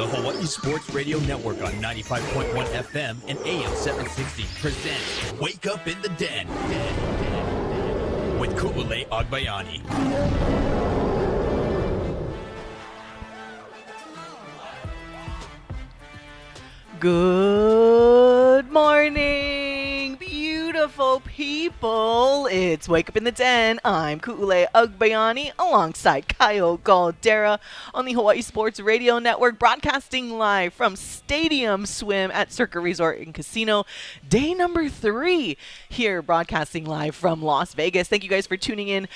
The Hawaii Sports Radio Network on 95.1 FM and AM 760 presents Wake Up in the Den with Ku'ule Agbayani. Good morning, beautiful people. It's Wake Up in the Den. I'm Ku'ule Agbayani alongside Kyle Galdera on the Hawaii Sports Radio Network, broadcasting live from Stadium Swim at Circa Resort and Casino. Day number 3 here, broadcasting live from Las Vegas. Thank you guys for tuning in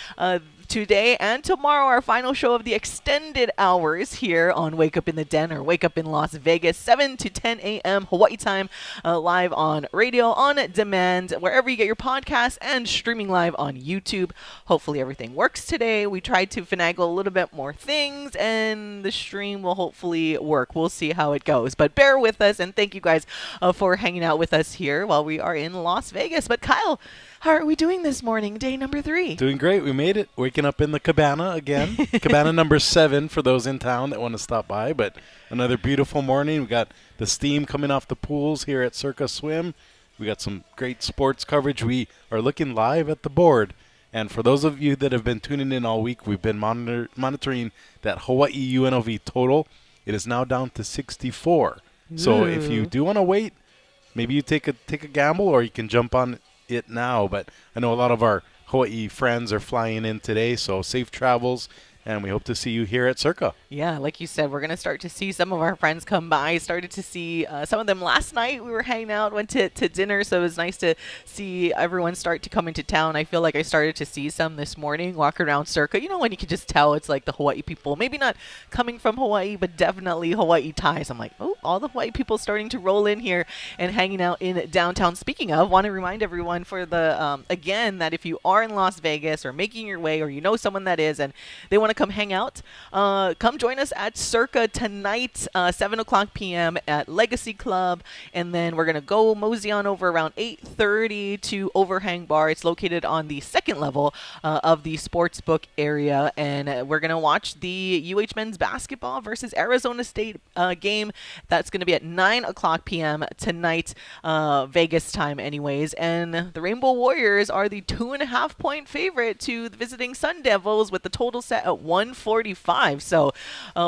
today and tomorrow, our final show of the extended hours here on Wake Up in the Den, or Wake Up in Las Vegas, 7 to 10 a.m. Hawaii time, live on radio, on demand, wherever you get your podcasts, and streaming live on YouTube. Hopefully everything works today. We tried to finagle a little bit more things, and the stream will hopefully work. We'll see how it goes, but bear with us, and thank you guys for hanging out with us here while we are in Las Vegas. But Kyle, how are we doing this morning, day number 3? Doing great. We made it. Waking up in the cabana again. Cabana number 7 for those in town that want to stop by. But another beautiful morning. We got the steam coming off the pools here at Circa Swim. We got some great sports coverage. We are looking live at the board. And for those of you that have been tuning in all week, we've been monitoring that Hawaii UNLV total. It is now down to 64. Ooh. So if you do want to wait, maybe you take a gamble, or you can jump on it now. But I know a lot of our Hawaii friends are flying in today, so safe travels, and we hope to see you here at Circa. Yeah, like you said, we're going to start to see some of our friends come by. Started to see some of them last night. We were hanging out, went to dinner, so it was nice to see everyone start to come into town. I feel like I started to see some this morning, walk around Circa. You know, when you can just tell it's like the Hawaii people, maybe not coming from Hawaii, but definitely Hawaii ties. I'm like, oh, all the Hawaii people starting to roll in here and hanging out in downtown. Speaking of, want to remind everyone for the, again, that if you are in Las Vegas or making your way, or you know someone that is, and they want to come hang out, come join us at Circa tonight, 7 o'clock p.m. at Legacy Club, and then we're going to go mosey on over around 8:30 to Overhang Bar. It's located on the second level of the sportsbook area, and we're going to watch the UH men's basketball versus Arizona State game. That's going to be at 9 o'clock p.m. tonight, Vegas time anyways, and the Rainbow Warriors are the 2.5-point favorite to the visiting Sun Devils with the total set at 145. So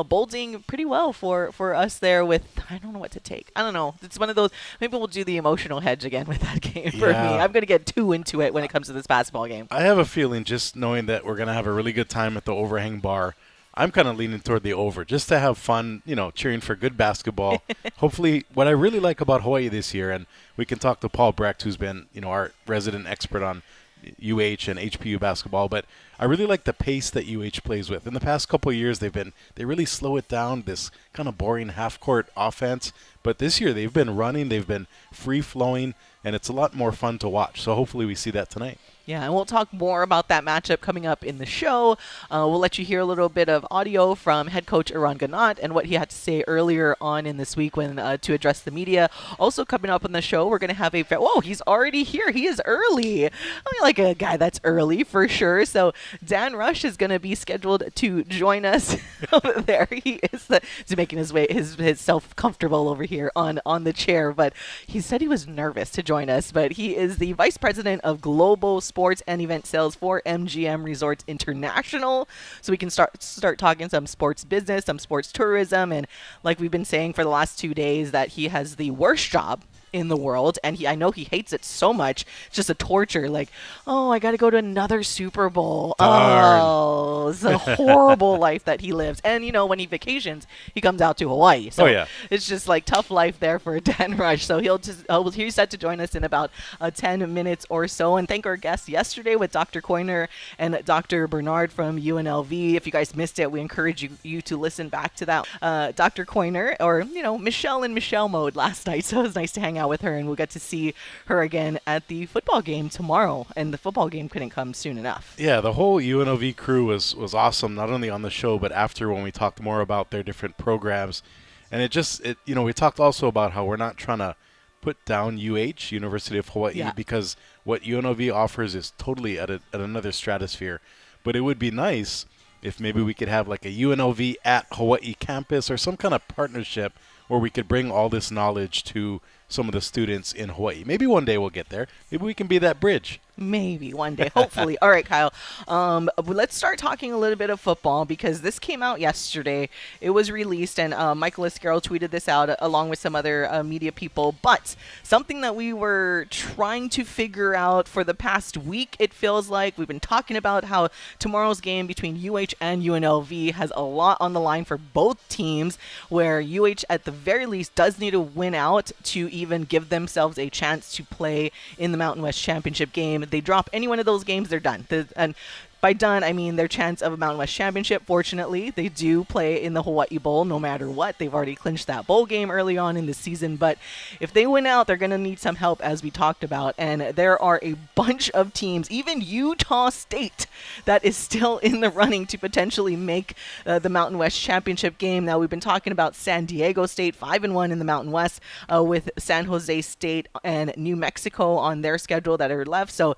bolding pretty well for us there with, I don't know what to take. I don't know. It's one of those, maybe we'll do the emotional hedge again with that game for me. I'm going to get too into it when it comes to this basketball game. I have a feeling, just knowing that we're going to have a really good time at the Overhang Bar, I'm kind of leaning toward the over, just to have fun, cheering for good basketball. Hopefully, what I really like about Hawaii this year, and we can talk to Paul Brecht, who's been, our resident expert on UH and HPU basketball, but I really like the pace that UH plays with. In the past couple of years, they really slow it down, this kind of boring half-court offense. But this year, they've been running, they've been free-flowing, and it's a lot more fun to watch. So hopefully we see that tonight. Yeah, and we'll talk more about that matchup coming up in the show. We'll let you hear a little bit of audio from head coach Eran Ganot and what he had to say earlier on in this week when to address the media. Also coming up on the show, we're going to have he's already here. He is early. I mean, like a guy that's early for sure. So Dan Rush is going to be scheduled to join us over there. He is he's making his self comfortable over here on the chair, but he said he was nervous to join us. But he is the vice president of global sports and event sales for MGM Resorts International. So we can start talking some sports business, some sports tourism, and like we've been saying for the last 2 days, that he has the worst job in the world, and I know he hates it so much. It's just a torture. Like, oh, I got to go to another Super Bowl. Darn. Oh, it's a horrible life that he lives. And when he vacations, he comes out to Hawaii. So it's just like tough life there for Dan Rush. So he's set to join us in about 10 minutes or so. And thank our guests yesterday with Dr. Coiner and Dr. Bernard from UNLV. If you guys missed it, we encourage you to listen back to that. Dr. Coiner, or Michelle in Michelle mode last night. So it was nice to hang out with her, and we'll get to see her again at the football game tomorrow, and the football game couldn't come soon enough. Yeah, the whole UNLV crew was awesome, not only on the show but after, when we talked more about their different programs. And we talked also about how we're not trying to put down University of Hawaii, because what UNLV offers is totally at another stratosphere. But it would be nice if maybe we could have like a UNLV at Hawaii campus or some kind of partnership where we could bring all this knowledge to some of the students in Hawaii. Maybe one day we'll get there. Maybe we can be that bridge. Maybe one day, hopefully. All right, Kyle. Let's start talking a little bit of football because this came out yesterday. It was released, and Michael Iscarroll tweeted this out along with some other media people. But something that we were trying to figure out for the past week, it feels like we've been talking about how tomorrow's game between UH and UNLV has a lot on the line for both teams, where UH at the very least does need to win out to even give themselves a chance to play in the Mountain West Championship game. They drop any one of those games, they're done. And by done, I mean their chance of a Mountain West Championship. Fortunately, they do play in the Hawaii Bowl no matter what. They've already clinched that bowl game early on in the season. But if they win out, they're going to need some help, as we talked about. And there are a bunch of teams, even Utah State, that is still in the running to potentially make the Mountain West Championship game. Now, we've been talking about San Diego State, 5-1 in the Mountain West, with San Jose State and New Mexico on their schedule that are left. So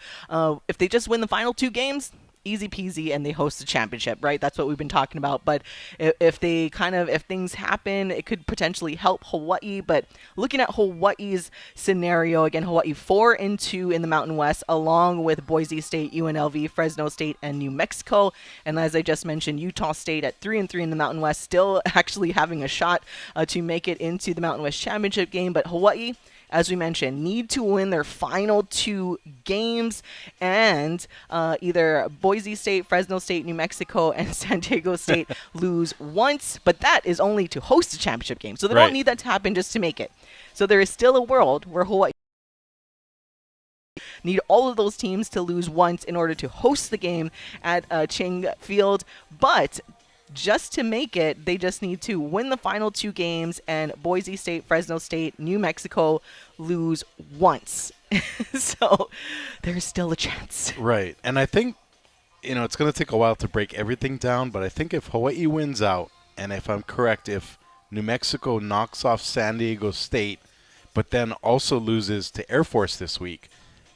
if they just win the final two games, easy peasy, and they host the championship, right? That's what we've been talking about. But if things happen, it could potentially help Hawaii. But looking at Hawaii's scenario, again, Hawaii 4-2 in the Mountain West, along with Boise State, UNLV, Fresno State, and New Mexico. And as I just mentioned, Utah State at 3-3 in the Mountain West, still actually having a shot to make it into the Mountain West Championship game. But Hawaii, as we mentioned, need to win their final two games, and either Boise State, Fresno State, New Mexico, and San Diego State lose once, but that is only to host the championship game. So they don't need that to happen just to make it. So there is still a world where Hawaii need all of those teams to lose once in order to host the game at Ching Field, but just to make it, they just need to win the final two games, and Boise State, Fresno State, New Mexico lose once. So there's still a chance. Right. And I think, it's going to take a while to break everything down, but I think if Hawaii wins out, and if I'm correct, if New Mexico knocks off San Diego State, but then also loses to Air Force this week,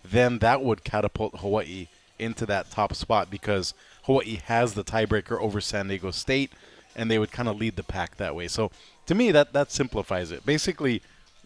then that would catapult Hawaii into that top spot, because Hawaii has the tiebreaker over San Diego State, and they would kind of lead the pack that way. So to me, that simplifies it. Basically,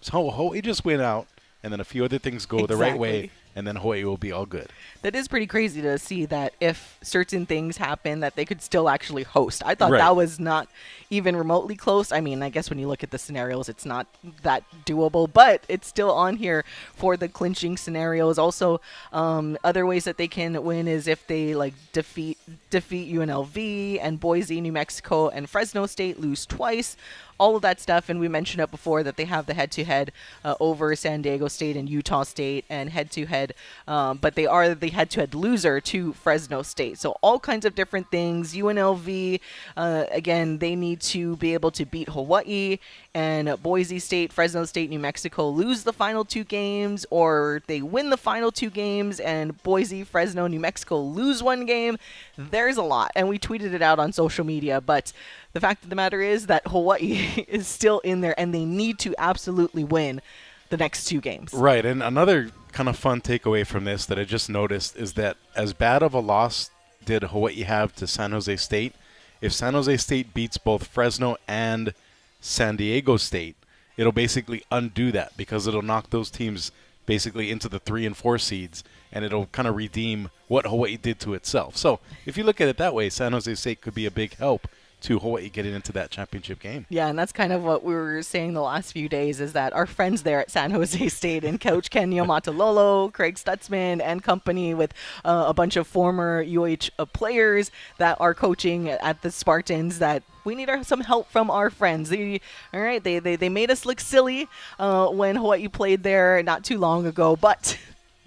Hawaii just win out, and then a few other things go the right way, and then Hawaii will be all good. That is pretty crazy to see that if certain things happen, that they could still actually host. I thought that was not even remotely close. I mean, I guess when you look at the scenarios, it's not that doable, but it's still on here for the clinching scenarios. Also, other ways that they can win is if they defeat UNLV, and Boise, New Mexico, and Fresno State lose twice. All of that stuff, and we mentioned it before that they have the head-to-head over San Diego State and Utah State, and head-to-head, but they are the head-to-head loser to Fresno State. So all kinds of different things. UNLV, again, they need to be able to beat Hawaii, and Boise State, Fresno State, New Mexico lose the final two games, or they win the final two games, and Boise, Fresno, New Mexico lose one game. There's a lot, and we tweeted it out on social media, but the fact of the matter is that Hawaii is still in there, and they need to absolutely win the next two games. Right, and another kind of fun takeaway from this that I just noticed is that as bad of a loss did Hawaii have to San Jose State, if San Jose State beats both Fresno and San Diego State, it'll basically undo that, because it'll knock those teams basically into the 3 and 4 seeds, and it'll kind of redeem what Hawaii did to itself. So if you look at it that way, San Jose State could be a big help to Hawaii getting into that championship game. Yeah, and that's kind of what we were saying the last few days, is that our friends there at San Jose State and Coach Kenyo Matalolo, Craig Stutzman, and company, with a bunch of former UH players that are coaching at the Spartans, that we need some help from our friends. They made us look silly when Hawaii played there not too long ago, but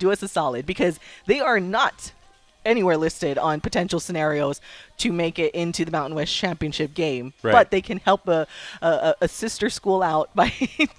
do us a solid, because they are not anywhere listed on potential scenarios to make it into the Mountain West Championship game. Right. But they can help a sister school out by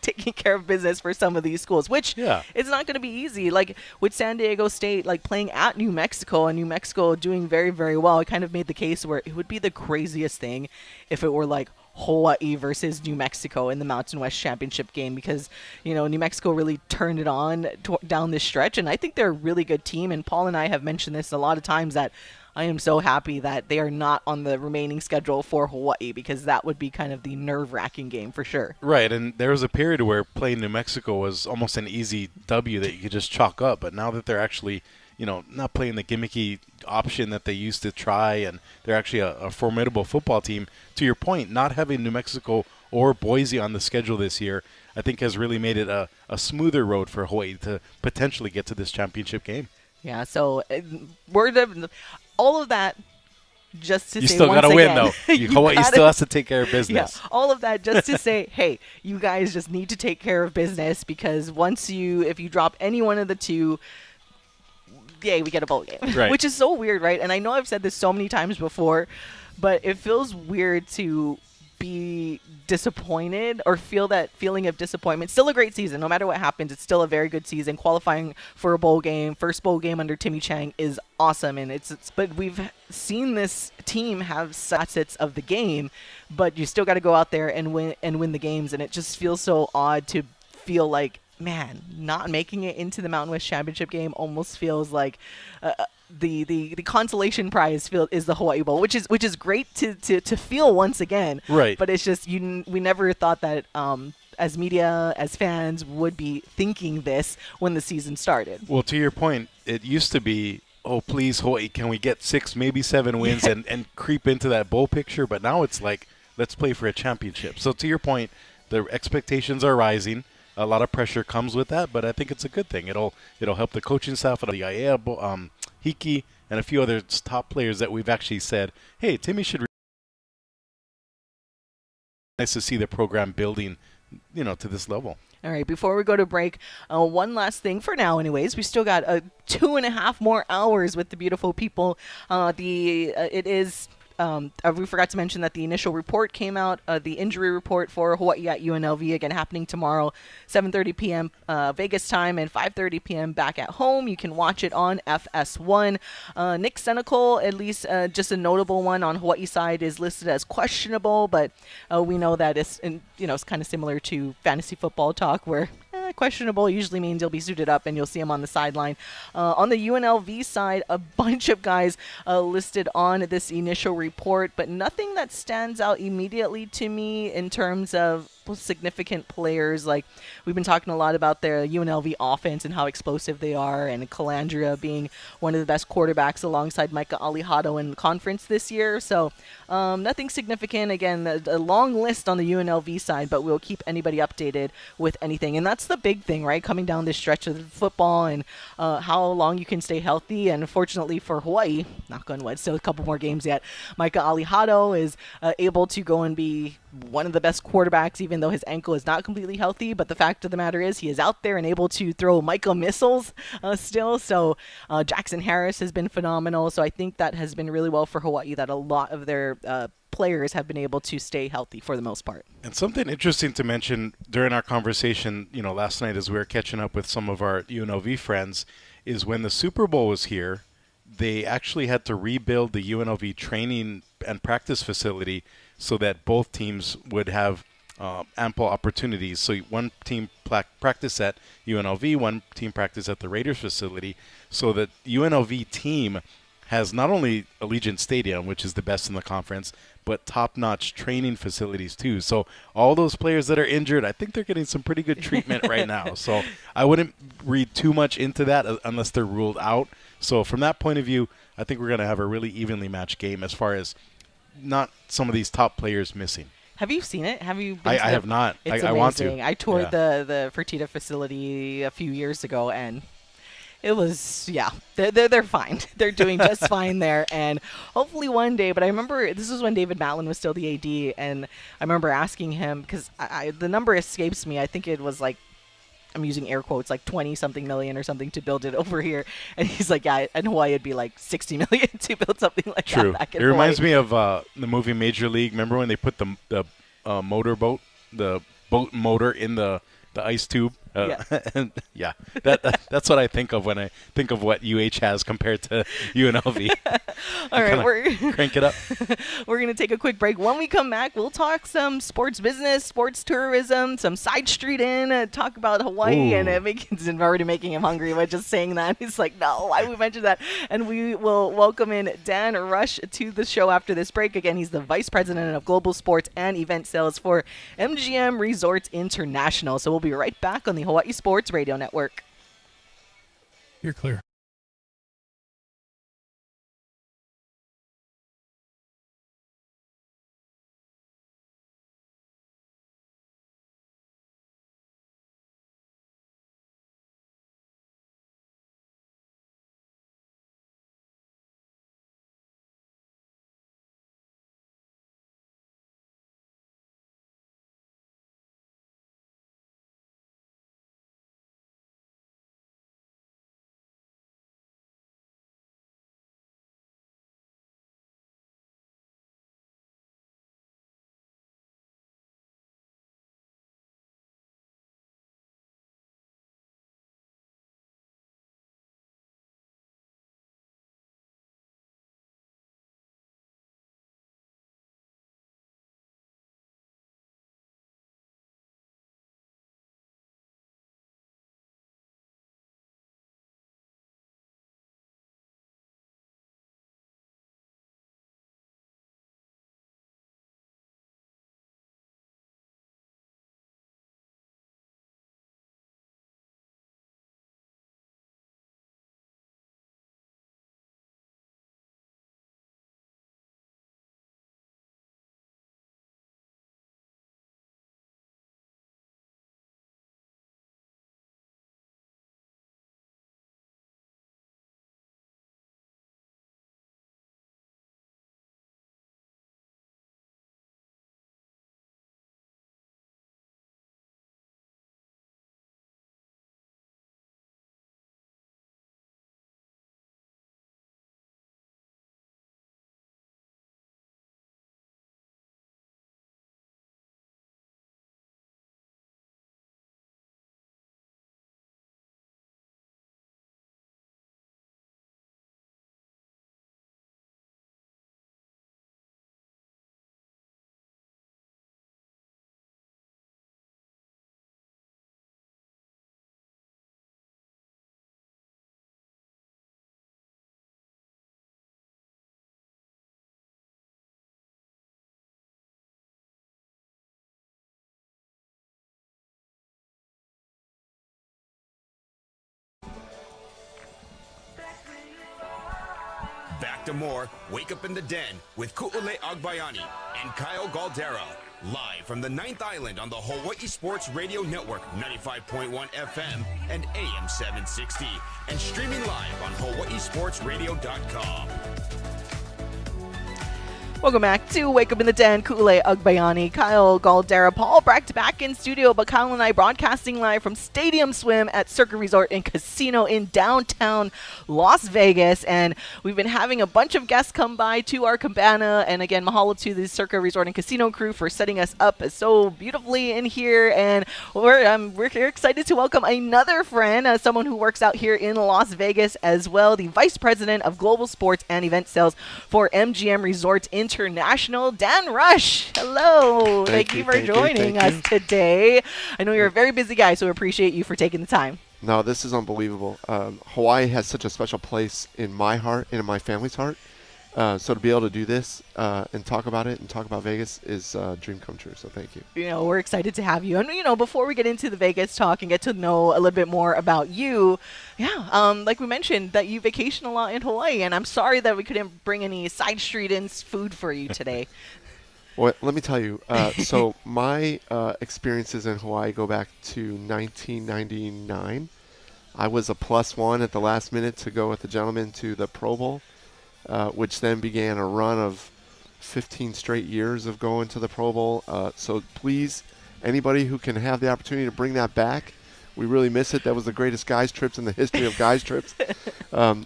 taking care of business for some of these schools, which it's not going to be easy. Like with San Diego State, playing at New Mexico, and New Mexico doing very, very well, it kind of made the case where it would be the craziest thing if it were Hawaii versus New Mexico in the Mountain West Championship game, because, New Mexico really turned it on down this stretch, and I think they're a really good team. And Paul and I have mentioned this a lot of times, that I am so happy that they are not on the remaining schedule for Hawaii, because that would be kind of the nerve-wracking game for sure. Right, and there was a period where playing New Mexico was almost an easy W that you could just chalk up, but now that they're actually not playing the gimmicky option that they used to try, and they're actually a formidable football team. To your point, not having New Mexico or Boise on the schedule this year, I think has really made it a smoother road for Hawaii to potentially get to this championship game. Yeah, so all of that just to you say still once got to again, win, though. Hawaii still has to take care of business. Yeah, all of that just to say, hey, you guys just need to take care of business, because if you drop any one of the two, yay, we get a bowl game. Right. Which is so weird, right? And I know I've said this so many times before, but it feels weird to be disappointed or feel that feeling of disappointment. Still a great season. No matter what happens, it's still a very good season. Qualifying for a bowl game, first bowl game under Timmy Chang, is awesome. And but we've seen this team have facets of the game, but you still got to go out there and win the games. And it just feels so odd to feel like, man, not making it into the Mountain West Championship game almost feels like the consolation prize is the Hawaii Bowl, which is great to feel once again. Right. But it's just we never thought that as media, as fans, would be thinking this when the season started. Well, to your point, it used to be, oh, please, Hawaii, can we get 6, maybe 7 wins and creep into that bowl picture? But now it's like, let's play for a championship. So to your point, the expectations are rising. A lot of pressure comes with that, but I think it's a good thing. It'll help the coaching staff, the Iaea, Hiki, and a few other top players that we've actually said, hey, Timmy should. Nice to see the program building, to this level. All right, before we go to break, one last thing for now anyways. We still got 2.5 more hours with the beautiful people. It is We forgot to mention that the initial report came out, the injury report for Hawaii at UNLV, again happening tomorrow, 7:30 p.m. Vegas time and 5:30 p.m. back at home. You can watch it on FS1. Nick Senecal, at least just a notable one on Hawaii side, is listed as questionable, but we know that it's kind of similar to fantasy football talk where questionable usually means you'll be suited up and you'll see him on the sideline. On the UNLV side, a bunch of guys listed on this initial report, but nothing that stands out immediately to me in terms of significant players. Like, we've been talking a lot about their UNLV offense and how explosive they are, and Calandria being one of the best quarterbacks alongside Micah Alihado in conference this year. So nothing significant. Again, a long list on the UNLV side, but we'll keep anybody updated with anything. And that's the big thing, right? Coming down this stretch of football and how long you can stay healthy. And unfortunately for Hawaii, knock on wood, still a couple more games yet, Micah Alihado is able to go and be one of the best quarterbacks, even though his ankle is not completely healthy. But the fact of the matter is he is out there and able to throw Micah missiles still. So Jackson Harris has been phenomenal. So I think that has been really well for Hawaii, that a lot of their players have been able to stay healthy for the most part. And something interesting to mention during our conversation, last night as we were catching up with some of our UNLV friends, is when the Super Bowl was here, they actually had to rebuild the UNLV training and practice facility so that both teams would have ample opportunities. So one team practiced at UNLV, one team practiced at the Raiders facility, so that UNLV team has not only Allegiant Stadium, which is the best in the conference, but top-notch training facilities too. So all those players that are injured, I think they're getting some pretty good treatment right now. So I wouldn't read too much into that unless they're ruled out. So from that point of view, I think we're going to have a really evenly matched game as far as not some of these top players missing. Have you seen it? Have you been I have not. It's I want to. I toured the Fertitta facility a few years ago, and it was, they're fine. They're doing just fine there, and hopefully one day. But I remember this was when David Matlin was still the AD, and I remember asking him, because the number escapes me. I think it was like, I'm using air quotes, like 20-something million or something to build it over here. And he's like, yeah, in Hawaii it'd be like 60 million to build something like True. that back in It reminds Hawaii. me of the movie Major League. Remember when they put the motorboat, the boat motor in the ice tube? And that's what I think of when I think of what UH has compared to UNLV. All right, we're crank it up. We're going to take a quick break. When we come back, we'll talk some sports business, sports tourism, some side street in, talk about Hawaii. Ooh. And I'm already making him hungry by just saying that. He's like, no, why we mentioned that? And we will welcome in Dan Rush to the show after this break. Again, he's the Vice President of Global Sports and Event Sales for MGM Resorts International. So we'll be right back on the Hawaii Sports Radio Network. You're clear. Back to more Wake Up in the Den with Ku'ule Agbayani and Kyle Galdera. Live from the 9th Island on the Hawaii Sports Radio Network, 95.1 FM and AM 760. And streaming live on hawaiisportsradio.com. Welcome back to Wake Up in the Den. Ku'ule Agbayani, Kyle Galdera, Paul Brecht back in studio, but Kyle and I broadcasting live from Stadium Swim at Circa Resort and Casino in downtown Las Vegas. And we've been having a bunch of guests come by to our cabana. And again, mahalo to the Circa Resort and Casino crew for setting us up so beautifully in here. And we're excited to welcome another friend, someone who works out here in Las Vegas as well, the Vice President of Global Sports and Event Sales for MGM Resorts International, Dan Rush. Hello. Thank you for joining us today. I know you're a very busy guy, so we appreciate you for taking the time. No, this is unbelievable. Hawaii has such a special place in my heart and in my family's heart. So to be able to do this and talk about it and talk about Vegas is a dream come true. So thank you. You know, we're excited to have you. And, before we get into the Vegas talk and get to know a little bit more about you, like we mentioned, that you vacation a lot in Hawaii. And I'm sorry that we couldn't bring any side street in food for you today. Well, let me tell you. So my experiences in Hawaii go back to 1999. I was a +1 at the last minute to go with the gentleman to the Pro Bowl. Which then began a run of 15 straight years of going to the Pro Bowl. So please, anybody who can have the opportunity to bring that back, we really miss it. That was the greatest guys trips in the history of guys trips.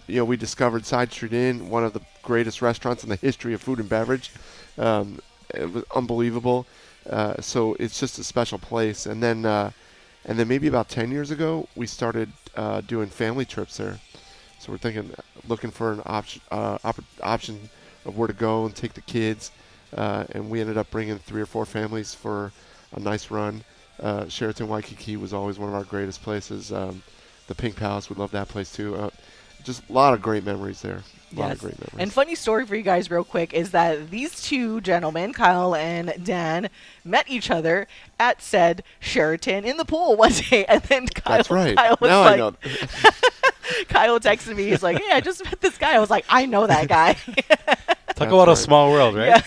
We discovered Side Street Inn, one of the greatest restaurants in the history of food and beverage. It was unbelievable. So it's just a special place. And then And then maybe about 10 years ago, we started doing family trips there. So we're looking for an option of where to go and take the kids. And we ended up bringing 3 or 4 families for a nice run. Sheraton Waikiki was always one of our greatest places. The Pink Palace, we love that place too. Just a lot of great memories there. A lot of great memories. And funny story for you guys real quick is that these two gentlemen, Kyle and Dan, met each other at said Sheraton in the pool one day. And then That's right. Kyle was now like, I know. Kyle texted me. He's like, hey, I just met this guy. I was like, I know that guy. Talk about a small world, right?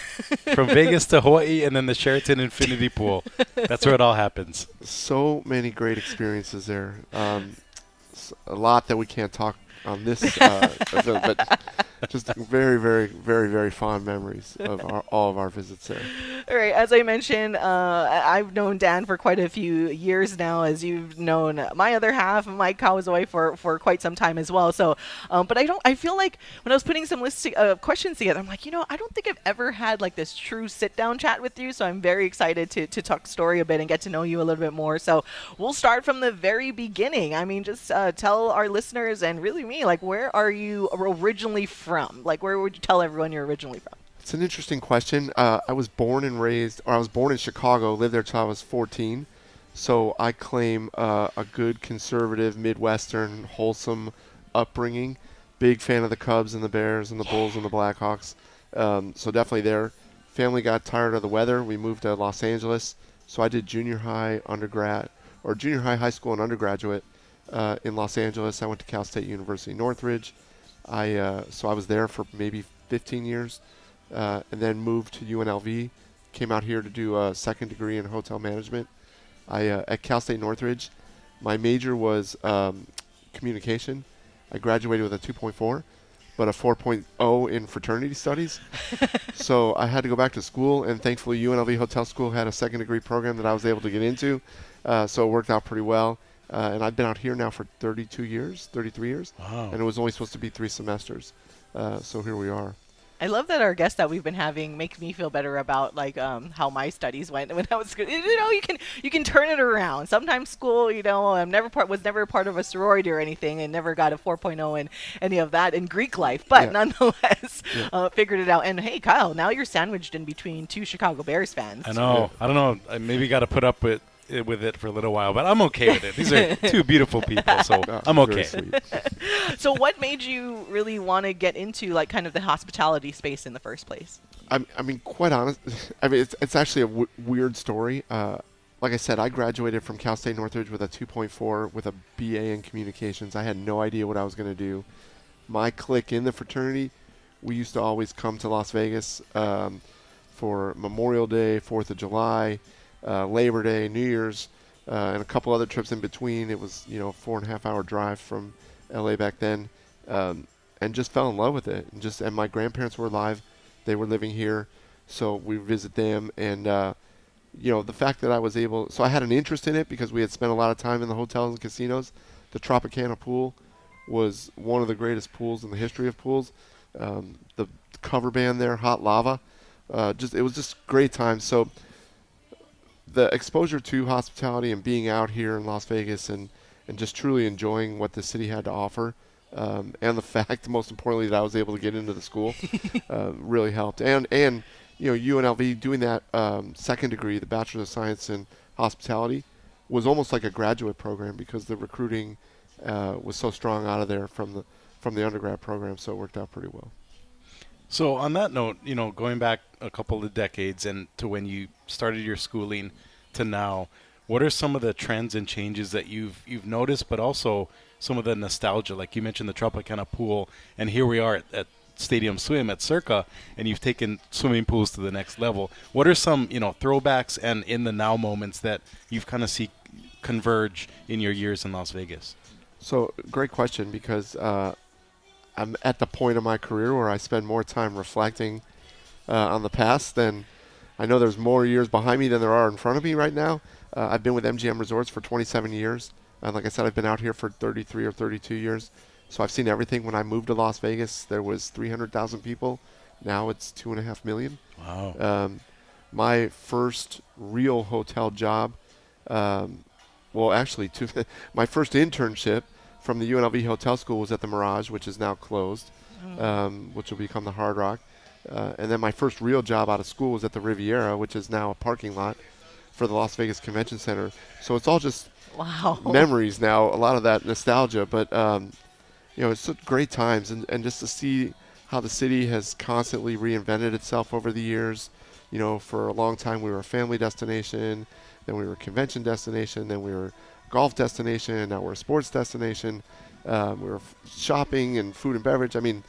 Yeah. From Vegas to Hawaii and then the Sheraton Infinity Pool. That's where it all happens. So many great experiences there. A lot that we can't talk on this event, but just very, very, very, very fond memories of all of our visits there. All right. As I mentioned, I've known Dan for quite a few years now, as you've known my other half, Mike Kawazoe, for quite some time as well. So, but I feel like when I was putting some lists of questions together, I'm like, I don't think I've ever had like this true sit down chat with you. So I'm very excited to talk story a bit and get to know you a little bit more. So we'll start from the very beginning. I mean, just tell our listeners and really me, like, where are you originally from? Like, where would you tell everyone you're originally from? It's an interesting question. I was born in Chicago, lived there till I was 14. So I claim a good conservative, Midwestern, wholesome upbringing. Big fan of the Cubs and the Bears and the Bulls and the Blackhawks. So definitely there. Family got tired of the weather. We moved to Los Angeles. So I did junior high, high school, and undergraduate in Los Angeles. I went to Cal State University Northridge. So I was there for maybe 15 years. And then moved to UNLV, came out here to do a second degree in hotel management. At Cal State Northridge, my major was communication. I graduated with a 2.4, but a 4.0 in fraternity studies. So I had to go back to school, and thankfully UNLV Hotel School had a second degree program that I was able to get into, so it worked out pretty well. And I've been out here now for 33 years. Wow. And it was only supposed to be 3 semesters. So here we are. I love that our guests that we've been having make me feel better about like how my studies went when I was good. You can turn it around. Sometimes school, was never part of a sorority or anything, and never got a 4.0 in any of that in Greek life. But nonetheless, figured it out. And hey, Kyle, now you're sandwiched in between 2 Chicago Bears fans. I know. I don't know. I maybe got to put up with it for a little while, but I'm okay with it. These are 2 beautiful people, so I'm okay. So what made you really want to get into like kind of the hospitality space in the first place? I mean, quite honest. I mean, it's actually a weird story. Like I said, I graduated from Cal State Northridge with a 2.4 with a BA in communications. I had no idea what I was going to do. My clique in the fraternity, we used to always come to Las Vegas for Memorial Day, 4th of July, Labor Day, New Year's, and a couple other trips in between. It was, 4.5-hour drive from LA back then, and just fell in love with it. And my grandparents were alive. They were living here, so we visit them. And, the fact that I was so I had an interest in it because we had spent a lot of time in the hotels and casinos. The Tropicana pool was one of the greatest pools in the history of pools. The cover band there, Hot Lava, it was just great times. So the exposure to hospitality and being out here in Las Vegas and just truly enjoying what the city had to offer, and the fact, most importantly, that I was able to get into the school really helped. And UNLV doing that second degree, the Bachelor of Science in Hospitality, was almost like a graduate program because the recruiting was so strong out of there from the undergrad program, so it worked out pretty well. So on that note, going back a couple of decades and to when you started your schooling to now, what are some of the trends and changes that you've noticed, but also some of the nostalgia? Like you mentioned the Tropicana pool, and here we are at Stadium Swim at Circa, and you've taken swimming pools to the next level. What are some, throwbacks and in the now moments that you've kind of see converge in your years in Las Vegas? So great question, because I'm at the point of my career where I spend more time reflecting on the past than I know. There's more years behind me than there are in front of me right now. I've been with MGM Resorts for 27 years. Like I said, I've been out here for 33 or 32 years. So I've seen everything. When I moved to Las Vegas, there was 300,000 people. Now it's 2.5 million. Wow. My first real hotel job well, actually, my first internship from the UNLV Hotel School was at the Mirage, which is now closed, which will become the Hard Rock. And then my first real job out of school was at the Riviera, which is now a parking lot for the Las Vegas Convention Center. So it's all just memories now, a lot of that nostalgia. But, it's great times. And just to see how the city has constantly reinvented itself over the years. For a long time we were a family destination, then we were a convention destination, then we were a golf destination, and now we're a sports destination. We were shopping and food and beverage. I mean,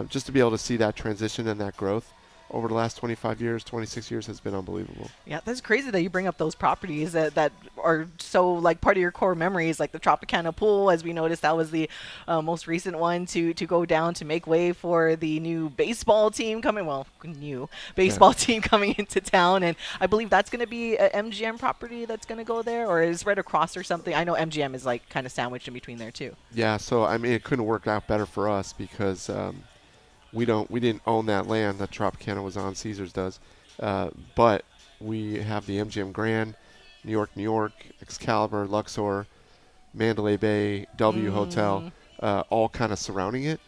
just to be able to see that transition and that growth over the last 25 years, 26 years has been unbelievable. Yeah, that's crazy that you bring up those properties that are so like part of your core memories, like the Tropicana pool, as we noticed, that was the most recent one to go down to make way for the new baseball team coming, team coming into town. And I believe that's going to be an MGM property that's going to go there, or is right across or something. I know MGM is like kind of sandwiched in between there too. Yeah, so I mean, it couldn't work out better for us because we didn't own that land that Tropicana was on. Caesars does, but we have the MGM Grand, New York, Excalibur, Luxor, Mandalay Bay, W Hotel, all kind of surrounding it.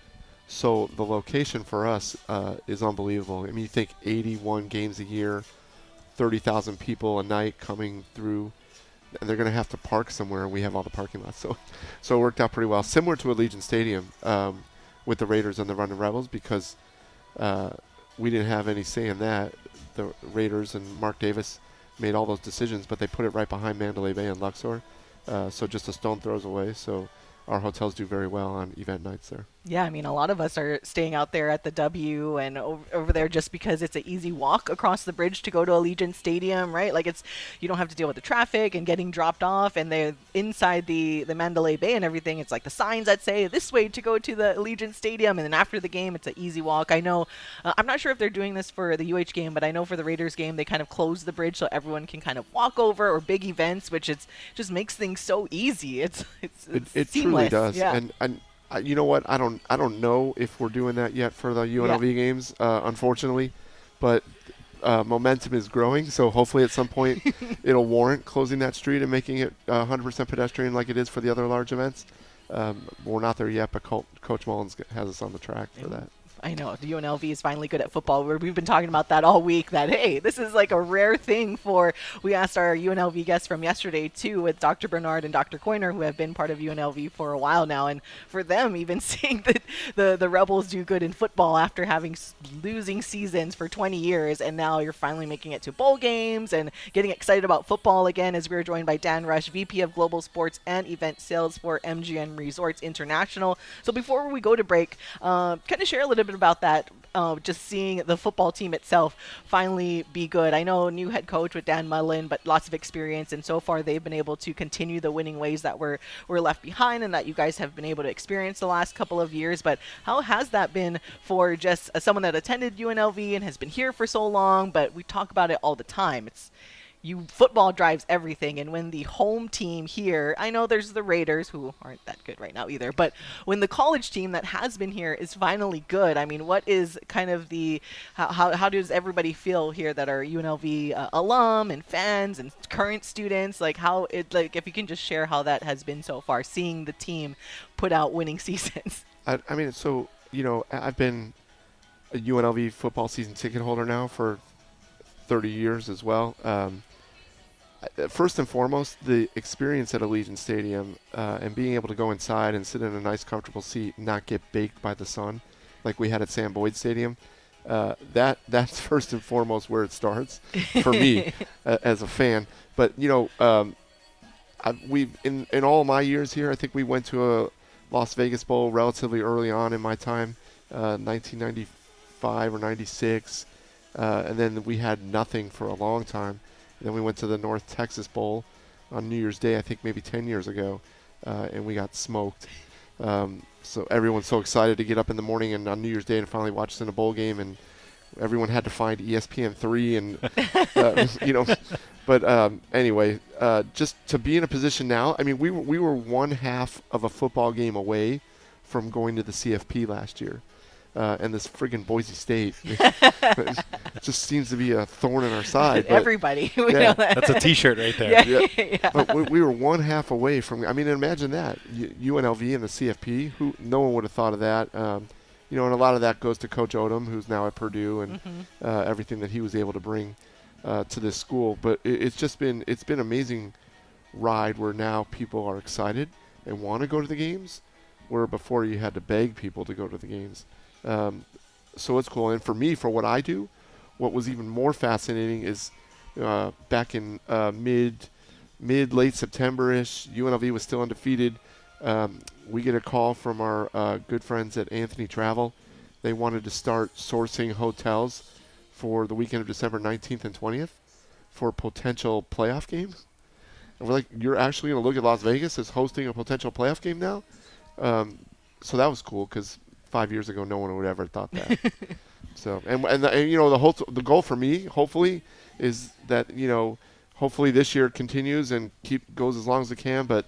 So the location for us is unbelievable. I mean, you think 81 games a year, 30,000 people a night coming through, and they're going to have to park somewhere, and we have all the parking lots. So it worked out pretty well. Similar to Allegiant Stadium. With the Raiders and the Running Rebels, because we didn't have any say in that. The Raiders and Mark Davis made all those decisions, but they put it right behind Mandalay Bay and Luxor, so just a stone throws away. So our hotels do very well on event nights there. Yeah, I mean, a lot of us are staying out there at the W and over there just because it's an easy walk across the bridge to go to Allegiant Stadium, right? Like you don't have to deal with the traffic and getting dropped off, and they're inside the Mandalay Bay and everything. It's like the signs that say this way to go to the Allegiant Stadium, and then after the game, it's an easy walk. I know, I'm not sure if they're doing this for the UH game, but I know for the Raiders game, they kind of close the bridge so everyone can kind of walk over, or big events, which just makes things so easy. It truly does. Yeah. And you know what? I don't know if we're doing that yet for the UNLV games, unfortunately, but momentum is growing. So hopefully at some point it'll warrant closing that street and making it 100% pedestrian like it is for the other large events. We're not there yet, but Coach Mullins has us on the track for that. I know the UNLV is finally good at football. We've been talking about that all week, that, hey, this is like a rare thing we asked our UNLV guests from yesterday too, with Dr. Bernard and Dr. Coiner, who have been part of UNLV for a while now. And for them, even seeing the Rebels do good in football after having losing seasons for 20 years, and now you're finally making it to bowl games and getting excited about football again, as we were joined by Dan Rush, VP of Global Sports and Event Sales for MGM Resorts International. So before we go to break, kind of share a little bit about that, just seeing the football team itself finally be good. I know new head coach with Dan Mullen, but lots of experience, and so far they've been able to continue the winning ways that were left behind and that you guys have been able to experience the last couple of years. But how has that been for just someone that attended UNLV and has been here for so long? But we talk about it all the time. Football drives everything, and when the home team here, I know there's the Raiders who aren't that good right now either, but when the college team that has been here is finally good, I mean, what is kind of how does everybody feel here that are UNLV alum and fans and current students, if you can just share how that has been so far, seeing the team put out winning seasons. I mean, so, I've been a UNLV football season ticket holder now for 30 years as well. First and foremost, the experience at Allegiant Stadium and being able to go inside and sit in a nice, comfortable seat and not get baked by the sun like we had at Sam Boyd Stadium, that's first and foremost where it starts for me as a fan. But, we've in all my years here, I think we went to a Las Vegas Bowl relatively early on in my time, 1995 or 96, and then we had nothing for a long time. Then we went to the North Texas Bowl on New Year's Day, I think maybe 10 years ago, and we got smoked. So everyone's so excited to get up in the morning and on New Year's Day and finally watch us in a bowl game, and everyone had to find ESPN3 and, But anyway, just to be in a position now, I mean, we were one half of a football game away from going to the CFP last year. and this friggin' Boise State. It just seems to be a thorn in our side. But Everybody. We yeah, know that. That's a T-shirt right there. Yeah. yeah. But we were one half away from. I mean, imagine that UNLV and the CFP. Who no one would have thought of that. And a lot of that goes to Coach Odom, who's now at Purdue, and everything that he was able to bring to this school. But it's been amazing ride where now people are excited and want to go to the games, where before you had to beg people to go to the games. So it's cool. And for me, for what I do, what was even more fascinating is back in late September-ish, UNLV was still undefeated. We get a call from our good friends at Anthony Travel. They wanted to start sourcing hotels for the weekend of December 19th and 20th for a potential playoff game. And we're like, you're actually going to look at Las Vegas as hosting a potential playoff game now? So that was cool because 5 years ago, no one would ever have thought that. So, the goal for me, hopefully, is that, hopefully this year continues and goes as long as it can. But,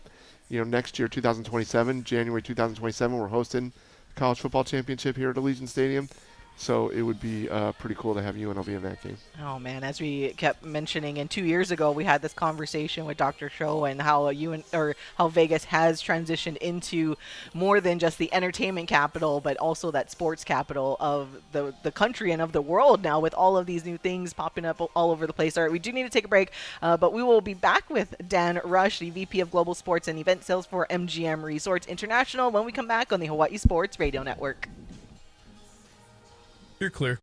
next year, 2027, January 2027, we're hosting the College Football Championship here at Allegiant Stadium. So it would be pretty cool to have UNLV in that game. Oh, man, as we kept mentioning, and 2 years ago we had this conversation with Dr. Show and how how Vegas has transitioned into more than just the entertainment capital, but also that sports capital of the country and of the world now, with all of these new things popping up all over the place. All right, we do need to take a break, but we will be back with Dan Rush, the VP of Global Sports and Event Sales for MGM Resorts International, when we come back on the Hawaii Sports Radio Network. You're clear.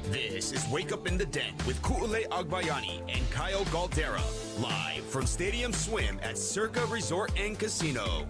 This is Wake Up in the Den with Ku'ule Agbayani and Kyle Galdera, live from Stadium Swim at Circa Resort and Casino.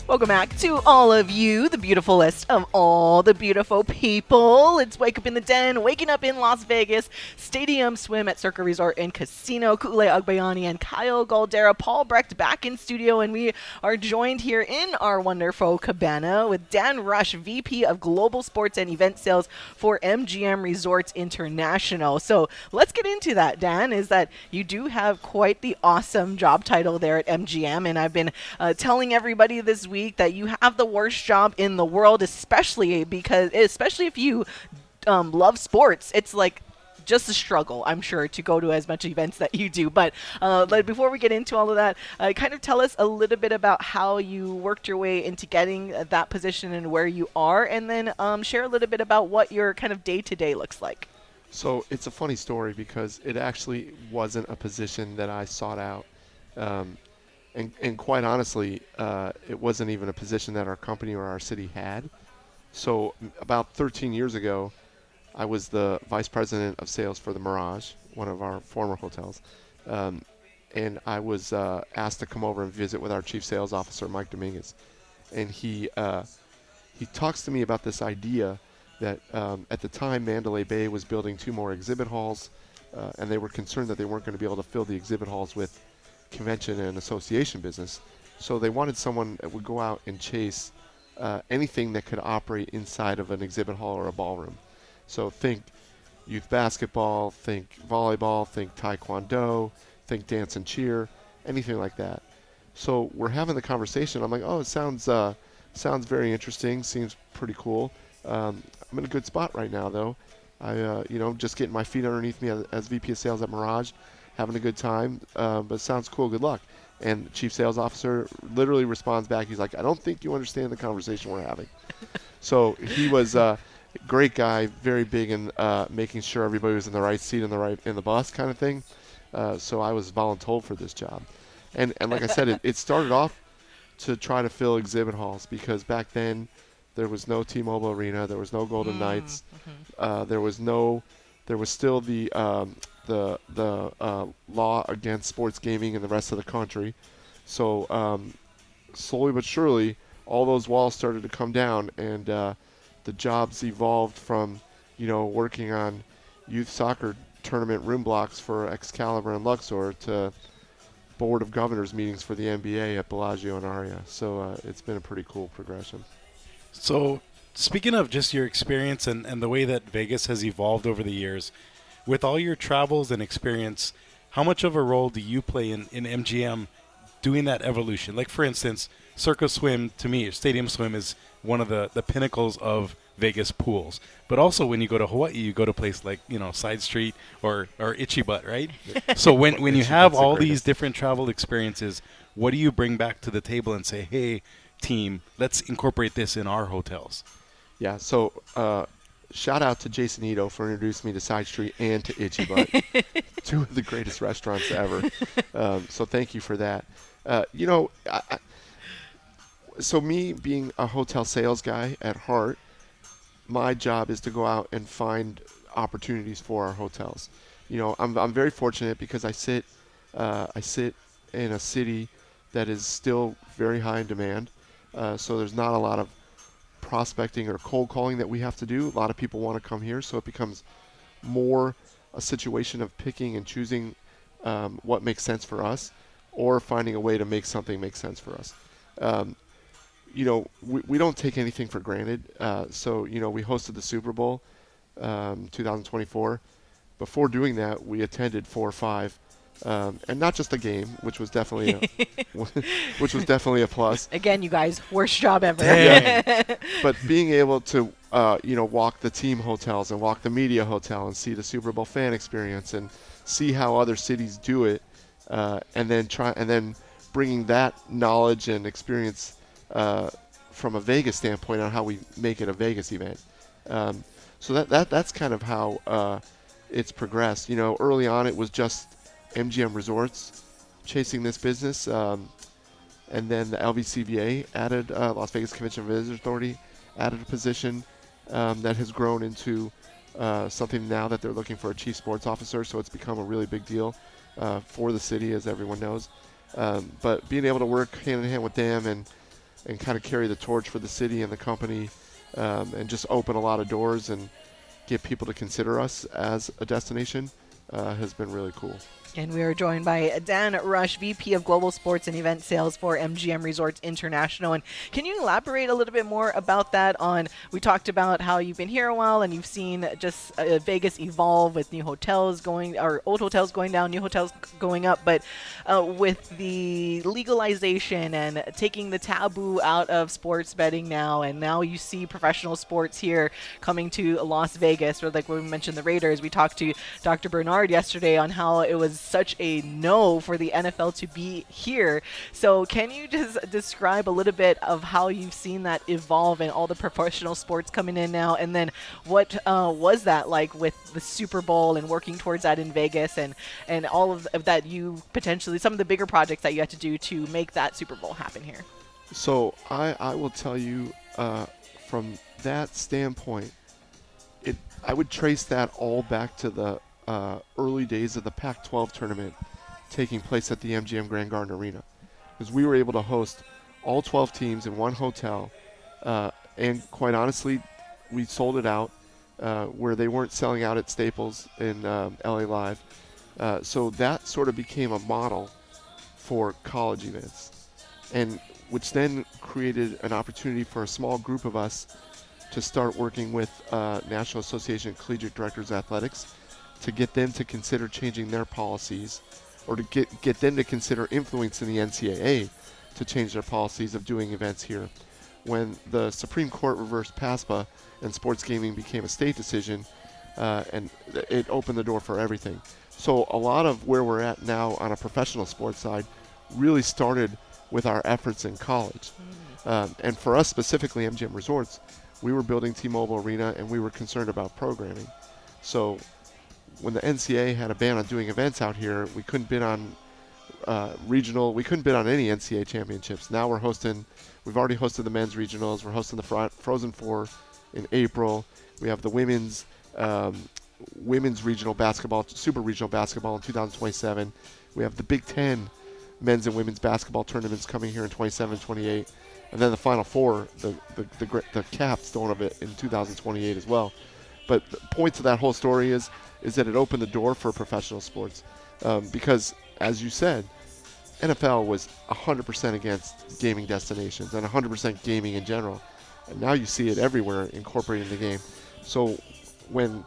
Welcome back to all of you, the beautifulest of all the beautiful people. It's Wake Up in the Den, waking up in Las Vegas, Stadium Swim at Circa Resort and Casino. Ku'ulei Agbayani and Kyle Galdera, Paul Brecht back in studio, and we are joined here in our wonderful cabana with Dan Rush, VP of Global Sports and Event Sales for MGM Resorts International. So let's get into that, Dan, is that you do have quite the awesome job title there at MGM, and I've been telling everybody this week that you have the worst job in the world, especially if you love sports. It's like just a struggle, I'm sure, to go to as much events that you do. But before we get into all of that, kind of tell us a little bit about how you worked your way into getting that position and where you are, and then share a little bit about what your kind of day-to-day looks like. So it's a funny story because it actually wasn't a position that I sought out. And quite honestly, it wasn't even a position that our company or our city had. So about 13 years ago, I was the vice president of sales for the Mirage, one of our former hotels. And I was asked to come over and visit with our chief sales officer, Mike Dominguez. And he talks to me about this idea that at the time Mandalay Bay was building 2 more exhibit halls, and they were concerned that they weren't going to be able to fill the exhibit halls with convention and association business. So they wanted someone that would go out and chase anything that could operate inside of an exhibit hall or a ballroom. So think youth basketball, think volleyball, think taekwondo, think dance and cheer, anything like that. So we're having the conversation. I'm like, oh, it sounds very interesting. Seems pretty cool. I'm in a good spot right now, though. Just getting my feet underneath me as VP of Sales at Mirage, having a good time, but sounds cool. Good luck. And the chief sales officer literally responds back. He's like, I don't think you understand the conversation we're having. So he was a great guy, very big in making sure everybody was in the right seat in the bus kind of thing. So I was voluntold for this job. And like I said, it started off to try to fill exhibit halls because back then there was no T-Mobile Arena, there was no Golden Knights, there was still the law against sports gaming in the rest of the country. So slowly but surely, all those walls started to come down, and the jobs evolved from, working on youth soccer tournament room blocks for Excalibur and Luxor to Board of Governors meetings for the NBA at Bellagio and Aria. So it's been a pretty cool progression. So speaking of just your experience and the way that Vegas has evolved over the years, with all your travels and experience, how much of a role do you play in MGM doing that evolution? Like, for instance, Circa Swim, to me, Stadium Swim is one of the pinnacles of Vegas pools. But also when you go to Hawaii, you go to a place like, Side Street or Itchy Butt, right? So when you have all these different travel experiences, what do you bring back to the table and say, hey, team, let's incorporate this in our hotels? Yeah, so shout out to Jason Ito for introducing me to Side Street and to Itchy Butt, 2 of the greatest restaurants ever. So thank you for that. So me being a hotel sales guy at heart, my job is to go out and find opportunities for our hotels. I'm very fortunate because I sit in a city that is still very high in demand. So there's not a lot of prospecting or cold calling that we have to do. A lot of people want to come here, so it becomes more a situation of picking and choosing what makes sense for us, or finding a way to make something make sense for us. We don't take anything for granted. So we hosted the Super Bowl 2024. Before doing that, we attended 4 or 5. And not just a game, which was definitely a plus. Again, you guys, worst job ever. Yeah. But being able to walk the team hotels and walk the media hotel and see the Super Bowl fan experience and see how other cities do it, and then bringing that knowledge and experience from a Vegas standpoint on how we make it a Vegas event. So that's kind of how it's progressed. Early on it was just MGM Resorts chasing this business, and then the LVCVA added, Las Vegas Convention and Visitors Authority added a position that has grown into something now that they're looking for a chief sports officer, so it's become a really big deal for the city, as everyone knows. But being able to work hand in hand with them and and kind of carry the torch for the city and the company, and just open a lot of doors and get people to consider us as a destination has been really cool. And we are joined by Dan Rush, VP of Global Sports and Event Sales for MGM Resorts International. And can you elaborate a little bit more about that? We talked about how you've been here a while and you've seen just Vegas evolve with new hotels or old hotels going down, new hotels going up. But with the legalization and taking the taboo out of sports betting now, and now you see professional sports here coming to Las Vegas, or like when we mentioned the Raiders, we talked to Dr. Bernard yesterday on how it was such a no for the NFL to be here. So can you just describe a little bit of how you've seen that evolve and all the professional sports coming in now? And then what was that like with the Super Bowl and working towards that in Vegas, and all of that, you potentially, some of the bigger projects that you had to do to make that Super Bowl happen here? So I will tell you, from that standpoint, I would trace that all back to the early days of the Pac-12 tournament taking place at the MGM Grand Garden Arena, because we were able to host all 12 teams in one hotel, and quite honestly, we sold it out where they weren't selling out at Staples in LA Live. So that sort of became a model for college events, and which then created an opportunity for a small group of us to start working with National Association of Collegiate Directors of Athletics to get them to consider changing their policies, or to get them to consider influencing the NCAA to change their policies of doing events here. When the Supreme Court reversed PASPA and sports gaming became a state decision, and it opened the door for everything. So a lot of where we're at now on a professional sports side really started with our efforts in college. And for us specifically, MGM Resorts, we were building T-Mobile Arena and we were concerned about programming. So when the NCAA had a ban on doing events out here, we couldn't bid on regional. We couldn't bid on any NCAA championships. Now we've already hosted the men's regionals. We're hosting the Frozen Four in April. We have the women's regional basketball, super regional basketball in 2027. We have the Big Ten men's and women's basketball tournaments coming here in 27, 28. And then the Final Four, the capstone of it in 2028 as well. But the point to that whole story is that it opened the door for professional sports, because, as you said, NFL was 100% against gaming destinations and 100% gaming in general, and now you see it everywhere incorporating the game. So when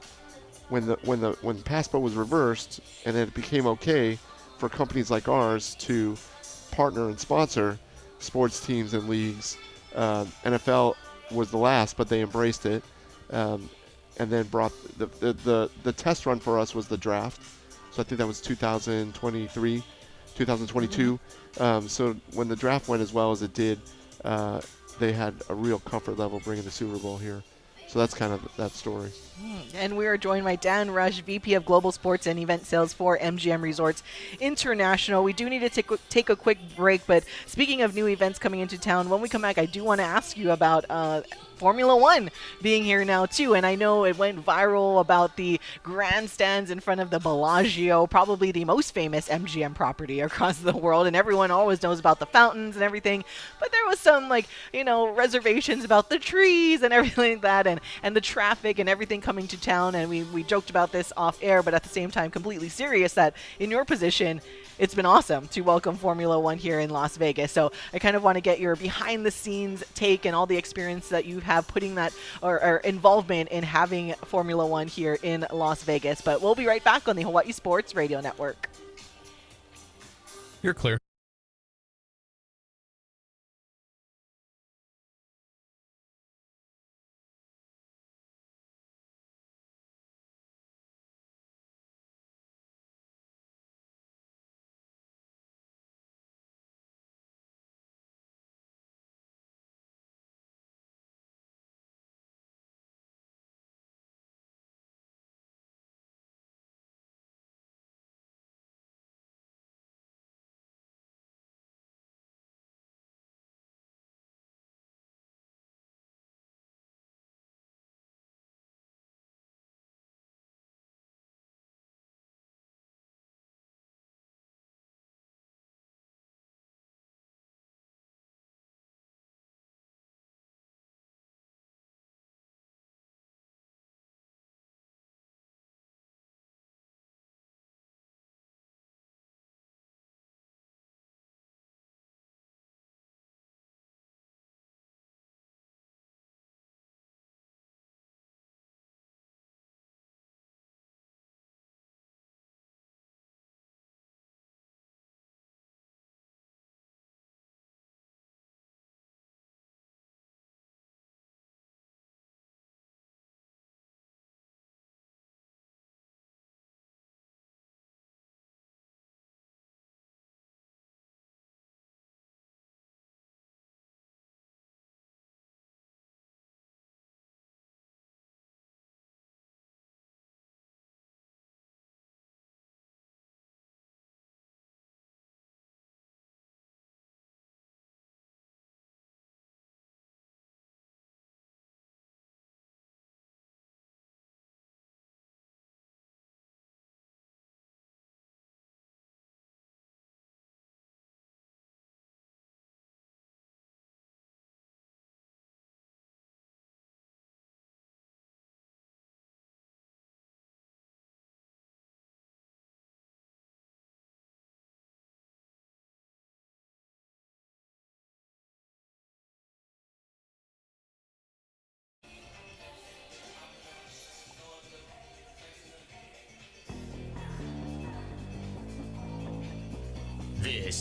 PASPA was reversed and it became okay for companies like ours to partner and sponsor sports teams and leagues, NFL was the last, but they embraced it. And then brought the test run for us was the draft. So I think that was 2023, 2022. So when the draft went as well as it did, they had a real comfort level bringing the Super Bowl here. So that's kind of that story. And we are joined by Dan Rush, VP of Global Sports and Event Sales for MGM Resorts International. We do need to take a quick break, but speaking of new events coming into town, when we come back, I do want to ask you about Formula One being here now too. And I know it went viral about the grandstands in front of the Bellagio, probably the most famous MGM property across the world, and everyone always knows about the fountains and everything, but there was some reservations about the trees and everything like that, and the traffic and everything coming to town. And we joked about this off air, but at the same time completely serious, that in your position it's been awesome to welcome Formula One here in Las Vegas. So I kind of want to get your behind the scenes take and all the experience that you have putting that or involvement in having Formula One here in Las Vegas. But we'll be right back on the Hawaii Sports Radio Network. You're clear.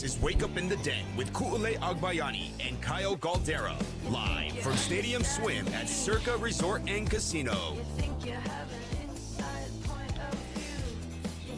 This is Wake Up in the Den with Ku'ule Agbayani and Kyle Galdera, live from Stadium Swim at Circa Resort and Casino.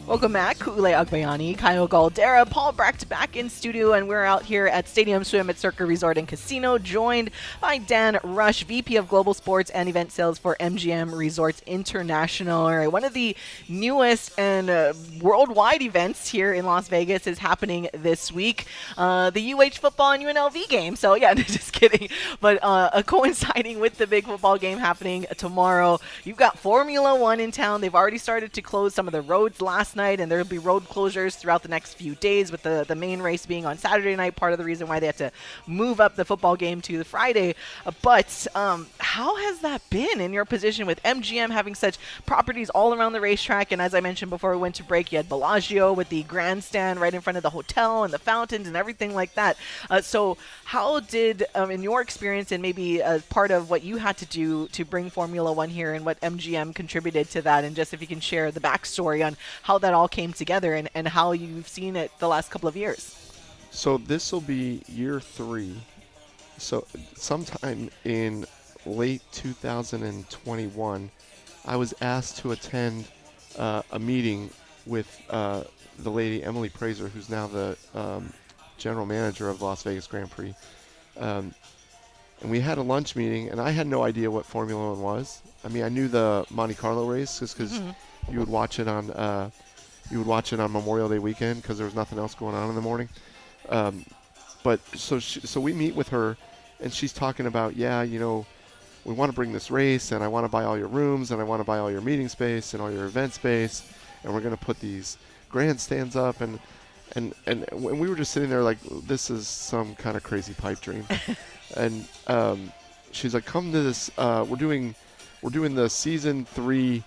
Welcome back, Ku'ule Agbayani, Kyle Galdera, Paul Brecht back in studio, and we're out here at Stadium Swim at Circa Resort and Casino, joined by Dan Rush, VP of Global Sports and Event Sales for MGM Resorts International. All right, one of the newest and worldwide events here in Las Vegas is happening this week, the UH football and UNLV game. So yeah, just kidding. But coinciding with the big football game happening tomorrow, you've got Formula One in town. They've already started to close some of the roads last night, and there'll be road closures throughout the next few days, with the main race being on Saturday night, part of the reason why they had to move up the football game to the Friday. But how has that been in your position with MGM having such properties all around the racetrack? And as I mentioned before we went to break, you had Bellagio with the grandstand right in front of the hotel and the fountains and everything like that. So how did, in your experience and maybe part of what you had to do to bring Formula One here and what MGM contributed to that, and just if you can share the backstory on how that all came together and how you've seen it the last couple of years. So this will be year 3. So sometime in late 2021, I was asked to attend a meeting with the lady Emily Prazer, who's now the general manager of Las Vegas Grand Prix. And we had a lunch meeting, and I had no idea what Formula One was. I mean, I knew the Monte Carlo race just because you would watch it on Memorial Day weekend because there was nothing else going on in the morning. But so we meet with her, and she's talking about, we want to bring this race, and I want to buy all your rooms, and I want to buy all your meeting space and all your event space, and we're going to put these grandstands up, and we were just sitting there like, this is some kind of crazy pipe dream. And she's like, come to this. We're doing the season 3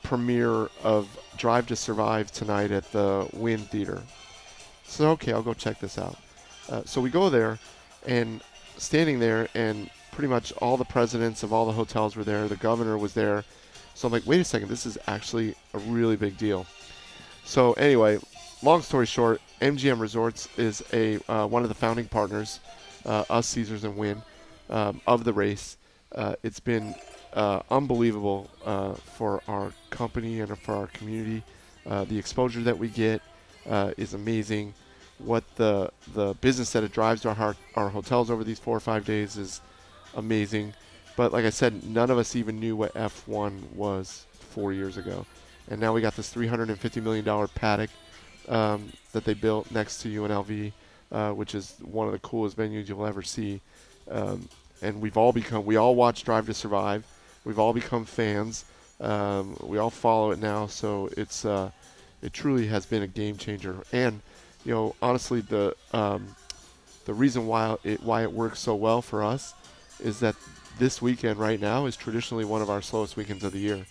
premiere of Drive to Survive tonight at the Wynn Theater. So okay, I'll go check this out. So we go there, and standing there, and pretty much all the presidents of all the hotels were there. The governor was there. So I'm like, wait a second, this is actually a really big deal. So anyway, long story short, MGM Resorts is one of the founding partners, us, Caesars, and Wynn, of the race. It's been unbelievable for our company and for our community. The exposure that we get is amazing. What the business that it drives to our hotels over these 4 or 5 days is amazing. But like I said, none of us even knew what F1 was 4 years ago. And now we got this $350 million paddock that they built next to UNLV, which is one of the coolest venues you'll ever see. And we all watch Drive to Survive. We've all become fans. We all follow it now. So it truly has been a game changer. And honestly, the reason why it works so well for us is that this weekend right now is traditionally one of our slowest weekends of the year.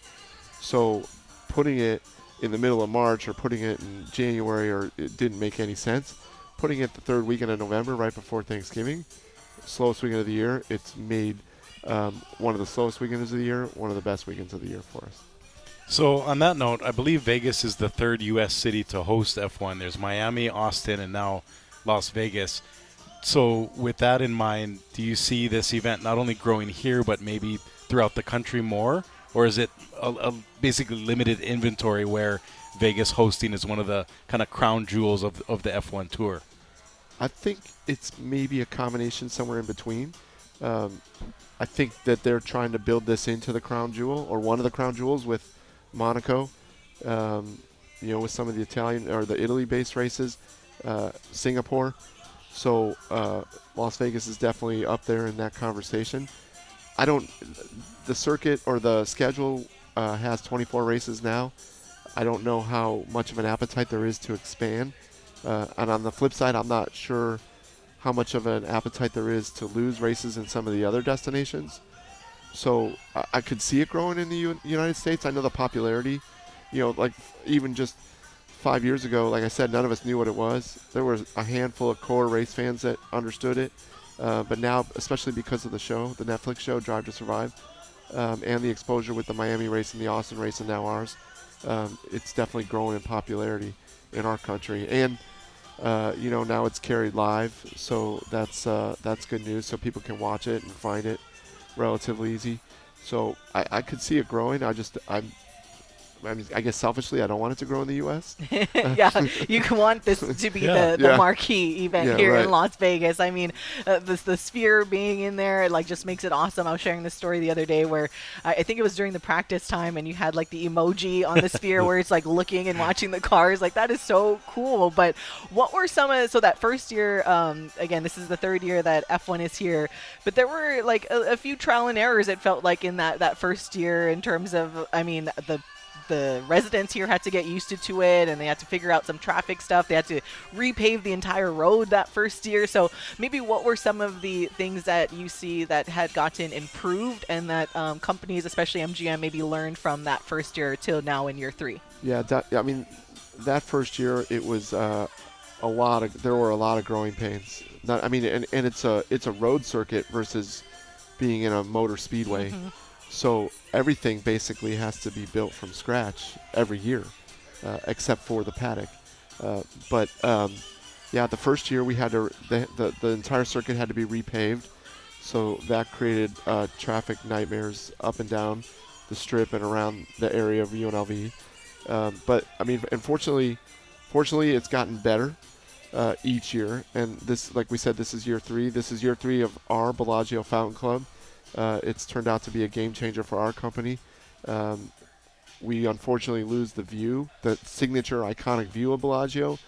So putting it in the middle of March or putting it in January, it didn't make any sense. Putting it the third weekend of November, right before Thanksgiving, slowest weekend of the year, it's made one of the slowest weekends of the year one of the best weekends of the year for us. So on that note, I believe Vegas is the third U.S. city to host F1. There's Miami, Austin, and now Las Vegas. So with that in mind, do you see this event not only growing here, but maybe throughout the country more? Or is it a basically limited inventory where Vegas hosting is one of the kind of crown jewels of the F1 tour? I think it's maybe a combination somewhere in between. I think that they're trying to build this into the crown jewel, or one of the crown jewels, with Monaco, with some of the Italian or the Italy-based races, Singapore. So Las Vegas is definitely up there in that conversation. The circuit or the schedule has 24 races now. I don't know how much of an appetite there is to expand. And on the flip side, I'm not sure how much of an appetite there is to lose races in some of the other destinations. So I could see it growing in the United States. I know the popularity, like even just 5 years ago, like I said, none of us knew what it was. There was a handful of core race fans that understood it. But now, especially because of the show, the Netflix show, Drive to Survive, and the exposure with the Miami race and the Austin race and now ours, it's definitely growing in popularity in our country. And Now it's carried live, so that's good news. So people can watch it and find it relatively easy. So I could see it growing. I guess selfishly, I don't want it to grow in the U.S. Yeah, you want this to be the marquee event here in Las Vegas. I mean, the sphere being in there, like, just makes it awesome. I was sharing this story the other day where I think it was during the practice time, and you had like the emoji on the sphere where it's like looking and watching the cars. Like, that is so cool. But what were so that first year, again, this is the third year that F1 is here, but there were like a few trial and errors, it felt like, in that first year, in terms of, I mean, the residents here had to get used to it, and they had to figure out some traffic stuff. They had to repave the entire road that first year. So maybe what were some of the things that you see that had gotten improved, and that companies, especially MGM, maybe learned from that first year till now in year 3? Yeah, that first year, it was there were a lot of growing pains. And it's a road circuit versus being in a motor speedway. Mm-hmm. So everything basically has to be built from scratch every year, except for the paddock. The first year we had to the entire circuit had to be repaved, so that created traffic nightmares up and down the strip and around the area of UNLV. Fortunately, it's gotten better each year. And this, like we said, this is year 3. This is year 3 of our Bellagio Fountain Club. It's turned out to be a game changer for our company. We unfortunately lose the view, the signature iconic view of Bellagio,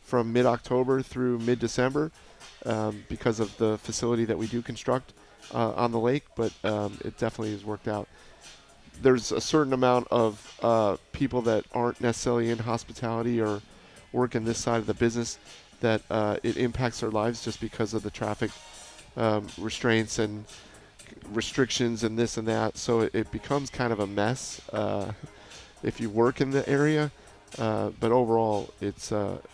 from mid-October through mid-December because of the facility that we do construct on the lake, but it definitely has worked out. There's a certain amount of people that aren't necessarily in hospitality or work in this side of the business that it impacts their lives just because of the traffic restraints and restrictions and this and that, so it becomes kind of a mess if you work in the area, but overall it's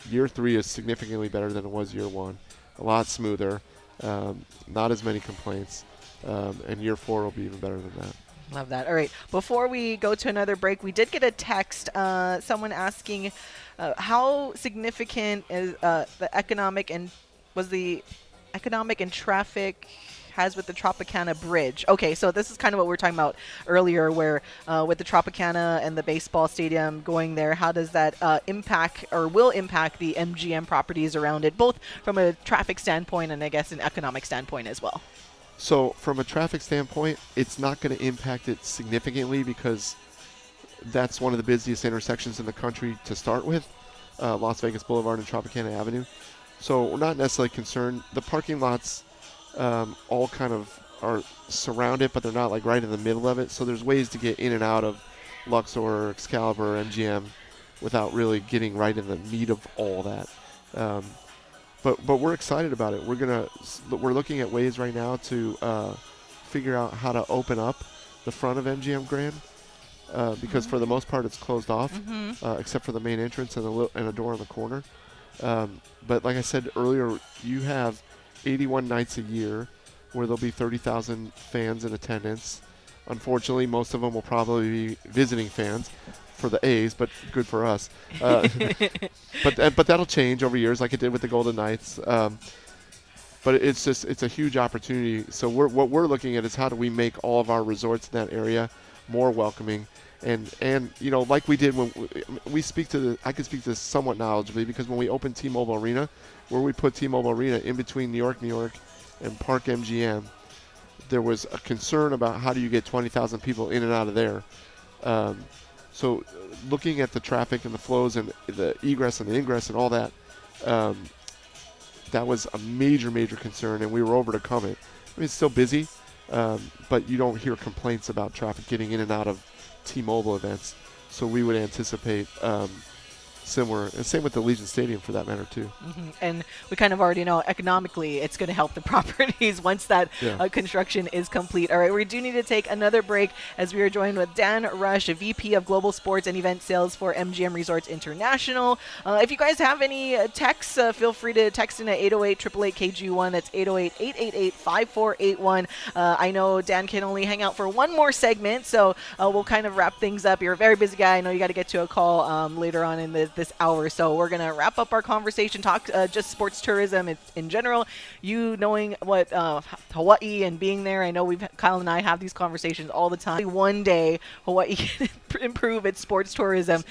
year 3 is significantly better than it was year 1, a lot smoother, not as many complaints, and year 4 will be even better than that. Love that. All right, before we go to another break, we did get a text, someone asking how significant is the economic and traffic has with the Tropicana Bridge. Okay, so this is kind of what we were talking about earlier, where with the Tropicana and the baseball stadium going there, how does that impact or will impact the MGM properties around it, both from a traffic standpoint and I guess an economic standpoint as well? So from a traffic standpoint, it's not going to impact it significantly because that's one of the busiest intersections in the country to start with, Las Vegas Boulevard and Tropicana Avenue. So we're not necessarily concerned. The parking lots all kind of are surrounded, but they're not like right in the middle of it. So there's ways to get in and out of Luxor, Excalibur, MGM without really getting right in the meat of all that. But we're excited about it. We're looking at ways right now to figure out how to open up the front of MGM Grand because for the most part it's closed off, except for the main entrance and a door in the corner. But like I said earlier, you have 81 nights a year where there'll be 30,000 fans in attendance. Unfortunately, most of them will probably be visiting fans for the A's, but good for us. But that'll change over years like it did with the Golden Knights. But it's a huge opportunity. So what we're looking at is how do we make all of our resorts in that area more welcoming. And like we did when I can speak to this somewhat knowledgeably because when we opened T-Mobile Arena, where we put T-Mobile Arena in between New York, and Park MGM, there was a concern about how do you get 20,000 people in and out of there. So looking at the traffic and the flows and the egress and the ingress and all that, that was a major concern, and we were over to come it. I mean, it's still busy, but you don't hear complaints about traffic getting in and out of T-Mobile events, so we would anticipate similar, and same with the Legion Stadium for that matter too. And we kind of already know economically it's going to help the properties once that construction is complete. All right, we do need to take another break as we are joined with Dan Rush, a VP of Global Sports and Event Sales for MGM Resorts International. If you guys have any texts, feel free to text in at 808-888-KG1. That's 808-888-5481. I know Dan can only hang out for one more segment, so we'll kind of wrap things up. You're a very busy guy. I know you got to get to a call later on in the this hour. So we're going to wrap up our conversation, talk just sports tourism in general. You knowing what Hawaii and being there, I know Kyle and I have these conversations all the time. One day Hawaii can improve its sports tourism.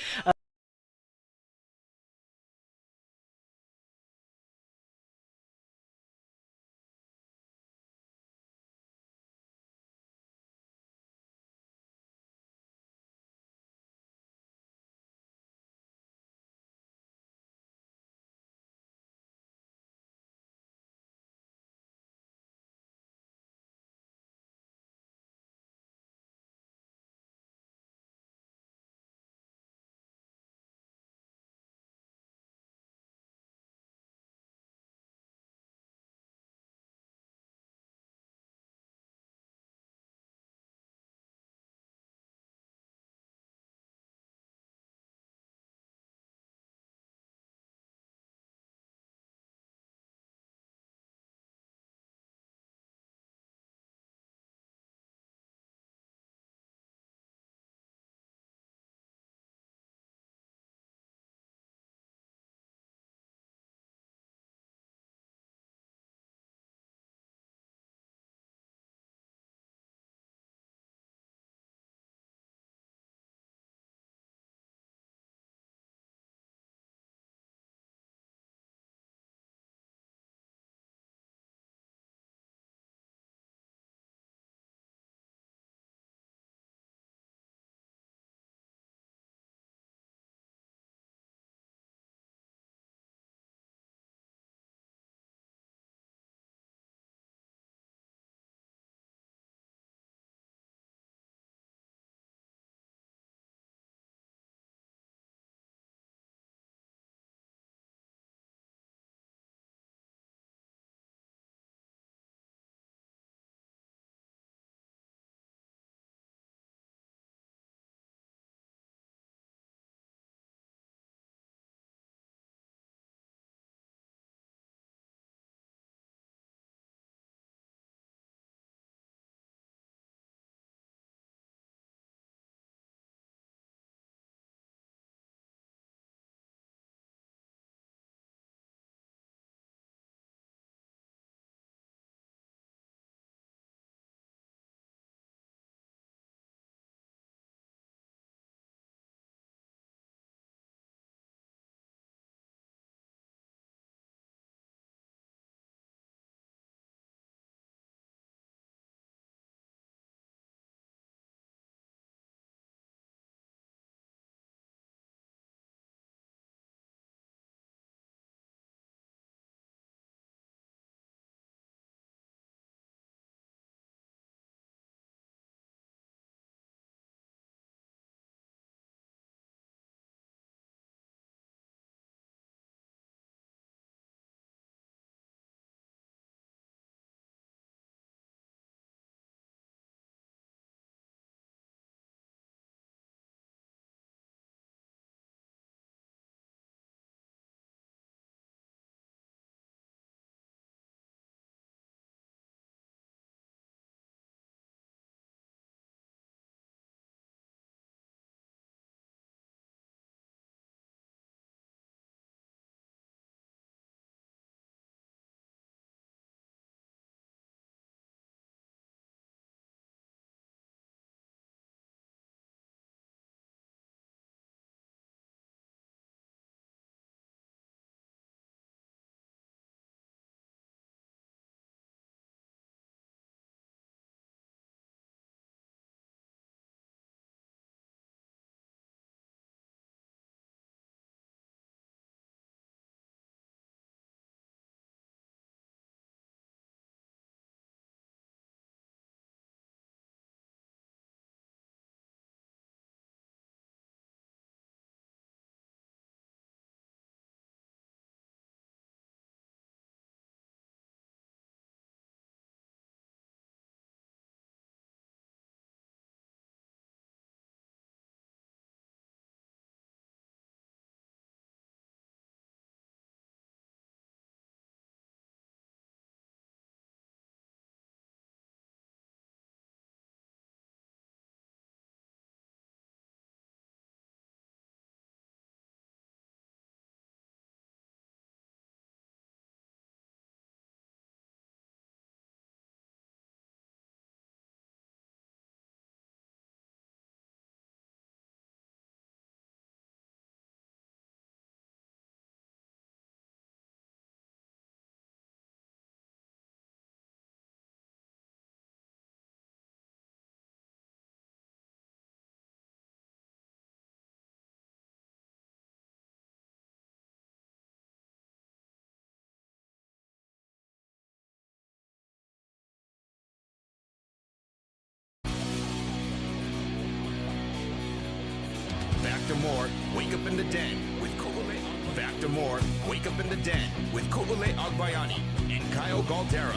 Back to more. Wake up in the den with Ku'ule. Back to more. Wake up in the den with Ku'ule Agbayani and Kyle Galdera.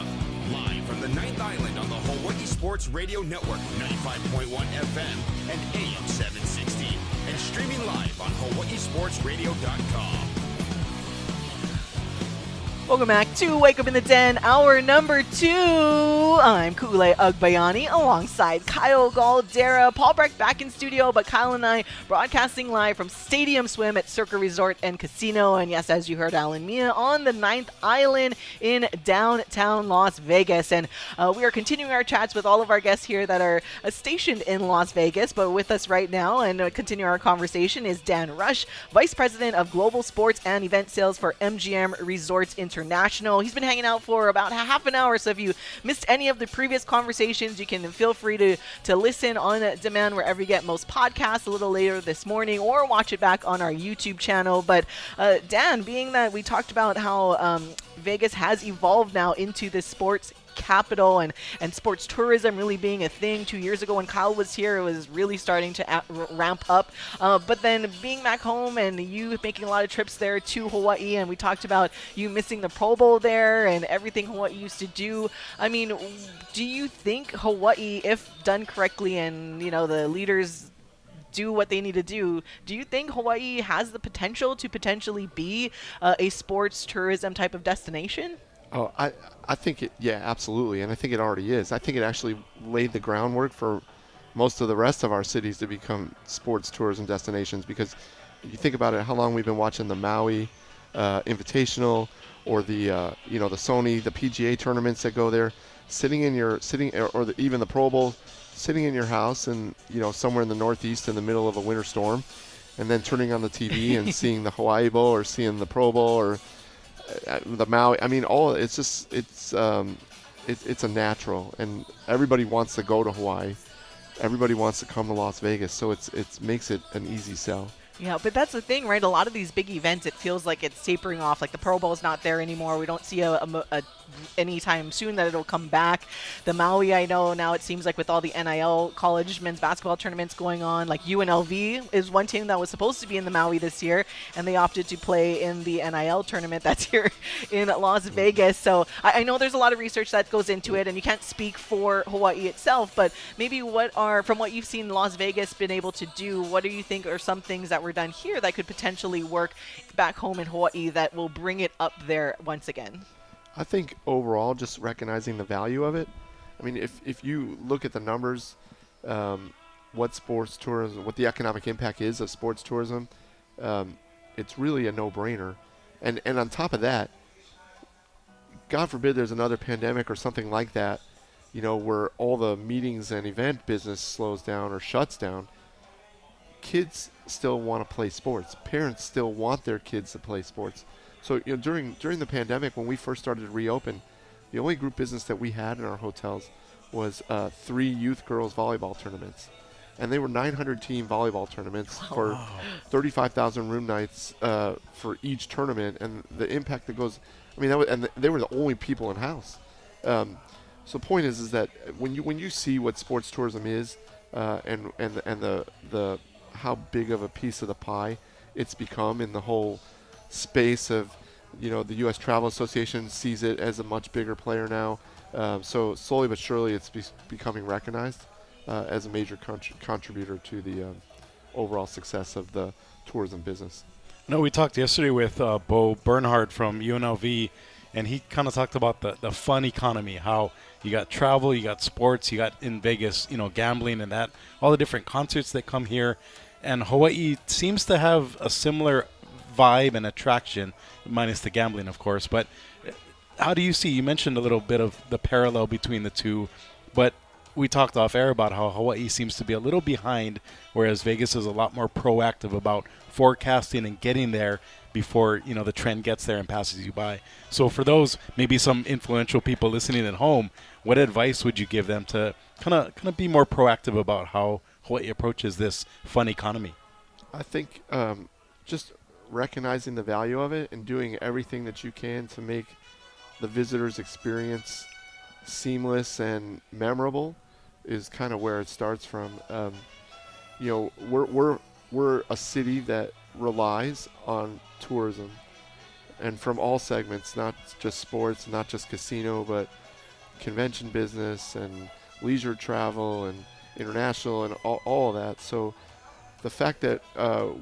Live from the 9th Island on the Hawaii Sports Radio Network, 95.1 FM and AM 760. And streaming live on hawaiisportsradio.com. Welcome back to Wake Up in the Den, hour number 2. I'm Ku'ule Agbayani alongside Kyle Galdera. Paul Brecht back in studio, but Kyle and I broadcasting live from Stadium Swim at Circa Resort and Casino. And yes, as you heard, Alan Mia on the 9th Island in downtown Las Vegas. And we are continuing our chats with all of our guests here that are stationed in Las Vegas. But with us right now and continue our conversation is Dan Rush, Vice President of Global Sports and Event Sales for MGM Resorts International. He's been hanging out for about half an hour, so if you missed any of the previous conversations, you can feel free to listen on demand wherever you get most podcasts a little later this morning, or watch it back on our YouTube channel. But Dan, being that we talked about how Vegas has evolved now into this sports capital and sports tourism really being a thing. 2 years ago when Kyle was here, it was really starting to ramp up. But then being back home and you making a lot of trips there to Hawaii, and we talked about you missing the Pro Bowl there and everything Hawaii used to do. I mean, do you think Hawaii, if done correctly and, you know, the leaders do what they need to do you think Hawaii has the potential to potentially be a sports tourism type of destination? Oh, I think it, yeah, absolutely. And I think it already is. I think it actually laid the groundwork for most of the rest of our cities to become sports tourism destinations, because you think about it, how long we've been watching the Maui Invitational or the Sony, the PGA tournaments that go there, even the Pro Bowl, sitting in your house and, somewhere in the Northeast in the middle of a winter storm, and then turning on the TV and seeing the Hawaii Bowl or seeing the Pro Bowl or the Maui. I mean, it's a natural, and everybody wants to go to Hawaii. Everybody wants to come to Las Vegas, so it makes it an easy sell. Yeah, but that's the thing, right? A lot of these big events, it feels like it's tapering off. Like the Pro Bowl's not there anymore. We don't see anytime soon that it'll come back. The Maui, I know now it seems like with all the NIL college men's basketball tournaments going on, like UNLV is one team that was supposed to be in the Maui this year, and they opted to play in the NIL tournament that's here in Las Vegas. So I know there's a lot of research that goes into it, and you can't speak for Hawaii itself, but maybe from what you've seen Las Vegas been able to do, what do you think are some things that were done here that could potentially work back home in Hawaii that will bring it up there once again? I think overall, just recognizing the value of it. I mean, if you look at the numbers, what sports tourism, what the economic impact is of sports tourism, it's really a no-brainer. And on top of that, God forbid there's another pandemic or something like that, where all the meetings and event business slows down or shuts down. Kids still want to play sports. Parents still want their kids to play sports. So during the pandemic, when we first started to reopen, the only group business that we had in our hotels was 3 youth girls volleyball tournaments, and they were 900-team volleyball tournaments for 35,000 room nights for each tournament, and the impact that goes. I mean, they were the only people in house. So the point is that when you see what sports tourism is, and the how big of a piece of the pie it's become in the whole space of, the U.S. Travel Association sees it as a much bigger player now. So slowly but surely it's becoming recognized as a major contributor to the overall success of the tourism business. No, we talked yesterday with Bo Bernhardt from UNLV, and he kind of talked about the fun economy, how you got travel, you got sports, you got in Vegas, gambling and that, all the different concerts that come here. And Hawaii seems to have a similar vibe and attraction, minus the gambling, of course. But how do you see, you mentioned a little bit of the parallel between the two, but we talked off air about how Hawaii seems to be a little behind, whereas Vegas is a lot more proactive about forecasting and getting there before, the trend gets there and passes you by. So for those, maybe some influential people listening at home, what advice would you give them to kind of be more proactive about how Hawaii approaches this fun economy? I think just recognizing the value of it and doing everything that you can to make the visitor's experience seamless and memorable is kind of where it starts from. We're we're a city that relies on tourism, and from all segments, not just sports, not just casino, but convention business and leisure travel and international and all of that. So the fact that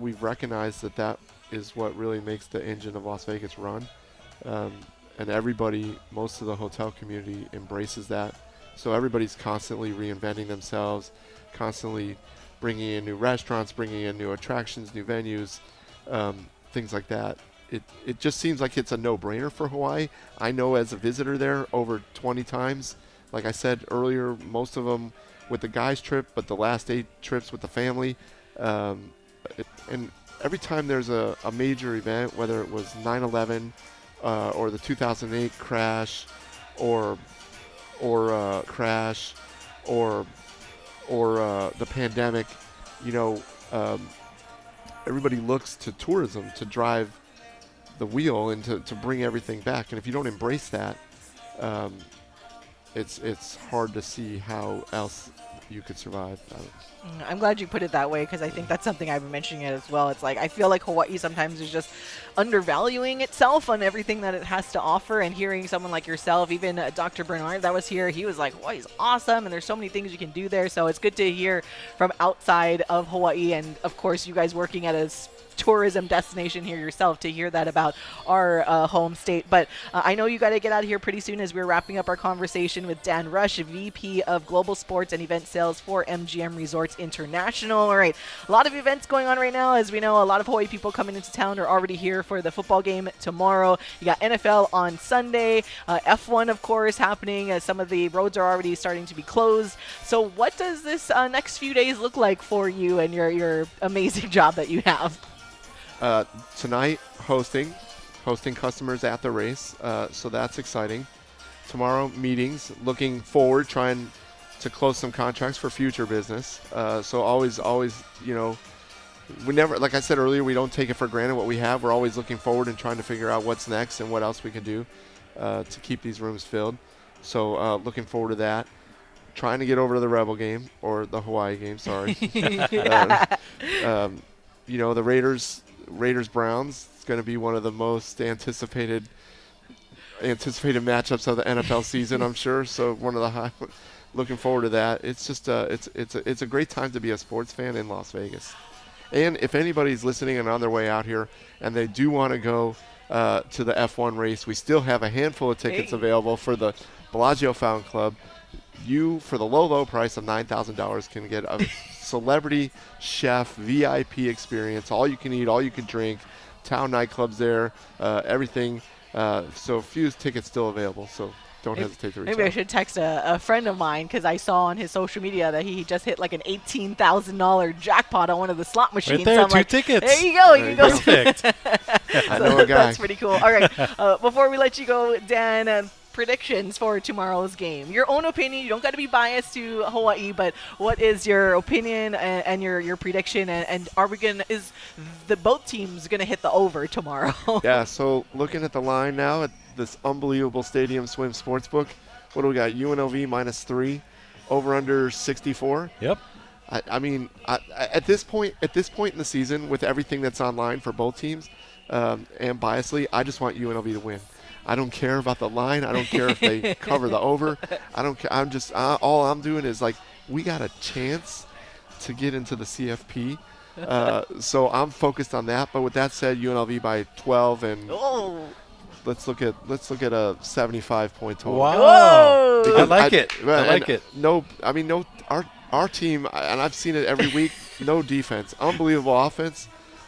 we've recognized that is what really makes the engine of Las Vegas run, and everybody, most of the hotel community embraces that. So everybody's constantly reinventing themselves, constantly bringing in new restaurants, bringing in new attractions, new venues, things like that. It just seems like it's a no-brainer for Hawaii. I know as a visitor there over 20 times, like I said earlier, most of them with the guys trip, but the last 8 trips with the family. And every time there's a major event, whether it was 9/11 or the 2008 crash or the pandemic, everybody looks to tourism to drive the wheel and to bring everything back. And if you don't embrace that, it's hard to see how else you could survive. I'm glad you put it that way, because I think that's something I've been mentioning it as well. It's like I feel like Hawaii sometimes is just undervaluing itself on everything that it has to offer, and hearing someone like yourself, even Dr. Bernard that was here, he was like, Hawaii's awesome and there's so many things you can do there. So it's good to hear from outside of Hawaii, and of course you guys working at a tourism destination here yourself, to hear that about our home state. But I know you got to get out of here pretty soon, as we're wrapping up our conversation with Dan Rush, VP of Global Sports and Event Sales for MGM Resorts International. All right, a lot of events going on right now. As we know, a lot of Hawaii people coming into town are already here for the football game tomorrow. You got NFL on Sunday, F1 of course happening, as some of the roads are already starting to be closed. So what does this next few days look like for you and your amazing job that you have? Tonight, hosting customers at the race, so that's exciting. Tomorrow, meetings, looking forward, trying to close some contracts for future business. So always, we never, like I said earlier, we don't take it for granted what we have. We're always looking forward and trying to figure out what's next and what else we can do to keep these rooms filled. So looking forward to that. Trying to get over to the Rebel game, or the Hawaii game, sorry. The Raiders-Browns is going to be one of the most anticipated matchups of the NFL season, I'm sure. So one of the looking forward to that. It's just it's a great time to be a sports fan in Las Vegas. And if anybody's listening and on their way out here and they do want to go to the F1 race, we still have a handful of tickets available for the Bellagio Fountain Club. You, for the low price of $9,000, can get a celebrity chef VIP experience, all you can eat, all you can drink, town nightclubs there, everything. So few tickets still available, so don't hesitate to reach out. Maybe I should text a friend of mine, because I saw on his social media that he just hit like an $18,000 jackpot on one of the slot machines. Right there, so I'm 2 tickets. There you go. You can go. Perfect. I know a guy. That's pretty cool. All right. Before we let you go, Dan, predictions for tomorrow's game. Your own opinion. You don't got to be biased to Hawaii, but what is your opinion and your prediction? And is the both teams going to hit the over tomorrow? Yeah. So looking at the line now at this unbelievable Stadium Swim Sportsbook, what do we got? UNLV -3, over under 64. Yep. I mean, at this point in the season, with everything that's online for both teams, and biasly, I just want UNLV to win. I don't care about the line. I don't care if they cover the over. I don't care. I'm just all I'm doing is like, we got a chance to get into the CFP. So I'm focused on that. But with that said, UNLV by 12, and let's look at a 75-point total. Wow. I like it. No, our team, and I've seen it every week. No defense, unbelievable offense.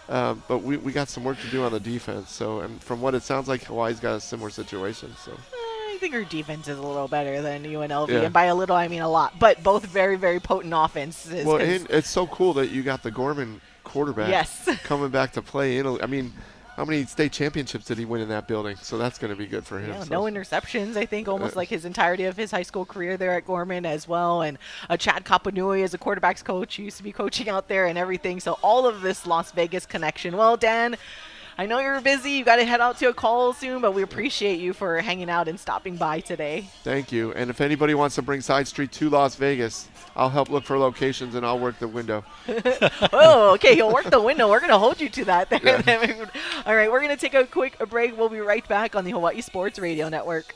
But we got some work to do on the defense. So, and from what it sounds like, Hawaii's got a similar situation. So, I think our defense is a little better than UNLV, and by a little I mean a lot. But both very, very potent offenses. Well, and it's so cool that you got the Gorman quarterback coming back to play. I mean, how many state championships did he win in that building? So that's going to be good for him. Yeah, no interceptions, I think, almost like his entirety of his high school career there at Gorman as well. And Chad Kapanui as a quarterback's coach, he used to be coaching out there and everything. So all of this Las Vegas connection. Well, Dan, I know you're busy. You got to head out to a call soon, but we appreciate you for hanging out and stopping by today. Thank you. And if anybody wants to bring Side Street to Las Vegas, I'll help look for locations and I'll work the window. Oh, okay. He'll work the window. We're going to hold you to that. Yeah. All right. We're going to take a quick break. We'll be right back on the Hawaii Sports Radio Network.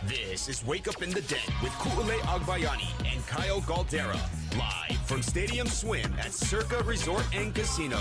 This is Wake Up in the Den with Ku'ule Agbayani and Kyle Galdera, live from Stadium Swim at Circa Resort and Casino.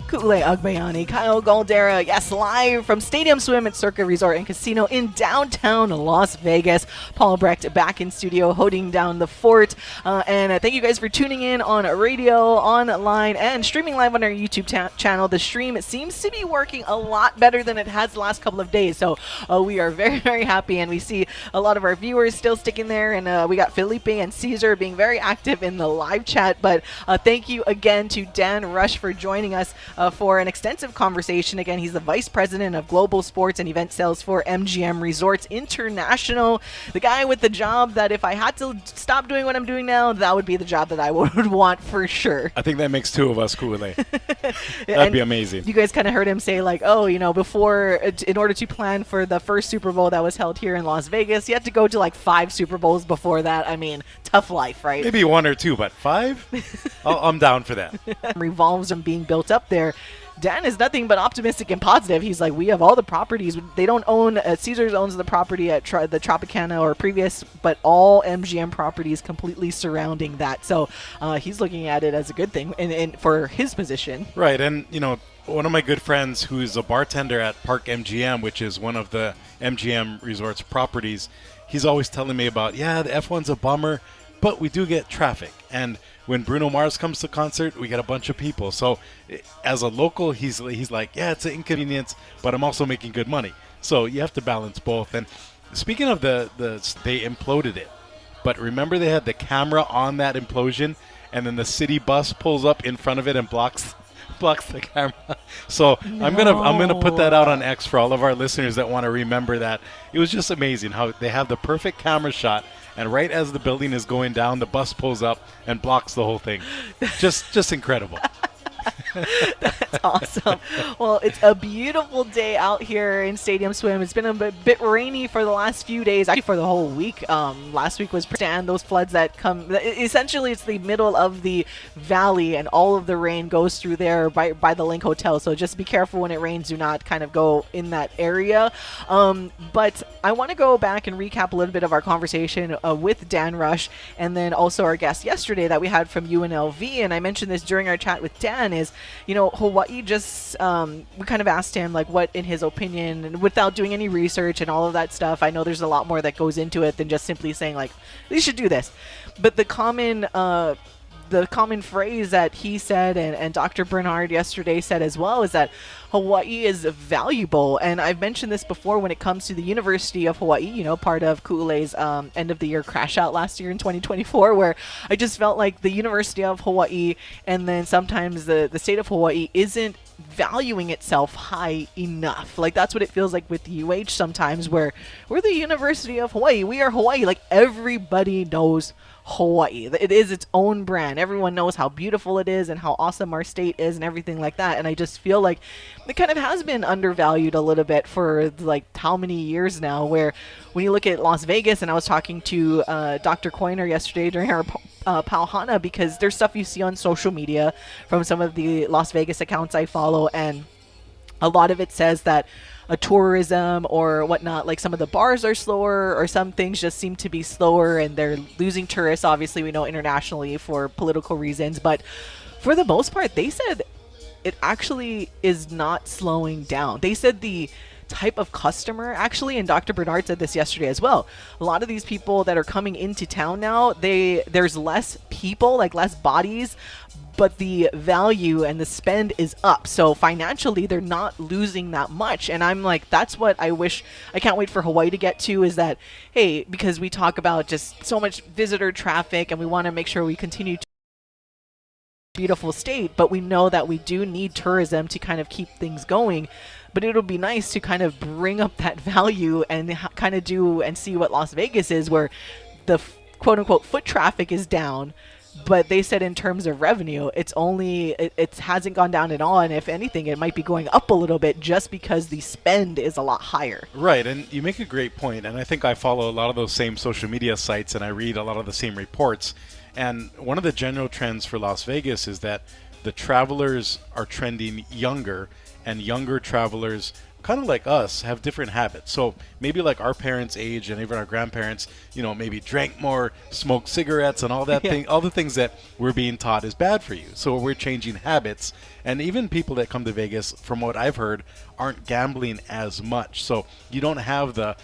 Ku'ule Agbayani, Kyle Galdera, yes, live from Stadium Swim at Circa Resort and Casino in downtown Las Vegas. Paul Brecht back in studio, holding down the fort. And thank you guys for tuning in on radio, online, and streaming live on our YouTube channel. The stream seems to be working a lot better than it has the last couple of days. So we are very, very happy, and we see a lot of our viewers still sticking there. And we got Felipe and Caesar being very active in the live chat. But thank you again to Dan Rush for joining us for an extensive conversation. Again, he's the Vice President of Global Sports and Event Sales for MGM Resorts International. The guy with the job that if I had to stop doing what I'm doing now, that would be the job that I would want for sure. I think that makes two of us, Ku'ule. That'd be amazing. You guys kind of heard him say like, oh, you know, before, in order to plan for the first Super Bowl that was held here in Las Vegas, you had to go to like 5 Super Bowls before that. I mean, tough life, right? Maybe 1 or 2, but 5? I'm down for that. Revolves on being built up there. Dan is nothing but optimistic and positive. He's like, we have all the properties. They don't own, Caesars owns the property at the Tropicana or previous, but all MGM properties completely surrounding that. So he's looking at it as a good thing and for his position. Right, and you know, one of my good friends who's a bartender at Park MGM, which is one of the MGM Resorts properties, he's always telling me about, yeah, the F1's a bummer, but we do get traffic. And when Bruno Mars comes to concert, we get a bunch of people. So as a local, he's like, yeah, it's an inconvenience, but I'm also making good money. So you have to balance both. And speaking of they imploded it. But remember they had the camera on that implosion, and then the city bus pulls up in front of it and blocks the camera. So no. I'm gonna put that out on X for all of our listeners that want to remember that. It was just amazing how they have the perfect camera shot, and right as the building is going down, the bus pulls up and blocks the whole thing. Just incredible. That's awesome. Well, it's a beautiful day out here in Stadium Swim. It's been a bit rainy for the last few days, actually for the whole week. Last week was and those floods that come. Essentially, it's the middle of the valley, and all of the rain goes through there by the Link Hotel. So just be careful when it rains. Do not kind of go in that area. But I want to go back and recap a little bit of our conversation with Dan Rush, and then also our guest yesterday that we had from UNLV. And I mentioned this during our chat with Dan is, Hawaii just, we kind of asked him like what in his opinion, and without doing any research and all of that stuff. I know there's a lot more that goes into it than just simply saying like, they should do this. But the common phrase that he said and Dr. Bernard yesterday said as well is that Hawaii is valuable. And I've mentioned this before when it comes to the University of Hawaii, part of Ku'ule's end of the year crash out last year in 2024, where I just felt like the University of Hawaii and then sometimes the state of Hawaii isn't valuing itself high enough. Like that's what it feels like with UH sometimes, where we're the University of Hawaii. We are Hawaii. Like everybody knows Hawaii. It is its own brand. Everyone knows how beautiful it is and how awesome our state is and everything like that. And I just feel like it kind of has been undervalued a little bit for like how many years now, where when you look at Las Vegas, and I was talking to Dr. Coiner yesterday during our Pauhana, because there's stuff you see on social media from some of the Las Vegas accounts I follow, and a lot of it says that a tourism or whatnot, like some of the bars are slower or some things just seem to be slower and they're losing tourists. Obviously, we know internationally for political reasons, but for the most part, they said it actually is not slowing down. They said the type of customer actually, and Dr. Bernard said this yesterday as well, a lot of these people that are coming into town now, there's less people, like less bodies, but the value and the spend is up. So financially, they're not losing that much. And I'm like, that's what I can't wait for Hawaii to get to, is that, hey, because we talk about just so much visitor traffic and we want to make sure we continue to beautiful state, but we know that we do need tourism to kind of keep things going. But it'll be nice to kind of bring up that value and kind of do and see what Las Vegas is, where the quote unquote foot traffic is down. But they said in terms of revenue, it hasn't gone down at all. And if anything, it might be going up a little bit just because the spend is a lot higher. Right. And you make a great point. And I think I follow a lot of those same social media sites and I read a lot of the same reports. And one of the general trends for Las Vegas is that the travelers are trending younger, and younger travelers, kind of like us, have different habits. So maybe like our parents' age and even our grandparents, maybe drank more, smoked cigarettes and all that thing, all the things that we're being taught is bad for you. So we're changing habits. And even people that come to Vegas, from what I've heard, aren't gambling as much. So you don't have the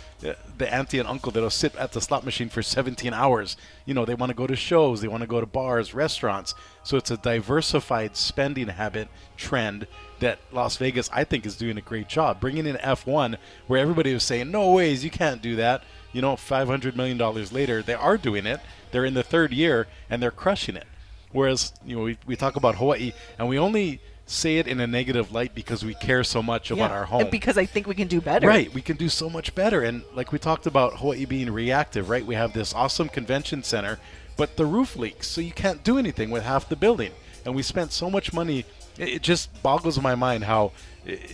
auntie and uncle that'll sit at the slot machine for 17 hours. They want to go to shows, they want to go to bars, restaurants. So it's a diversified spending habit trend that Las Vegas, I think, is doing a great job. Bringing in F1, where everybody was saying, no ways, you can't do that. $500 million later, they are doing it. They're in the third year, and they're crushing it. Whereas, we talk about Hawaii, and we only say it in a negative light because we care so much about our home. And because I think we can do better. Right, we can do so much better. And like we talked about Hawaii being reactive, right? We have this awesome convention center, but the roof leaks, so you can't do anything with half the building. And we spent so much money. It just boggles my mind how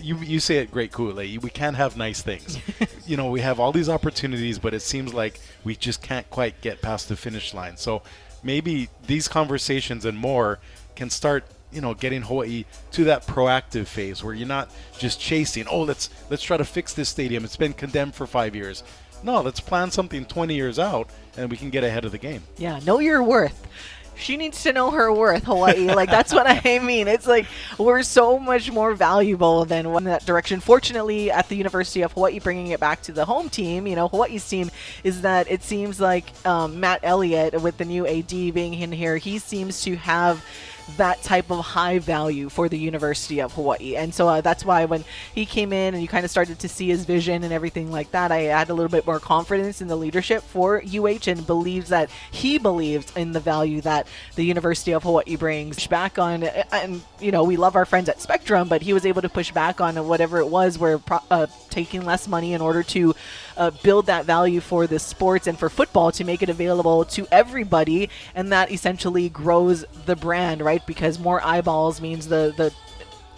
you say it great, Ku'ule. We can't have nice things. We have all these opportunities, but it seems like we just can't quite get past the finish line. So maybe these conversations and more can start, getting Hawaii to that proactive phase where you're not just chasing, let's try to fix this stadium. It's been condemned for 5 years. No, let's plan something 20 years out and we can get ahead of the game. Yeah, know your worth. She needs to know her worth, Hawaii. Like, that's what I mean. It's like we're so much more valuable than one in that direction. Fortunately, at the University of Hawaii, bringing it back to the home team, Hawaii's team, is that it seems like Matt Elliott, with the new AD being in here, he seems to have that type of high value for the University of Hawaii. And so that's why when he came in and you kind of started to see his vision and everything like that, I had a little bit more confidence in the leadership for UH, and he believes in the value that the University of Hawaii brings back on. And we love our friends at Spectrum, but he was able to push back on whatever it was, where taking less money in order to build that value for the sports and for football, to make it available to everybody. And that essentially grows the brand, right? Because more eyeballs means the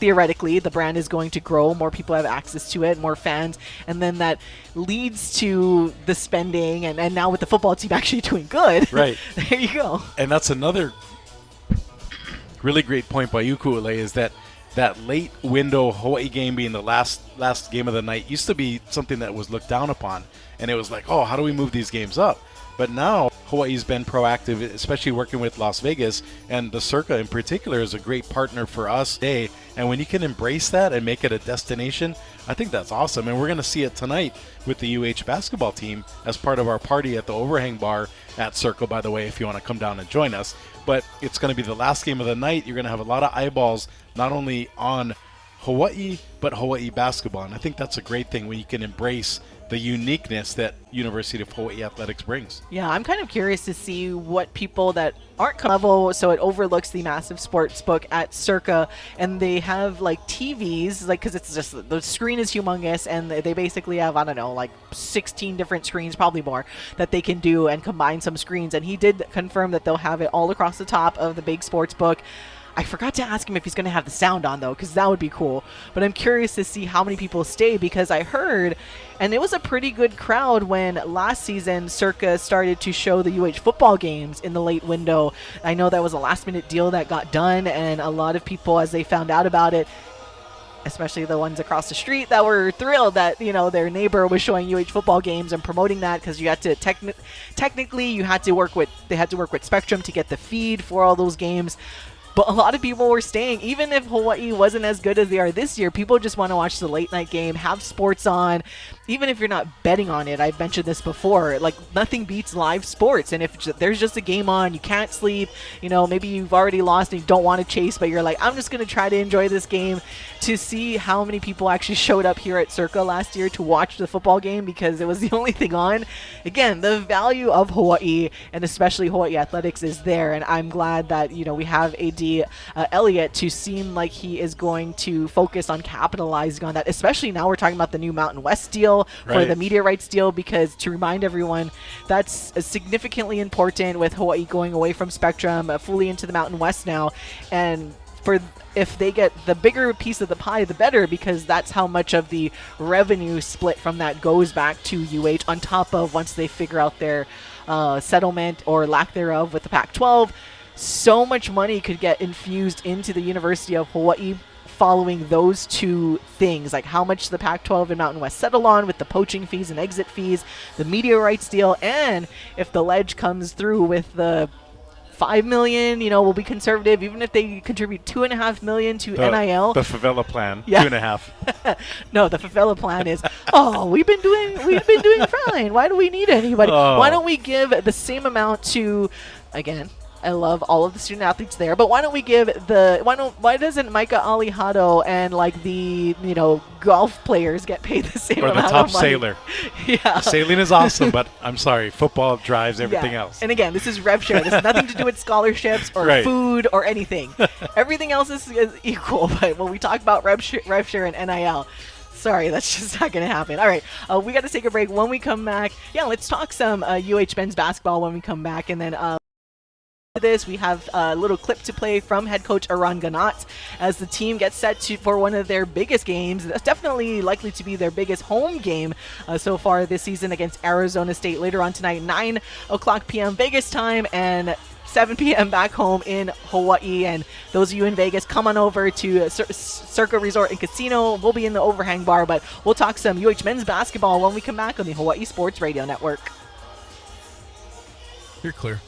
theoretically the brand is going to grow, more people have access to it, more fans, and then that leads to the spending, and now with the football team actually doing good, Right. there you go. And that's another really great point by you, Ku'ule, is that late window Hawaii game being the last game of the night used to be something that was looked down upon, and it was like, oh, how do we move these games up? But now Hawaii's been proactive, especially working with Las Vegas, and the Circa in particular is a great partner for us today. And when you can embrace that and make it a destination, I think that's awesome. And we're going to see it tonight with the UH basketball team as part of our party at the Overhang Bar at Circa, by the way, if you want to come down and join us. But it's going to be the last game of the night. You're going to have a lot of eyeballs, not only on Hawaii, but Hawaii basketball. And I think that's a great thing when you can embrace the uniqueness that University of Hawaii athletics brings. Yeah, I'm kind of curious to see what people that aren't level, so it overlooks the massive sports book at Circa, and they have like TVs, like, because it's just the screen is humongous, and they basically have, I don't know, like 16 different screens, probably more, that they can do and combine some screens. And he did confirm that they'll have it all across the top of the big sports book. I forgot to ask him if he's going to have the sound on, though, because that would be cool. But I'm curious to see how many people stay, because I heard, and it was a pretty good crowd when last season Circa started to show the UH football games in the late window. I know that was a last-minute deal that got done, and a lot of people, as they found out about it, especially the ones across the street, that were thrilled that, you know, their neighbor was showing UH football games and promoting that, because you had to technically you had to work with Spectrum to get the feed for all those games. But a lot of people were staying, even if Hawaii wasn't as good as they are this year. People just want to watch the late night game, have sports on, even if you're not betting on it. I've mentioned this before, like, nothing beats live sports. And if there's just a game on, you can't sleep, you know, maybe you've already lost and you don't want to chase, but you're like, I'm just going to try to enjoy this game. To see how many people actually showed up here at Circa last year to watch the football game because it was the only thing on. Again, the value of Hawaii, and especially Hawaii athletics, is there. And I'm glad that, you know, we have AD Elliott to seem like he is going to focus on capitalizing on that, especially now we're talking about the new Mountain West deal for the media rights deal, because to remind everyone, that's significantly important with Hawaii going away from Spectrum fully into the Mountain West now. And if they get the bigger piece of the pie, the better, because that's how much of the revenue split from that goes back to UH, on top of once they figure out their settlement or lack thereof with the Pac-12. So much money could get infused into the University of Hawaii following those two things, like how much the Pac-12 and Mountain West settle on with the poaching fees and exit fees, the media rights deal, and if the ledge comes through with the $5 million, you know, we'll be conservative, even if they contribute $2.5 million to NIL. The favela plan, yeah. 2.5. No, the favela plan is, we've been doing fine. Why do we need anybody? Why don't we give the same amount to, again, I love all of the student athletes there, but why don't we give why doesn't Micah Alihado and like the, you know, golf players get paid the same amount of money? Or the top sailor. Yeah. Sailing is awesome, but I'm sorry, football drives everything else. And again, this is rev share. This has nothing to do with scholarships or food or anything. Everything else is equal, but when we talk about rev share and NIL, sorry, that's just not going to happen. All right, we got to take a break. When we come back, let's talk some UH men's basketball when we come back, and then this, we have a little clip to play from head coach Eran Ganot as the team gets set for one of their biggest games. That's definitely likely to be their biggest home game so far this season against Arizona State later on tonight, 9 o'clock p.m. Vegas time and 7 p.m. back home in Hawaii. And those of you in Vegas, come on over to Circa Resort and Casino. We'll be in the Overhang Bar, but we'll talk some UH men's basketball when we come back on the Hawaii Sports Radio Network. You're clear.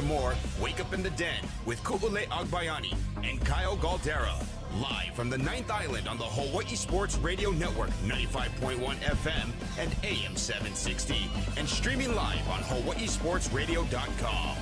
more Wake Up in the Den with Ku'ule Agbayani and Kyle Galdera. Live from the 9th Island on the Hawaii Sports Radio Network, 95.1 FM and AM 760. And streaming live on hawaiisportsradio.com.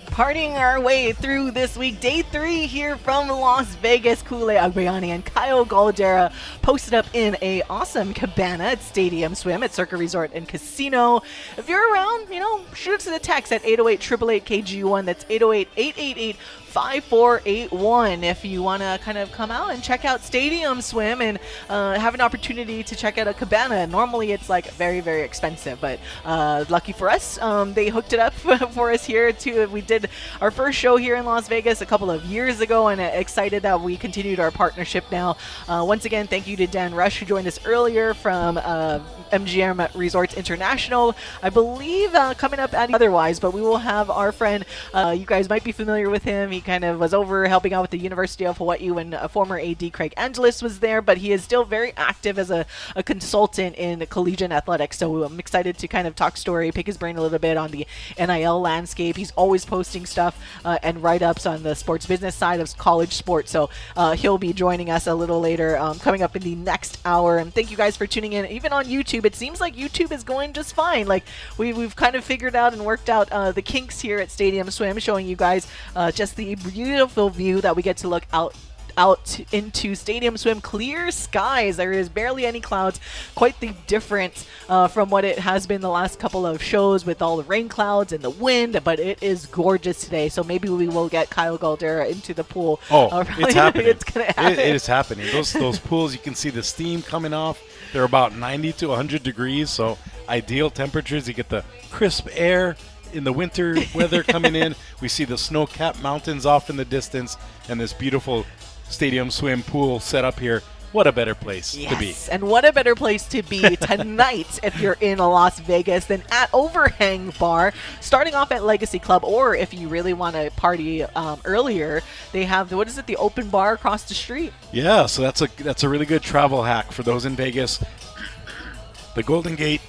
Partying our way through this week, day 3 here from Las Vegas. Ku'ule Agbayani and Kyle Galdera posted up in a awesome cabana at Stadium Swim at Circa Resort and Casino. If you're around, shoot us a text at 808-888-KG1. That's 808-888-5481 if you want to kind of come out and check out Stadium Swim and have an opportunity to check out a cabana. Normally it's like very, very expensive, but lucky for us, they hooked it up for us here too. We did our first show here in Las Vegas a couple of years ago, and excited that we continued our partnership now. Once again, thank you to Dan Rush, who joined us earlier from MGM Resorts International. I believe coming up at otherwise, but we will have our friend, you guys might be familiar with him. He kind of was over helping out with the University of Hawaii when former AD Craig Angeles was there, but he is still very active as a consultant in collegiate athletics. So I'm excited to kind of talk story, pick his brain a little bit on the NIL landscape. He's always posting stuff and write-ups on the sports business side of college sports. So he'll be joining us a little later, coming up in the next hour. And thank you guys for tuning in. Even on YouTube, it seems like YouTube is going just fine. Like we've kind of figured out and worked out the kinks here at Stadium Swim, showing you guys just the beautiful view that we get to look out into Stadium Swim. Clear skies. There is barely any clouds. Quite the difference from what it has been the last couple of shows with all the rain clouds and the wind, but it is gorgeous today. So maybe we will get Kyle Galdera into the pool. It's happening. It's gonna happen. It is happening. Those pools, you can see the steam coming off. They're about 90 to 100 degrees, so ideal temperatures. You get the crisp air in the winter weather coming in. We see the snow-capped mountains off in the distance, and this beautiful Stadium Swim pool set up here. What a better place to be. And what a better place to be tonight if you're in Las Vegas than at Overhang Bar, starting off at Legacy Club, or if you really want to party earlier, they have the open bar across the street. Yeah, so that's a really good travel hack for those in Vegas. The Golden Gate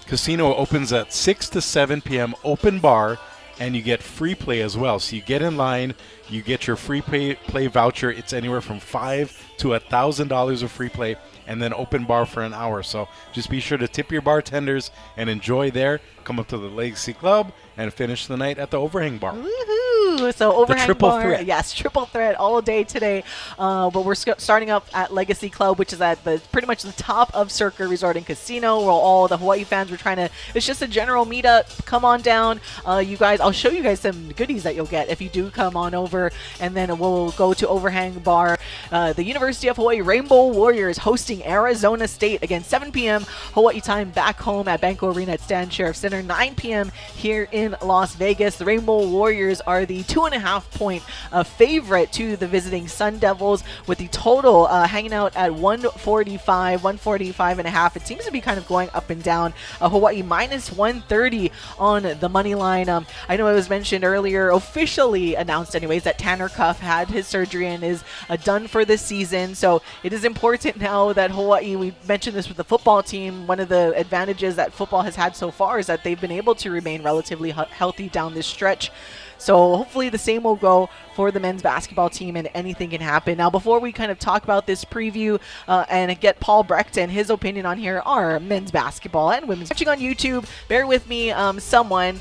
Casino opens at 6 to 7 p.m. open bar, and you get free play as well. So you get in line, you get your free play voucher. It's anywhere from $500 to $1,000 of free play, and then open bar for an hour. So just be sure to tip your bartenders and enjoy there. Come up to the Legacy Club and finish the night at the Overhang Bar. Woohoo! So Overhang triple Bar, threat. yes, triple threat all day today. But we're starting up at Legacy Club, which is at pretty much the top of Circa Resort and Casino, where all the Hawaii fans were trying to. It's just a general meetup. Come on down, you guys. I'll show you guys some goodies that you'll get if you do come on over, and then we'll go to Overhang Bar. The University of Hawaii Rainbow Warriors hosting Arizona State again, 7 p.m. Hawaii time, back home at Banco Arena at Stan Sheriff Center, 9 p.m. here in Las Vegas. The Rainbow Warriors are the 2.5-point favorite to the visiting Sun Devils, with the total hanging out at 145 and a half. It seems to be kind of going up and down. Hawaii minus 130 on the money line. I know it was mentioned earlier, officially announced anyways, that Tanner Cuff had his surgery and is done for this season. So it is important now that Hawaii, we mentioned this with the football team, one of the advantages that football has had so far is that they've been able to remain relatively healthy down this stretch. So hopefully the same will go for the men's basketball team, and anything can happen. Now, before we kind of talk about this preview and get Paul Brecht and his opinion on here, our men's basketball and women's. Watching on YouTube, bear with me, someone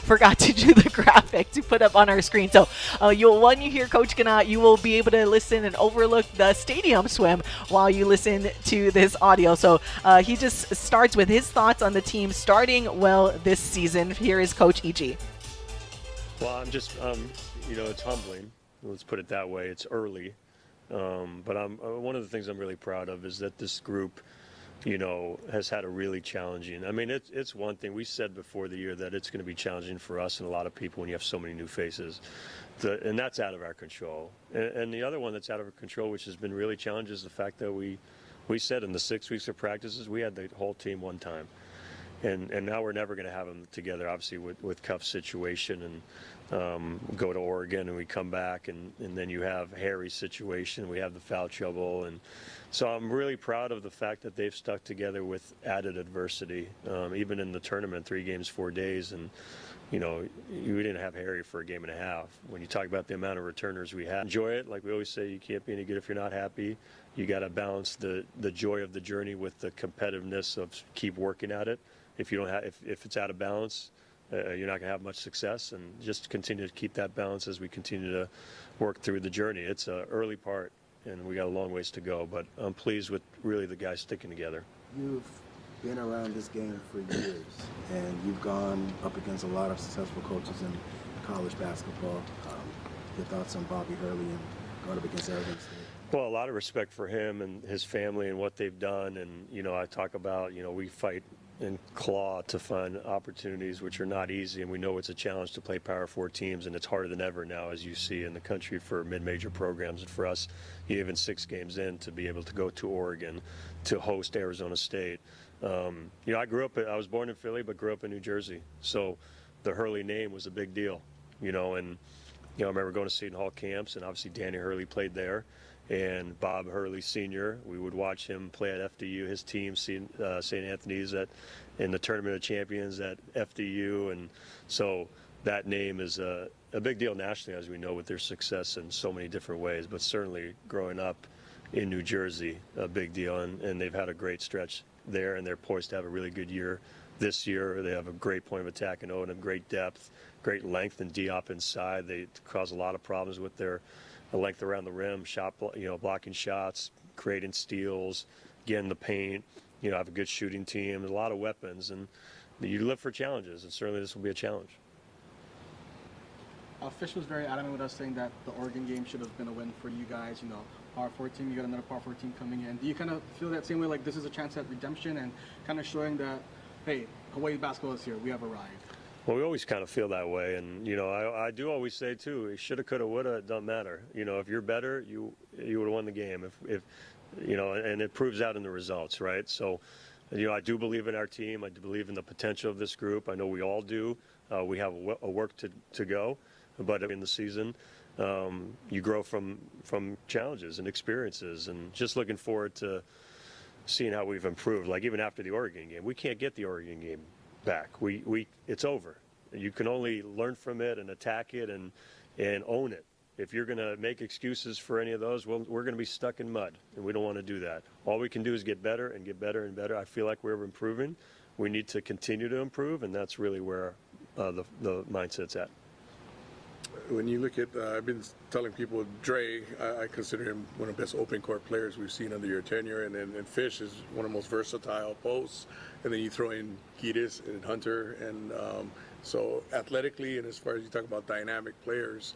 forgot to do the graphic to put up on our screen. So when you hear Coach Ganot, you will be able to listen and overlook the Stadium Swim while you listen to this audio. So he just starts with his thoughts on the team starting well this season. Here is Coach E.G. Well, I'm just, it's humbling. Let's put it that way. It's early. But one of the things I'm really proud of is that this group, has had a really challenging. I mean, it's one thing. We said before the year that it's going to be challenging for us and a lot of people when you have so many new faces. And that's out of our control. And the other one that's out of our control, which has been really challenging, is the fact that we said in the 6 weeks of practices, we had the whole team one time. and now we're never going to have them together, obviously, with Cuff's situation, and go to Oregon, and we come back, and then you have Harry's situation. We have the foul trouble, and so I'm really proud of the fact that they've stuck together with added adversity, even in the tournament, 3 games, 4 days, and you didn't have Harry for a game and a half. When you talk about the amount of returners we had, enjoy it. Like we always say, you can't be any good if you're not happy. You got to balance the joy of the journey with the competitiveness of keep working at it. If you don't have, if it's out of balance, you're not going to have much success. And just continue to keep that balance as we continue to work through the journey. It's an early part, and we got a long ways to go. But I'm pleased with really the guys sticking together. You've been around this game for years, and you've gone up against a lot of successful coaches in college basketball. Your thoughts on Bobby Hurley and going up against Eran Ganot? Well, a lot of respect for him and his family and what they've done. And, I talk about, we fight and claw to find opportunities, which are not easy. And we know it's a challenge to play Power 4 teams, and it's harder than ever now, as you see in the country, for mid-major programs. And for us, even 6 games in, to be able to go to Oregon, to host Arizona State. I was born in Philly, but grew up in New Jersey. So the Hurley name was a big deal, and, I remember going to Seton Hall camps, and obviously Danny Hurley played there. And Bob Hurley Sr., we would watch him play at FDU, his team, St. Anthony's, in the Tournament of Champions at FDU. And so that name is a big deal nationally, as we know, with their success in so many different ways. But certainly growing up in New Jersey, a big deal. And they've had a great stretch there, and they're poised to have a really good year this year. They have a great point of attack and Odom, great depth, great length and D-Op inside. They cause a lot of problems with their length around the rim, blocking shots, creating steals, getting the paint. Have a good shooting team, a lot of weapons, and you live for challenges, and certainly this will be a challenge. Fish was very adamant with us, saying that the Oregon game should have been a win for you guys. Power 4 team, you got another Power 4 team coming in. Do you kind of feel that same way, like this is a chance at redemption and kind of showing that, hey, Hawaii basketball is here, we have arrived? Well, we always kind of feel that way, and I do always say too, it shoulda, coulda, woulda, it doesn't matter. If you're better, you would have won the game. If and it proves out in the results, right? So, I do believe in our team. I do believe in the potential of this group. I know we all do. We have a work to go, but in the season, you grow from challenges and experiences, and just looking forward to seeing how we've improved. Like even after the Oregon game, we can't get the Oregon game back. It's over. You can only learn from it and attack it and own it. If you're going to make excuses for any of those, well, we're going to be stuck in mud, and we don't want to do that. All we can do is get better and get better and better. I feel like we're improving. We need to continue to improve, and that's really where the mindset's at. When you look at, I've been telling people, Dre, I consider him one of the best open court players we've seen under your tenure, and then Fish is one of the most versatile posts, and then you throw in Kiedis and Hunter, and so athletically, and as far as you talk about dynamic players,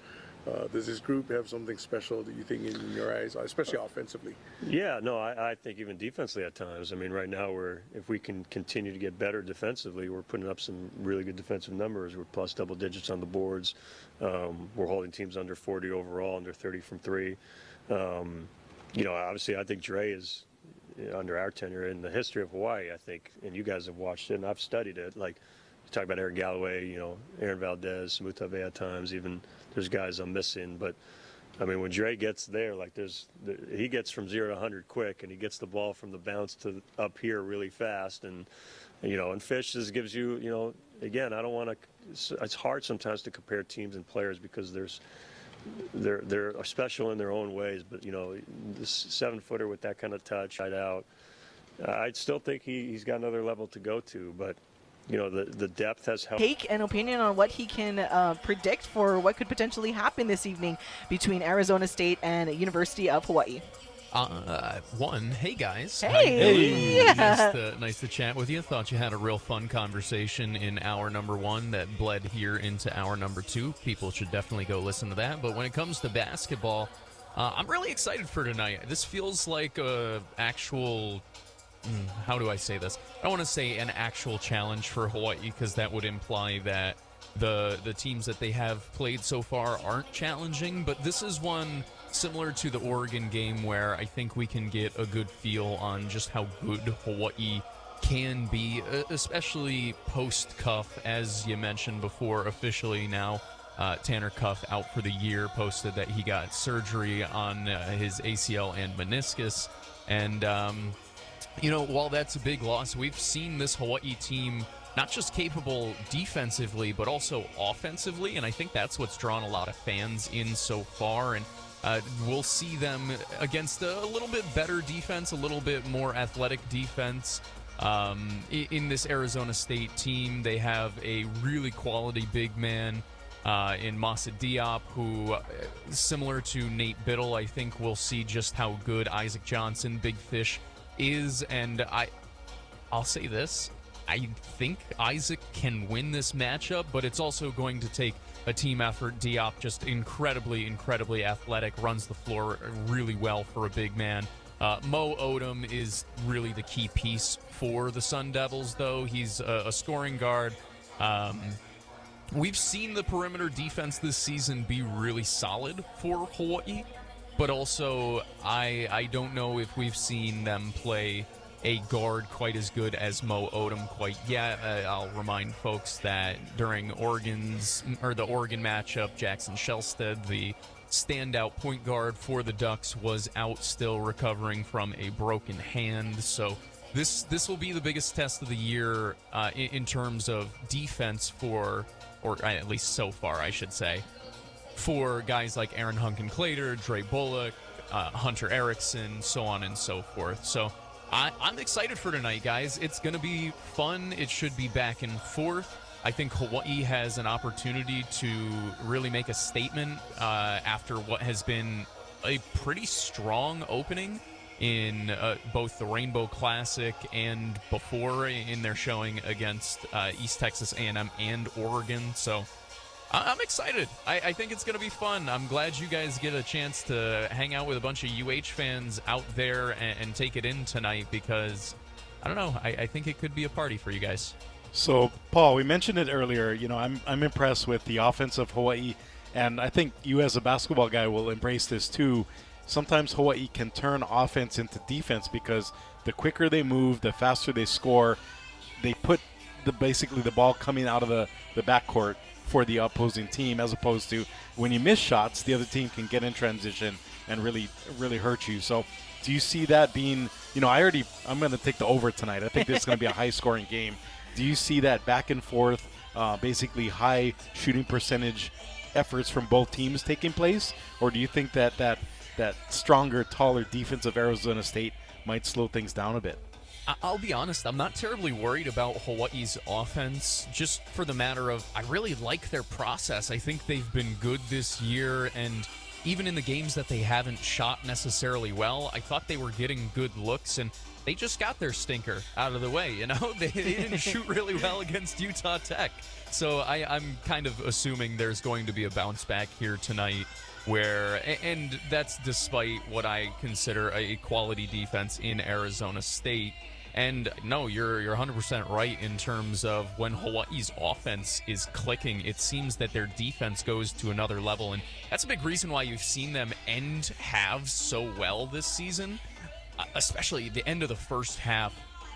does this group have something special that you think in your eyes, especially offensively? Yeah, no, I think even defensively at times. I mean, right now if we can continue to get better defensively, we're putting up some really good defensive numbers. We're plus double digits on the boards. We're holding teams under 40 overall, under 30 from 3. Obviously, I think Dre is under our tenure in the history of Hawaii. I think, and you guys have watched it, and I've studied it. Like you talk about Aaron Galloway, Aaron Valdez, Smurthwaite at times. Even there's guys I'm missing, but I mean, when Dre gets there, like he gets from 0 to 100 quick, and he gets the ball from the bounce to up here really fast, and and Fish just gives you, again, I don't want to. It's hard sometimes to compare teams and players because they're special in their own ways, but this 7-footer with that kind of touch, right out, I still think he's got another level to go to, but. The depth has helped. Take an opinion on what he can predict for what could potentially happen this evening between Arizona State and University of Hawaii. Hey guys. Hey. Yeah. Nice to chat with you. Thought you had a real fun conversation in hour number 1 that bled here into hour number 2. People should definitely go listen to that. But when it comes to basketball, I'm really excited for tonight. This feels like a actual. How do I say this? I don't want to say an actual challenge for Hawaii because that would imply that the teams that they have played so far aren't challenging, but this is one similar to the Oregon game where I think we can get a good feel on just how good Hawaii can be, especially post-cuff, as you mentioned before, officially now. Tanner Cuff out for the year, posted that he got surgery on his ACL and meniscus. And, while that's a big loss, we've seen this Hawaii team not just capable defensively, but also offensively. And I think that's what's drawn a lot of fans in so far. And we'll see them against a little bit better defense, a little bit more athletic defense. In this Arizona State team, they have a really quality big man in Masa Diop, who, similar to Nate Biddle, I think we'll see just how good Isaac Johnson, Big Fish, is. And I'll say this. I think Isaac can win this matchup, but it's also going to take a team effort. Diop just incredibly, incredibly athletic, runs the floor really well for a big man. Mo Odom is really the key piece for the Sun Devils, though. He's a scoring guard. We've seen the perimeter defense this season be really solid for Hawaii, but also I don't know if we've seen them play a guard quite as good as Mo Odom quite yet. I'll remind folks that during the Oregon matchup, Jackson Shellstead, the standout point guard for the Ducks, was out still recovering from a broken hand. So this will be the biggest test of the year in terms of defense or at least so far, I should say, for guys like Aaron Hunkin-Clater, Dre Bullock, Hunter Erickson, so on and so forth. So I'm excited for tonight, guys. It's going to be fun. It should be back and forth. I think Hawaii has an opportunity to really make a statement after what has been a pretty strong opening in both the Rainbow Classic and before in their showing against East Texas A&M and Oregon. So I'm excited. I think it's going to be fun. I'm glad you guys get a chance to hang out with a bunch of UH fans out there and take it in tonight, because, I don't know, I think it could be a party for you guys. So, Paul, we mentioned it earlier. I'm impressed with the offense of Hawaii, and I think you as a basketball guy will embrace this too. Sometimes Hawaii can turn offense into defense because the quicker they move, the faster they score. They put basically the ball coming out of the backcourt for the opposing team, as opposed to when you miss shots, the other team can get in transition and really, really hurt you. So do you see that being, I'm going to take the over tonight. I think this is going to be a high-scoring game. Do you see that back and forth, basically high shooting percentage efforts from both teams taking place? Or do you think that stronger, taller defense of Arizona State might slow things down a bit? I'll be honest, I'm not terribly worried about Hawaii's offense, just for the matter of I really like their process. I think they've been good this year, and even in the games that they haven't shot necessarily well, I thought they were getting good looks, and they just got their stinker out of the way. They didn't shoot really well against Utah Tech. So I'm kind of assuming there's going to be a bounce back here tonight, and that's despite what I consider a quality defense in Arizona State. And no, you're 100% right in terms of when Hawaii's offense is clicking, it seems that their defense goes to another level. And that's a big reason why you've seen them end halves so well this season, especially the end of the first half.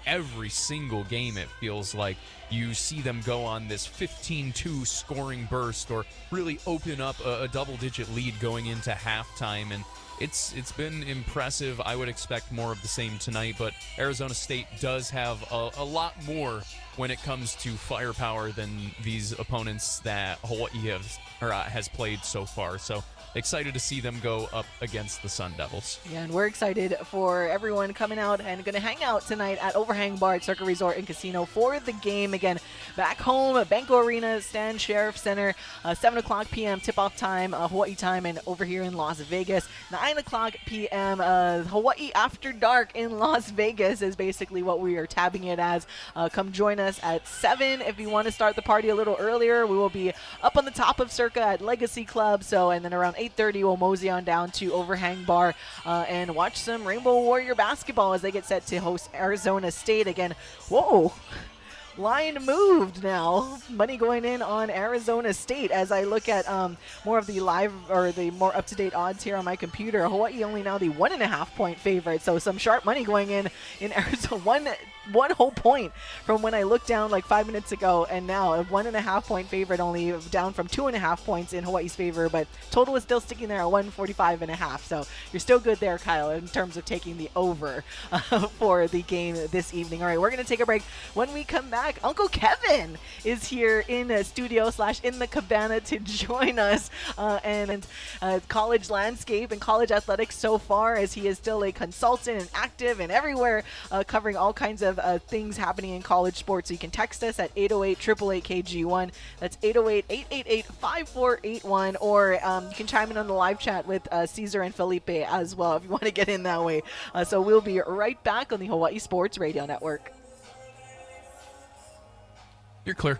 Every single game, it feels like you see them go on this 15-2 scoring burst or really open up a double-digit lead going into halftime. And it's been impressive. I would expect more of the same tonight, but Arizona State does have a lot more when it comes to firepower than these opponents that Hawaii has played so far. So excited to see them go up against the Sun Devils. Yeah, and we're excited for everyone coming out and going to hang out tonight at Overhang Bar at Circa Resort and Casino for the game. Again, back home at Banco Arena, Stan Sheriff Center, 7 o'clock p.m. tip-off time, Hawaii time, and over here in Las Vegas, 9 o'clock p.m. Hawaii After Dark in Las Vegas is basically what we are tabbing it as. Come join us at 7 if you want to start the party a little earlier. We will be up on the top of Circa at Legacy Club, and then around 8:30 we'll mosey on down to Overhang Bar and watch some Rainbow Warrior basketball as they get set to host Arizona State again. Whoa, line moved now. Money going in on Arizona State as I look at more of the live or the more up-to-date odds here on my computer. Hawaii only now the 1.5 point favorite. So some sharp money going in Arizona. One whole point from when I looked down like 5 minutes ago, and now a 1.5 point favorite, only down from 2.5 points in Hawaii's favor, but total is still sticking there at 145.5. So you're still good there, Kyle, in terms of taking the over for the game this evening. All right, we're going to take a break. When we come back, Uncle Kevin is here in the studio / in the cabana to join us and college landscape and college athletics so far, as he is still a consultant and active and everywhere covering all kinds of things happening in college sports. So you can text us at 808-888-KG1. That's 808-888-5481. Or you can chime in on the live chat with Caesar and Felipe as well if you want to get in that way. So we'll be right back on the Hawaii Sports Radio Network. You're clear.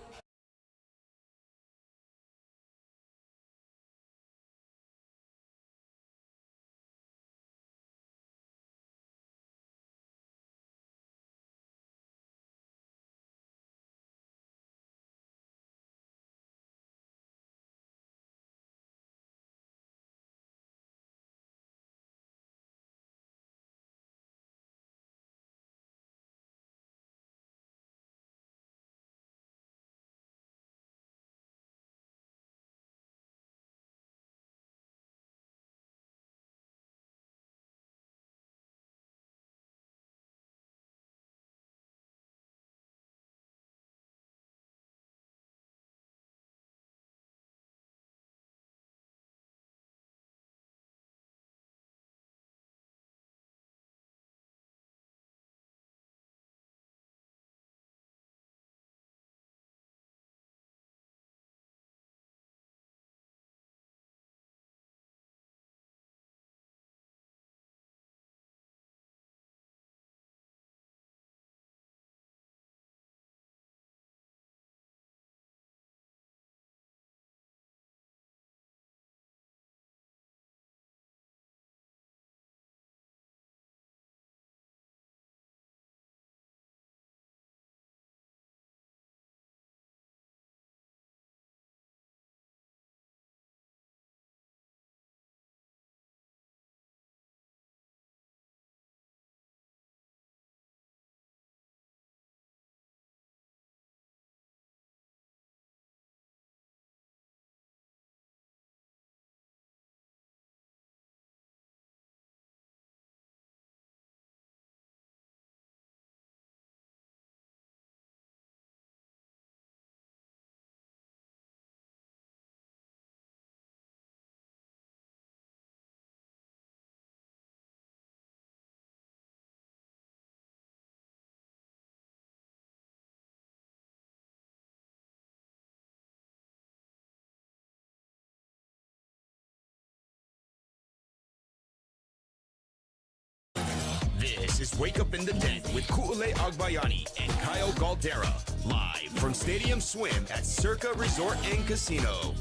This is Wake Up in the Den with Ku'ule Agbayani and Kyle Galdera, live from Stadium Swim at Circa Resort and Casino.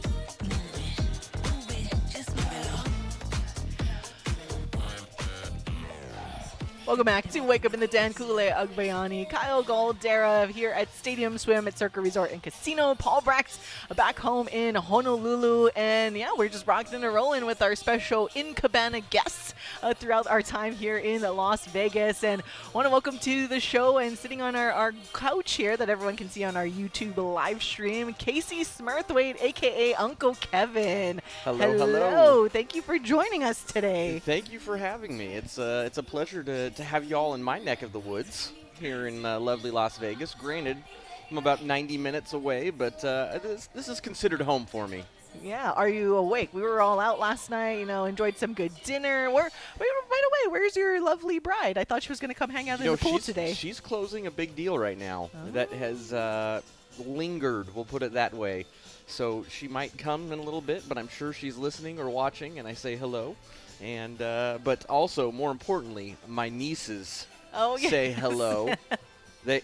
Welcome back to Wake Up in the Den. Ku'ule Agbayani, Kyle Galdera here at Stadium Swim at Circa Resort and Casino. Paul Brecht back home in Honolulu. And yeah, we're just rocking and rolling with our special in-cabana guests throughout our time here in Las Vegas. And want to welcome to the show and sitting on our couch here that everyone can see on our YouTube live stream, KC Smurthwaite, a.k.a. Uncle Kevin. Hello. Thank you for joining us today. Thank you for having me. It's a pleasure to have you all in my neck of the woods here in lovely Las Vegas. Granted, I'm about 90 minutes away, but this is considered home for me. Yeah, are you awake? We were all out last night, enjoyed some good dinner. By the way, where's your lovely bride? I thought she was going to come hang out in the pool today. She's closing a big deal right now that has lingered, we'll put it that way. So she might come in a little bit, but I'm sure she's listening or watching, and I say hello. And but also, more importantly, my nieces say hello. They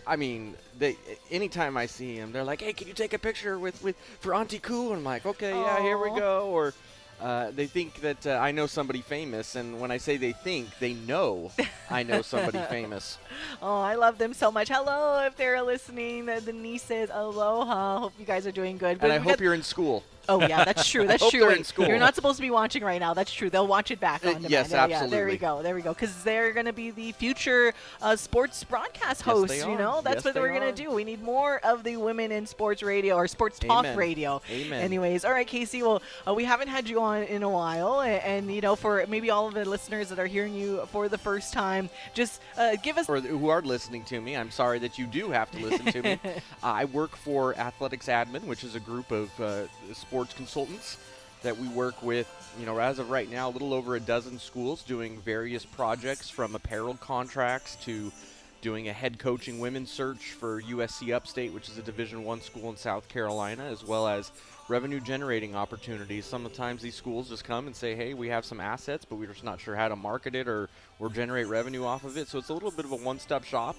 anytime I see them, they're like, "Hey, can you take a picture for Auntie Koo?" And I'm like, "Okay, yeah, here we go." Or They think that I know somebody famous, and when I say they think, they know I know somebody famous. Oh, I love them so much. Hello, if they're listening, the nieces, aloha. Hope you guys are doing good. And I hope you're in school. Oh, yeah, that's true. That's hope true. they're in school. You're not supposed to be watching right now. That's true. They'll watch it back on demand. Yes, Yeah, absolutely. there we go. There we go. Because they're going to be the future sports broadcast Yes, hosts, they you are. know? That's Yes, what they we're going are. to do. We need more of the women in sports radio or sports talk Amen. radio. Amen. Anyways, all right, Casey. Well, we haven't had you on in a while. And, you know, for maybe all of the listeners that are hearing you for the first time, just give us. For who are listening to me, I'm sorry that you do have to listen to me. I work for Athletics Admin, which is a group of sports consultants that we work with, you know, as of right now, a little over a dozen schools doing various projects from apparel contracts to doing a head coaching women's search for USC Upstate, which is a Division I school in South Carolina, as well as revenue generating opportunities. Sometimes these schools just come and say, hey, we have some assets, but we're just not sure how to market it or generate revenue off of it. So it's a little bit of a one-stop shop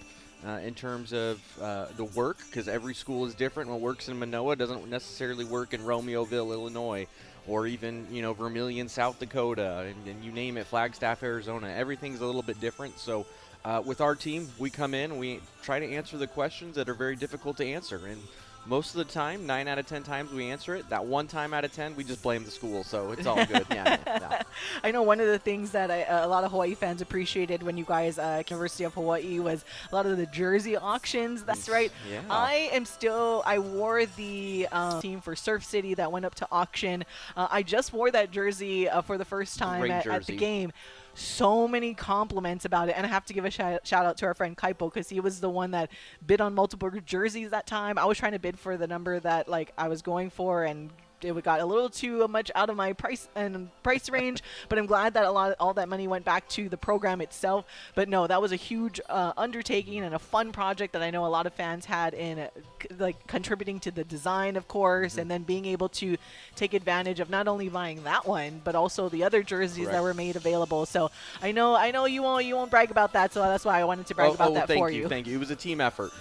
in terms of the work, because every school is different. What works in Manoa doesn't necessarily work in Romeoville, Illinois, or even, you know, Vermilion, South Dakota, and you name it, Flagstaff, Arizona. Everything's a little bit different. So with our team, we come in, we try to answer the questions that are very difficult to answer. And most of the time, 9 out of 10 times we answer it. That one time out of 10, we just blame the school. So it's all good. Yeah. I know one of the things that a lot of Hawaii fans appreciated when you guys at University of Hawaii was a lot of the jersey auctions. That's right. Yeah. I wore the team for Surf City that went up to auction. I just wore that jersey for the first time at the game. So many compliments about it, and I have to give a shout out to our friend Kaipo, because he was the one that bid on multiple jerseys that time. I was trying to bid for the number that I was going for, and it got a little too much out of my price range, but I'm glad that all that money went back to the program itself. But no, that was a huge undertaking and a fun project that I know a lot of fans had in contributing to the design, of course, and then being able to take advantage of not only buying that one, but also the other jerseys that were made available. So I know you won't brag about that, so that's why I wanted to brag about that for you. Thank you. It was a team effort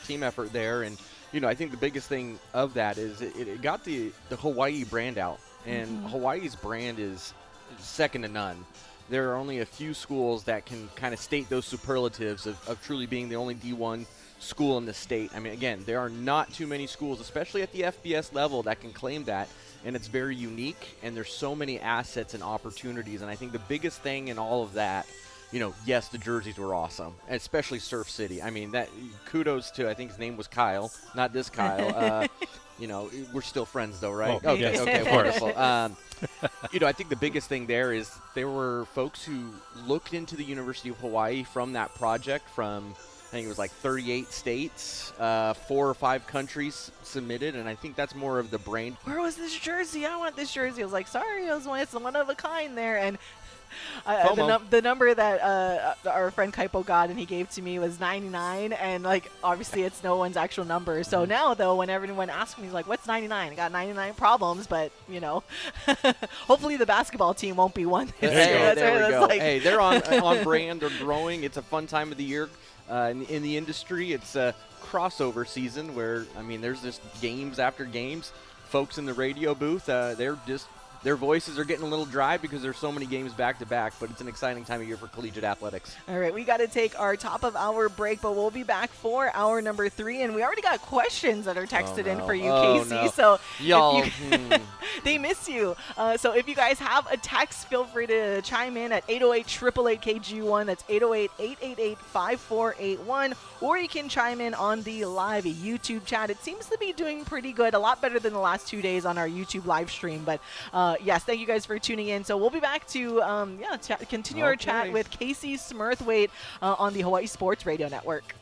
there, and you know, I think the biggest thing of that is it got the Hawaii brand out, and Hawaii's brand is second to none. There are only a few schools that can kind of state those superlatives of truly being the only D1 school in the state. I mean, again, there are not too many schools, especially at the FBS level, that can claim that, and it's very unique, and there's so many assets and opportunities, and I think the biggest thing in all of that, you know, yes, the jerseys were awesome, especially Surf City. I mean, that kudos to, I think his name was Kyle, not this Kyle. You know, we're still friends though, right? Oh, okay, yes, okay, of course. wonderful. You know, I think the biggest thing there is there were folks who looked into the University of Hawaii from that project from, I think it was like 38 states, 4 or 5 countries submitted, and I think that's more of the brain. Where was this jersey? I want this jersey. I was like, sorry, it's one of a kind there. And the number that our friend Kaipo got and he gave to me was 99, and obviously it's no one's actual number. So now though, when everyone asks me, he's like, what's 99? I got 99 problems, but you know, hopefully the basketball team won't be one. There we go. Hey, they're on brand. They're growing. It's a fun time of the year in the industry. It's a crossover season where, I mean, there's just games after games. Folks in the radio booth, their voices are getting a little dry because there's so many games back to back, but it's an exciting time of year for collegiate athletics. All right, we got to take our top of hour break, but we'll be back for hour number 3, and we already got questions that are texted in for you, Casey. No. So y'all, they miss you. So if you guys have a text, feel free to chime in at 808-888-KG1. That's 808-888-5481. Or you can chime in on the live YouTube chat. It seems to be doing pretty good, a lot better than the last 2 days on our YouTube live stream. But yes, thank you guys for tuning in. So we'll be back to continue our chat with KC Smurthwaite on the Hawaii Sports Radio Network.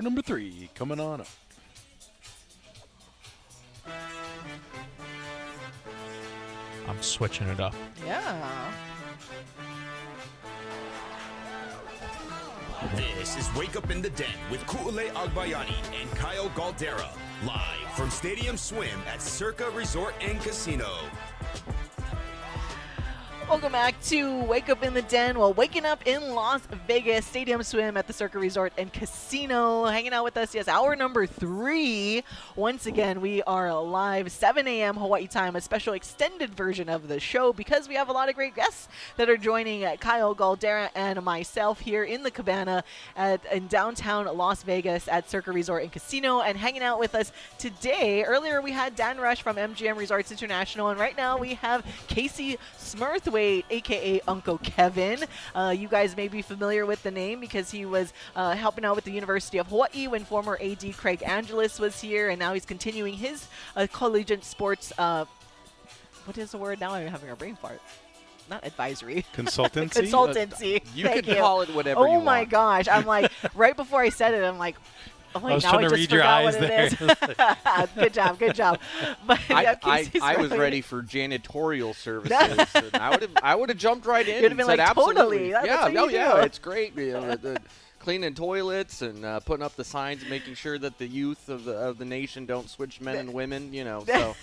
for number 3 coming on up. I'm switching it up. Yeah. This is Wake Up in the Den with Ku'ule Agbayani and Kyle Galdera, live from Stadium Swim at Circa Resort and Casino. Welcome back to Wake Up in the Den. Well, waking up in Las Vegas, Stadium Swim at the Circa Resort and Casino. Hanging out with us, yes, hour number 3. Once again, we are live, 7 a.m. Hawaii time, a special extended version of the show because we have a lot of great guests that are joining Kyle Galdera and myself here in the cabana in downtown Las Vegas at Circa Resort and Casino. And hanging out with us today, earlier we had Dan Rush from MGM Resorts International, and right now we have KC Smurthwaite, aka Uncle Kevin. You guys may be familiar with the name because he was helping out with the University of Hawaii when former AD Craig Angeles was here, and now he's continuing his collegiate sports. What is the word? Now I'm having a brain fart. Not advisory. Consultancy? Consultancy. You Thank can call it whatever you Oh want. my gosh. I'm like, right before I said it, I'm like, oh, wait, I was now trying I to just read your forgot eyes what it there. is. Good job. But yeah, I Casey's was right. ready for janitorial services. And I would have jumped right in. You'd have and been said, like, absolutely. totally. That's Yeah, what no, you yeah, do. it's great. You know, the cleaning toilets and putting up the signs, making sure that the youth of the nation don't switch men and women. You know, so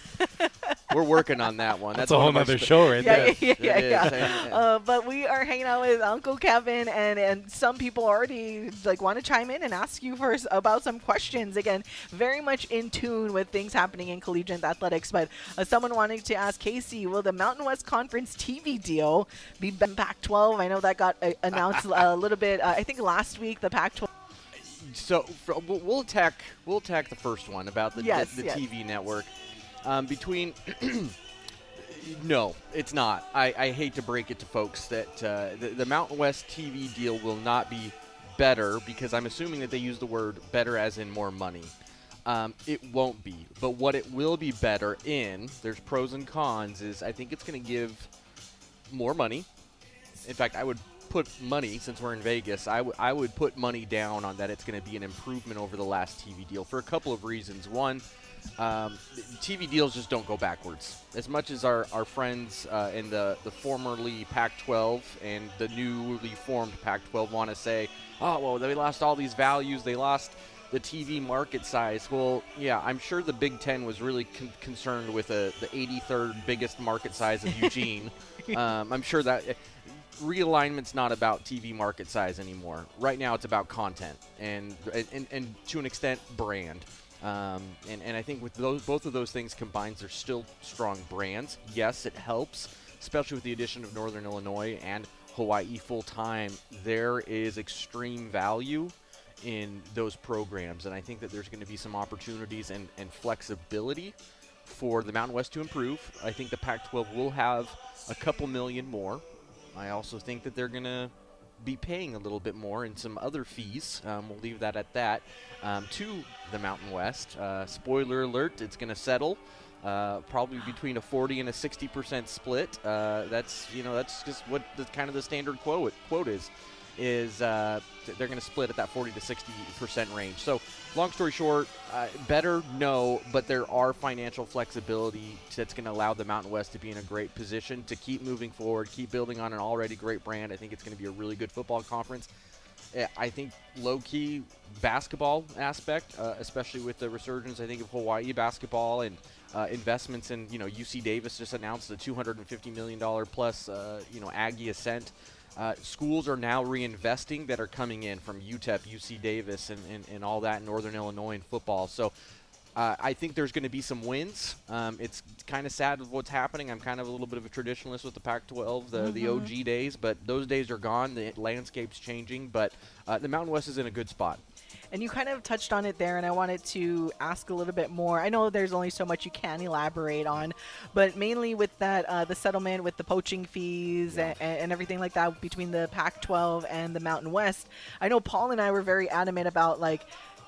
we're working on that one. That's a one whole of our other spe- show right there. Yeah. But we are hanging out with Uncle Kevin, and some people already want to chime in and ask you about some questions. Again, very much in tune with things happening in collegiate athletics. But someone wanting to ask Casey, will the Mountain West Conference TV deal be Pac-12? I know that got announced a little bit. I think last week the Pac-12. So we'll attack the first one about the Yes. TV network. No, it's not. I hate to break it to folks that the Mountain West TV deal will not be better, because I'm assuming that they use the word better as in more money. It won't be. But what it will be better in, there's pros and cons, is I think it's going to give more money. In fact, I would put money, since we're in Vegas, I would put money down on that it's going to be an improvement over the last TV deal for a couple of reasons. One, TV deals just don't go backwards. As much as our friends in the formerly Pac-12 and the newly formed Pac-12 want to say, oh, well, they lost all these values, they lost the TV market size. Well, yeah, I'm sure the Big Ten was really concerned with the 83rd biggest market size of Eugene. I'm sure that realignment's not about TV market size anymore. Right now it's about content and to an extent brand. And I think with both of those things combined, they're still strong brands. Yes, it helps, especially with the addition of Northern Illinois and Hawaii full-time. There is extreme value in those programs, and I think that there's going to be some opportunities and flexibility for the Mountain West to improve. I think the Pac-12 will have a couple million more. I also think that they're going to be paying a little bit more in some other fees. We'll leave that at that. To the Mountain West, spoiler alert, it's going to settle probably between a 40 and a 60% split. That's just what the standard quote is. They're going to split at that 40 to 60% range. So, long story short, better, no, but there are financial flexibility that's going to allow the Mountain West to be in a great position to keep moving forward, keep building on an already great brand. I think it's going to be a really good football conference. I think low-key basketball aspect, especially with the resurgence, I think, of Hawaii basketball and investments in, UC Davis just announced a $250 million plus, Aggie Ascent. Schools are now reinvesting that are coming in from UTEP, UC Davis, and all that in Northern Illinois in football. So I think there's going to be some wins. It's kind of sad with what's happening. I'm kind of a little bit of a traditionalist with the Pac-12, the OG days, but those days are gone. The landscape's changing, but the Mountain West is in a good spot. And you kind of touched on it there, and I wanted to ask a little bit more. I know there's only so much you can elaborate on, but mainly with that, the settlement with the poaching fees and everything like that between the Pac-12 and the Mountain West. I know Paul and I were very adamant about,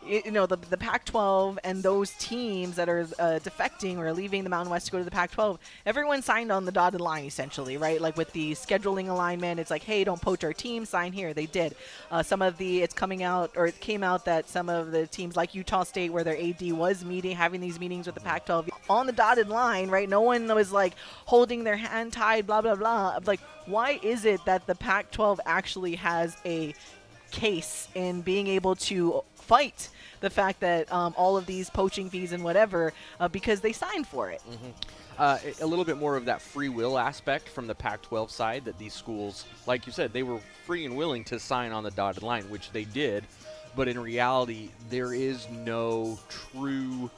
the Pac-12 and those teams that are defecting or leaving the Mountain West to go to the Pac-12, everyone signed on the dotted line essentially, right? Like with the scheduling alignment, it's like, hey, don't poach our team, sign here. They did. It came out that some of the teams like Utah State, where their AD was having these meetings with the Pac-12 on the dotted line, right? No one was like holding their hand tied, blah, blah, blah. Like, why is it that the Pac-12 actually has a case in being able to fight the fact that all of these poaching fees and whatever, because they signed for it? A little bit more of that free will aspect from the Pac-12 side, that these schools, like you said, they were free and willing to sign on the dotted line, which they did. But in reality, there is no true,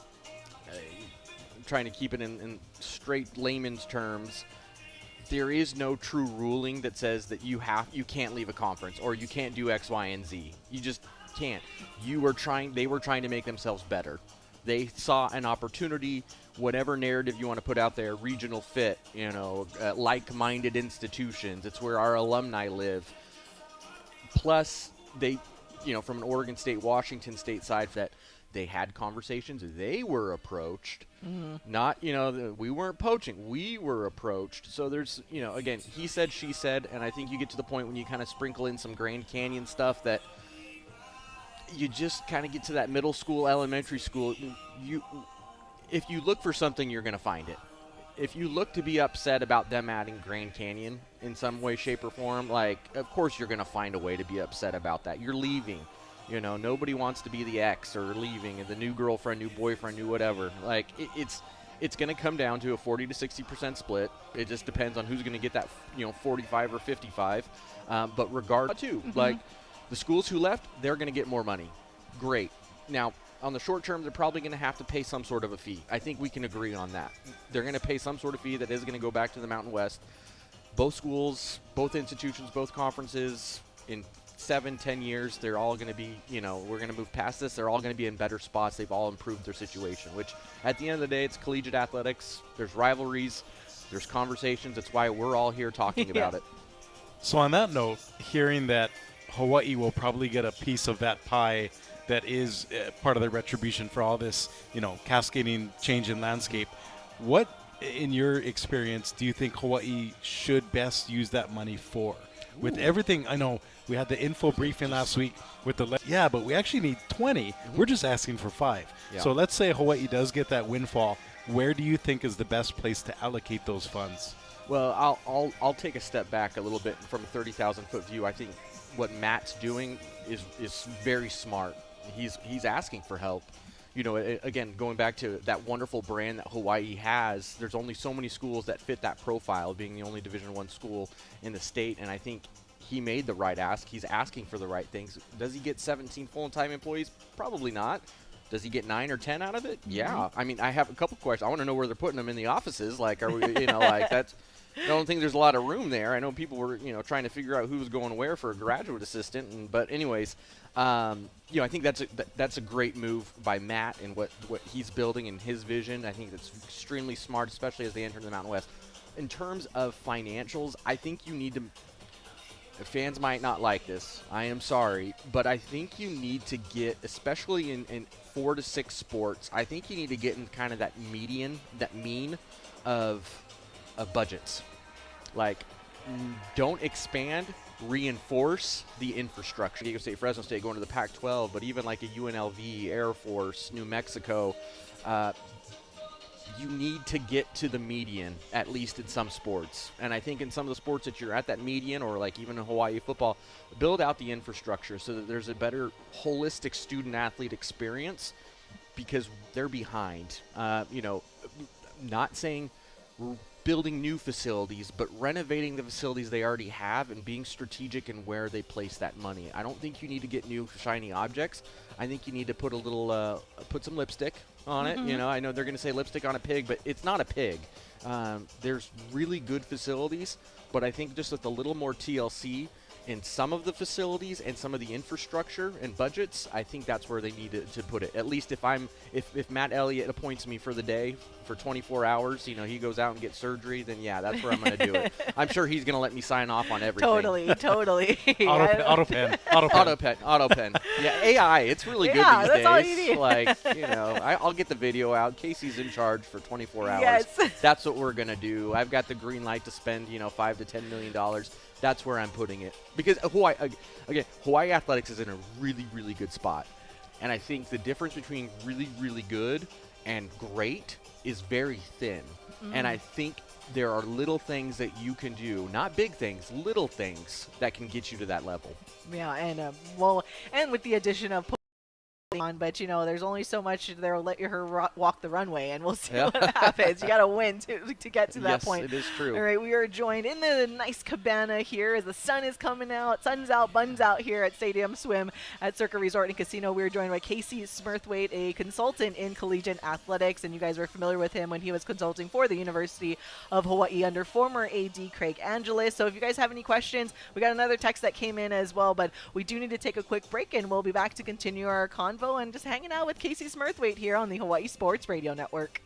trying to keep it in straight layman's terms, there is no true ruling that says that you can't leave a conference or you can't do X, Y, and Z. You just can't. They were trying to make themselves better. They saw an opportunity, whatever narrative you want to put out there, regional fit, like-minded institutions. It's where our alumni live. Plus, they, from an Oregon State, Washington State side, that they had conversations. They were approached. Not, we weren't poaching. We were approached. So there's, again, he said, she said, and I think you get to the point when you kind of sprinkle in some Grand Canyon stuff that you just kind of get to that middle school, elementary school. If you look for something, you're going to find it. If you look to be upset about them adding Grand Canyon in some way, shape, or form, of course you're going to find a way to be upset about that. You're leaving. Nobody wants to be the ex or leaving, and the new girlfriend, new boyfriend, new whatever. It's going to come down to a 40 to 60% split. It just depends on who's going to get that, 45 or 55. But regardless, too, the schools who left, they're going to get more money. Great. Now, on the short term, they're probably going to have to pay some sort of a fee. I think we can agree on that. They're going to pay some sort of fee that is going to go back to the Mountain West. Both schools, both institutions, both conferences, in 7-10 years, they're all going to be, we're going to move past this. They're all going to be in better spots. They've all improved their situation, which at the end of the day, it's collegiate athletics. There's rivalries. There's conversations. That's why we're all here talking about it. So on that note, hearing that Hawaii will probably get a piece of that pie that is part of the retribution for all this, cascading change in landscape, what, in your experience, do you think Hawaii should best use that money for? With everything, I know we had the info briefing last week with but we actually need 20. We're just asking for 5. Yeah. So let's say Hawaii does get that windfall. Where do you think is the best place to allocate those funds? Well, I'll take a step back a little bit from a 30,000-foot view. I think what Matt's doing is very smart. He's asking for help. Again, going back to that wonderful brand that Hawaii has, there's only so many schools that fit that profile, being the only Division I school in the state, and I think he made the right ask. He's asking for the right things. Does he get 17 full-time employees? Probably not. Does he get 9 or 10 out of it? Yeah. I mean, I have a couple questions. I want to know where they're putting them in the offices. Are we, that's. I don't think there's a lot of room there. I know people were, trying to figure out who was going where for a graduate assistant. But anyways, I think that's a great move by Matt and what he's building and his vision. I think that's extremely smart, especially as they enter the Mountain West. In terms of financials, I think you need to. Fans might not like this. I am sorry, but I think you need to get, especially in 4 to 6 sports, I think you need to get in kind of that mean of budgets. Don't expand, reinforce the infrastructure. Diego State, Fresno State going to the Pac-12, but even like a UNLV, Air Force, New Mexico, you need to get to the median, at least in some sports. And I think in some of the sports that you're at that median, or like even in Hawaii football, build out the infrastructure so that there's a better holistic student-athlete experience, because they're behind. Not saying building new facilities, but renovating the facilities they already have and being strategic in where they place that money. I don't think you need to get new shiny objects. I think you need to put a little, put some lipstick on it. I know they're going to say lipstick on a pig, but it's not a pig. There's really good facilities, but I think just with a little more TLC in some of the facilities and some of the infrastructure and budgets, I think that's where they need to put it. At least if Matt Elliott appoints me for the day for 24 hours, he goes out and gets surgery, then yeah, that's where I'm going to do it. I'm sure he's going to let me sign off on everything. Totally. Auto pen. Yeah, AI, it's really good these that's days. all you need. I'll get the video out. Casey's in charge for 24 hours. Yes. That's what we're going to do. I've got the green light to spend, $5 to $10 million. That's where I'm putting it. Because Hawaii athletics is in a really, really good spot. And I think the difference between really, really good and great is very thin. And I think there are little things that you can do, not big things, little things that can get you to that level. Yeah, and with the addition of on, but there's only so much they'll let her walk the runway, and we'll see what happens. You got to win to get to that point. Yes, it is true. All right, we are joined in the nice cabana here as the sun is coming out. Sun's out, buns out here at Stadium Swim at Circa Resort and Casino. We are joined by KC Smurthwaite, a consultant in collegiate athletics, and you guys are familiar with him when he was consulting for the University of Hawaii under former AD Craig Angeles. So if you guys have any questions, we got another text that came in as well, but we do need to take a quick break, and we'll be back to continue our convo and just hanging out with KC Smurthwaite here on the Hawaii Sports Radio Network.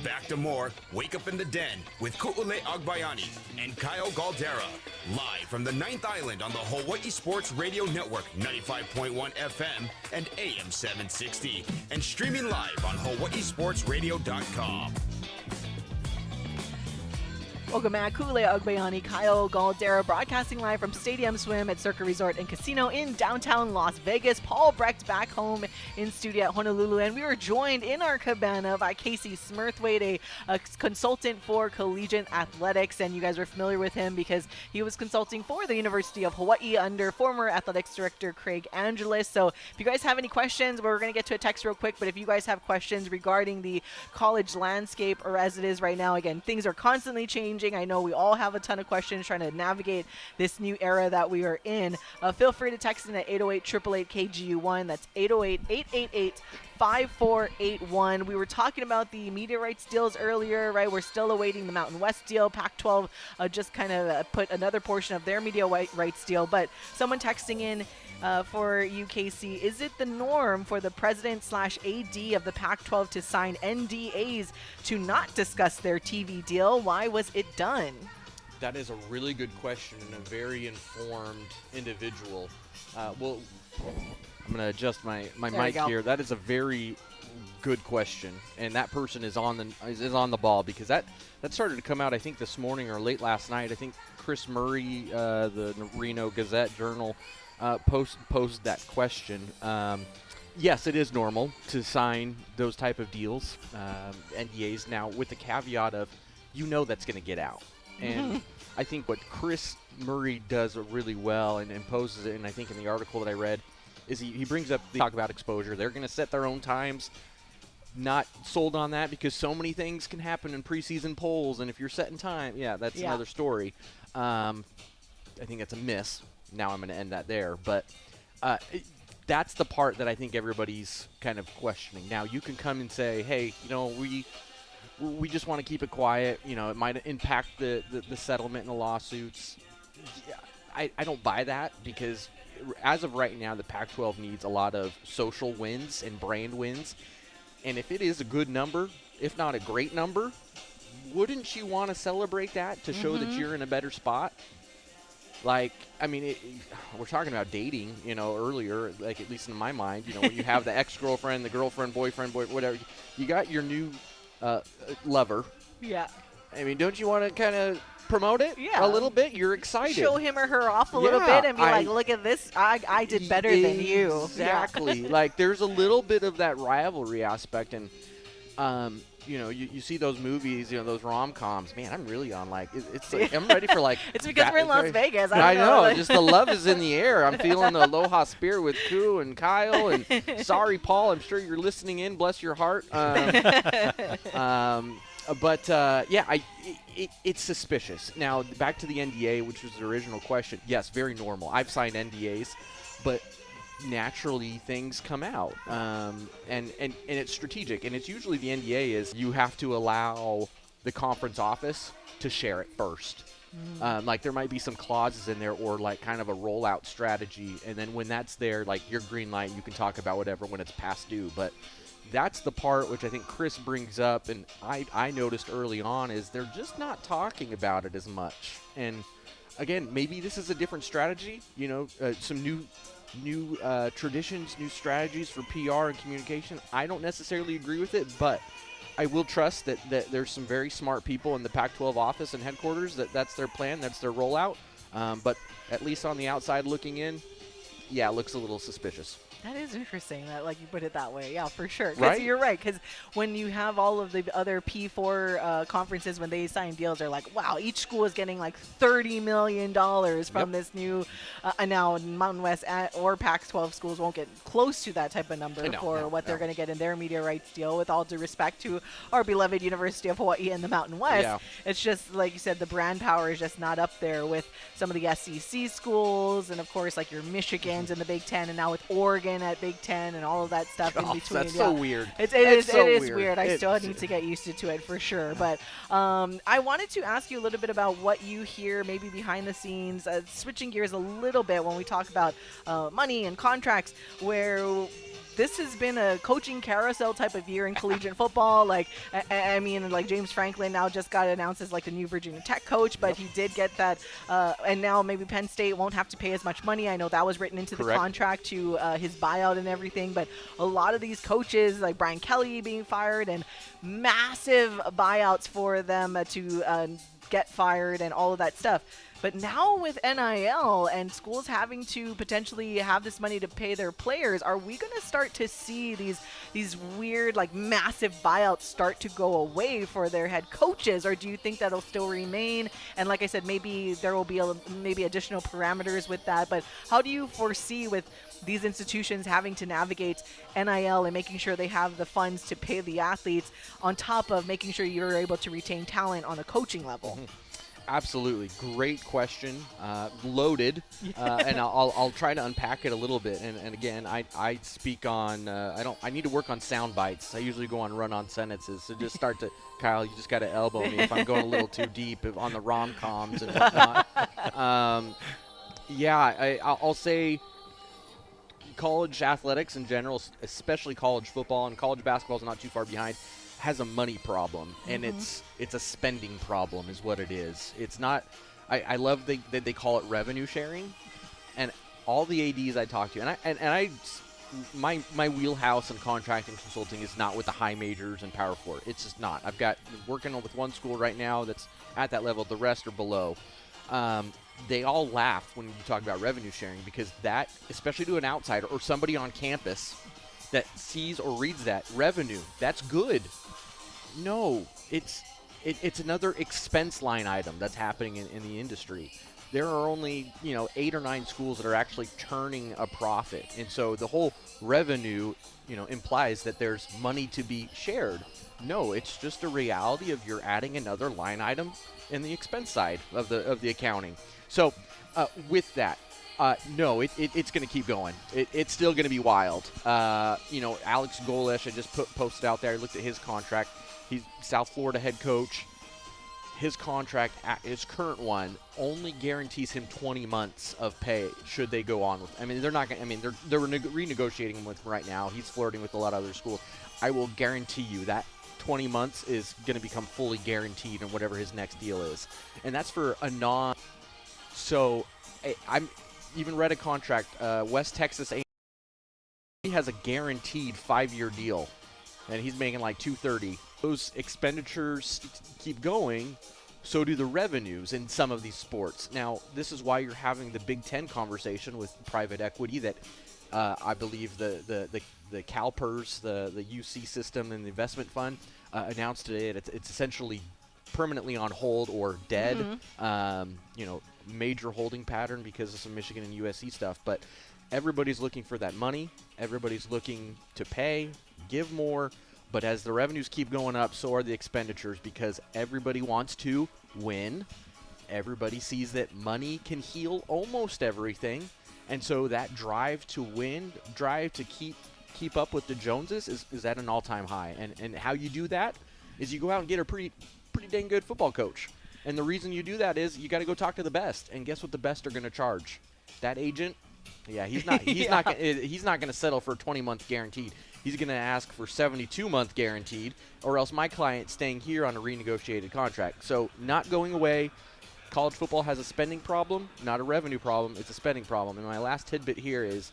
Back to more Wake Up in the Den with Ku'ule Agbayani and Kyle Galdera. Live from the 9th Island on the Hawaii Sports Radio Network, 95.1 FM and AM 760. And streaming live on hawaiisportsradio.com. Welcome back. Ku'ule Agbayani, Kyle Galdera, broadcasting live from Stadium Swim at Circa Resort and Casino in downtown Las Vegas. Paul Brecht back home in studio at Honolulu, and we were joined in our cabana by KC Smurthwaite, a consultant for collegiate athletics, and you guys are familiar with him because he was consulting for the University of Hawaii under former athletics director Craig Angeles. So if you guys have any questions, we're going to get to a text real quick, but if you guys have questions regarding the college landscape or as it is right now, again, things are constantly changing. I know we all have a ton of questions trying to navigate this new era that we are in. Feel free to text in at 808-888-KGU1. That's 808-888-5481. We were talking about the media rights deals earlier, right? We're still awaiting the Mountain West deal. Pac-12 just kind of put another portion of their media rights deal. But someone texting in for UKC, is it the norm for the president/AD of the Pac-12 to sign NDAs to not discuss their TV deal? Why was it done? That is a really good question and a very informed individual. Well, I'm going to adjust my mic here. That is a very good question, and that person is on the ball, because that started to come out, I think, this morning or late last night. I think Chris Murray, the Reno Gazette Journal, posed that question. Yes, it is normal to sign those type of deals, NDAs, now with the caveat of that's going to get out. And I think what Chris Murray does really well and poses it, and I think in the article that I read, is he brings up the talk about exposure. They're going to set their own times. Not sold on that, because so many things can happen in preseason polls, and if you're setting time, that's another story. I think that's a miss. Now I'm going to end that there. But that's the part that I think everybody's kind of questioning. Now, you can come and say, hey, we just want to keep it quiet. It might impact the settlement and the lawsuits. I don't buy that, because as of right now, the Pac-12 needs a lot of social wins and brand wins. And if it is a good number, if not a great number, wouldn't you want to celebrate that to show that you're in a better spot? Like, I mean, we're talking about dating, earlier, like, at least in my mind, when you have the ex-girlfriend, the girlfriend, boyfriend, whatever, you got your new lover. Yeah. I mean, don't you want to kind of promote it a little bit? You're excited. Show him or her off a little bit and be like, look at this. I did better than you. Exactly. Like, there's a little bit of that rivalry aspect. And, you see those movies, those rom-coms. Man, I'm really on, like, it's like, I'm ready for, like. It's because we're in Las Vegas. I know. Just the love is in the air. I'm feeling the aloha spirit with Koo and Kyle. And sorry, Paul, I'm sure you're listening in. Bless your heart. It's suspicious. Now, back to the NDA, which was the original question. Yes, very normal. I've signed NDAs, but naturally things come out, and it's strategic. And it's usually the NDA is you have to allow the conference office to share it first. Like, there might be some clauses in there, or like kind of a rollout strategy, and then when that's there, like, your green light, you can talk about whatever when it's past due. But that's the part which I think Chris brings up, and I noticed early on, is they're just not talking about it as much. And again, maybe this is a different strategy, some new traditions, new strategies for PR and communication. I don't necessarily agree with it, but I will trust that there's some very smart people in the Pac-12 office and headquarters that's their plan, that's their rollout. But at least on the outside looking in, it looks a little suspicious. That is interesting that, like, you put it that way. Yeah, for sure. Right? You're right. Because when you have all of the other P4 conferences, when they sign deals, they're like, wow, each school is getting like $30 million from this new. And now Mountain West or Pac-12 schools won't get close to that type of number what they're going to get in their media rights deal, with all due respect to our beloved University of Hawaii and the Mountain West. Yeah. It's just, like you said, the brand power is just not up there with some of the SEC schools, and, of course, like your Michigans in the Big Ten, and now with Oregon at Big Ten and all of that stuff in between. That's so weird. It is weird. I still need to get used to it for sure. But I wanted to ask you a little bit about what you hear maybe behind the scenes, switching gears a little bit when we talk about money and contracts, where this has been a coaching carousel type of year in collegiate football. Like, I mean, like, James Franklin now just got announced as like the new Virginia Tech coach, but he did get that. And now maybe Penn State won't have to pay as much money. I know that was written into the contract to his buyout and everything. But a lot of these coaches, like Brian Kelly being fired, and massive buyouts for them to get fired and all of that stuff. But now with NIL and schools having to potentially have this money to pay their players, are we going to start to see these weird, like, massive buyouts start to go away for their head coaches? Or do you think that'll still remain? And like I said, maybe there will be maybe additional parameters with that. But how do you foresee with these institutions having to navigate NIL and making sure they have the funds to pay the athletes, on top of making sure you're able to retain talent on a coaching level? Absolutely. Great question. Loaded. And I'll try to unpack it a little bit. And again, I speak on, I need to work on sound bites. I usually go on run-on sentences. So just start to, Kyle, you just got to elbow me if I'm going a little too deep on the rom-coms and whatnot. I'll say college athletics in general, especially college football, and college basketball is not too far behind, has a money problem, and it's a spending problem is what it is. It's not. I love that they call it revenue sharing, and all the ADs I talk to, and I my wheelhouse in contracting consulting is not with the high majors and Power 4. It's just not. I've got working with one school right now that's at that level. The rest are below. They all laugh when you talk about revenue sharing because that, especially to an outsider or somebody on campus that sees or reads that revenue, that's good. No, it's another expense line item that's happening in the industry. There are only 8 or 9 schools that are actually turning a profit, and so the whole revenue implies that there's money to be shared. No, it's just a reality of you're adding another line item in the expense side of the accounting. So with that, no, it's going to keep going. It's still going to be wild. Alex Golesh, I just posted out there. I looked at his contract. He's South Florida head coach. His contract, his current one, only guarantees him 20 months of pay should they go on with. I mean, they're not going. I mean, they're renegotiating him with him right now. He's flirting with a lot of other schools. I will guarantee you that 20 months is going to become fully guaranteed in whatever his next deal is, and that's for a non. So, I'm even read a contract. West Texas A&M, he has a guaranteed 5-year deal, and he's making like $230. Those expenditures keep going, so do the revenues in some of these sports. Now, this is why you're having the Big Ten conversation with private equity that I believe the CalPERS, the UC system and the investment fund announced today that it's essentially permanently on hold or dead. Major holding pattern because of some Michigan and USC stuff. But everybody's looking for that money. Everybody's looking to pay, give more. But as the revenues keep going up, so are the expenditures because everybody wants to win. Everybody sees that money can heal almost everything. And so that drive to win, drive to keep up with the Joneses is at an all-time high. And how you do that is you go out and get a pretty dang good football coach. And the reason you do that is you got to go talk to the best. And guess what the best are going to charge? That agent, he's not going to settle for 20 months guaranteed. He's going to ask for 72-month guaranteed, or else my client's staying here on a renegotiated contract. So not going away. College football has a spending problem, not a revenue problem. It's a spending problem. And my last tidbit here is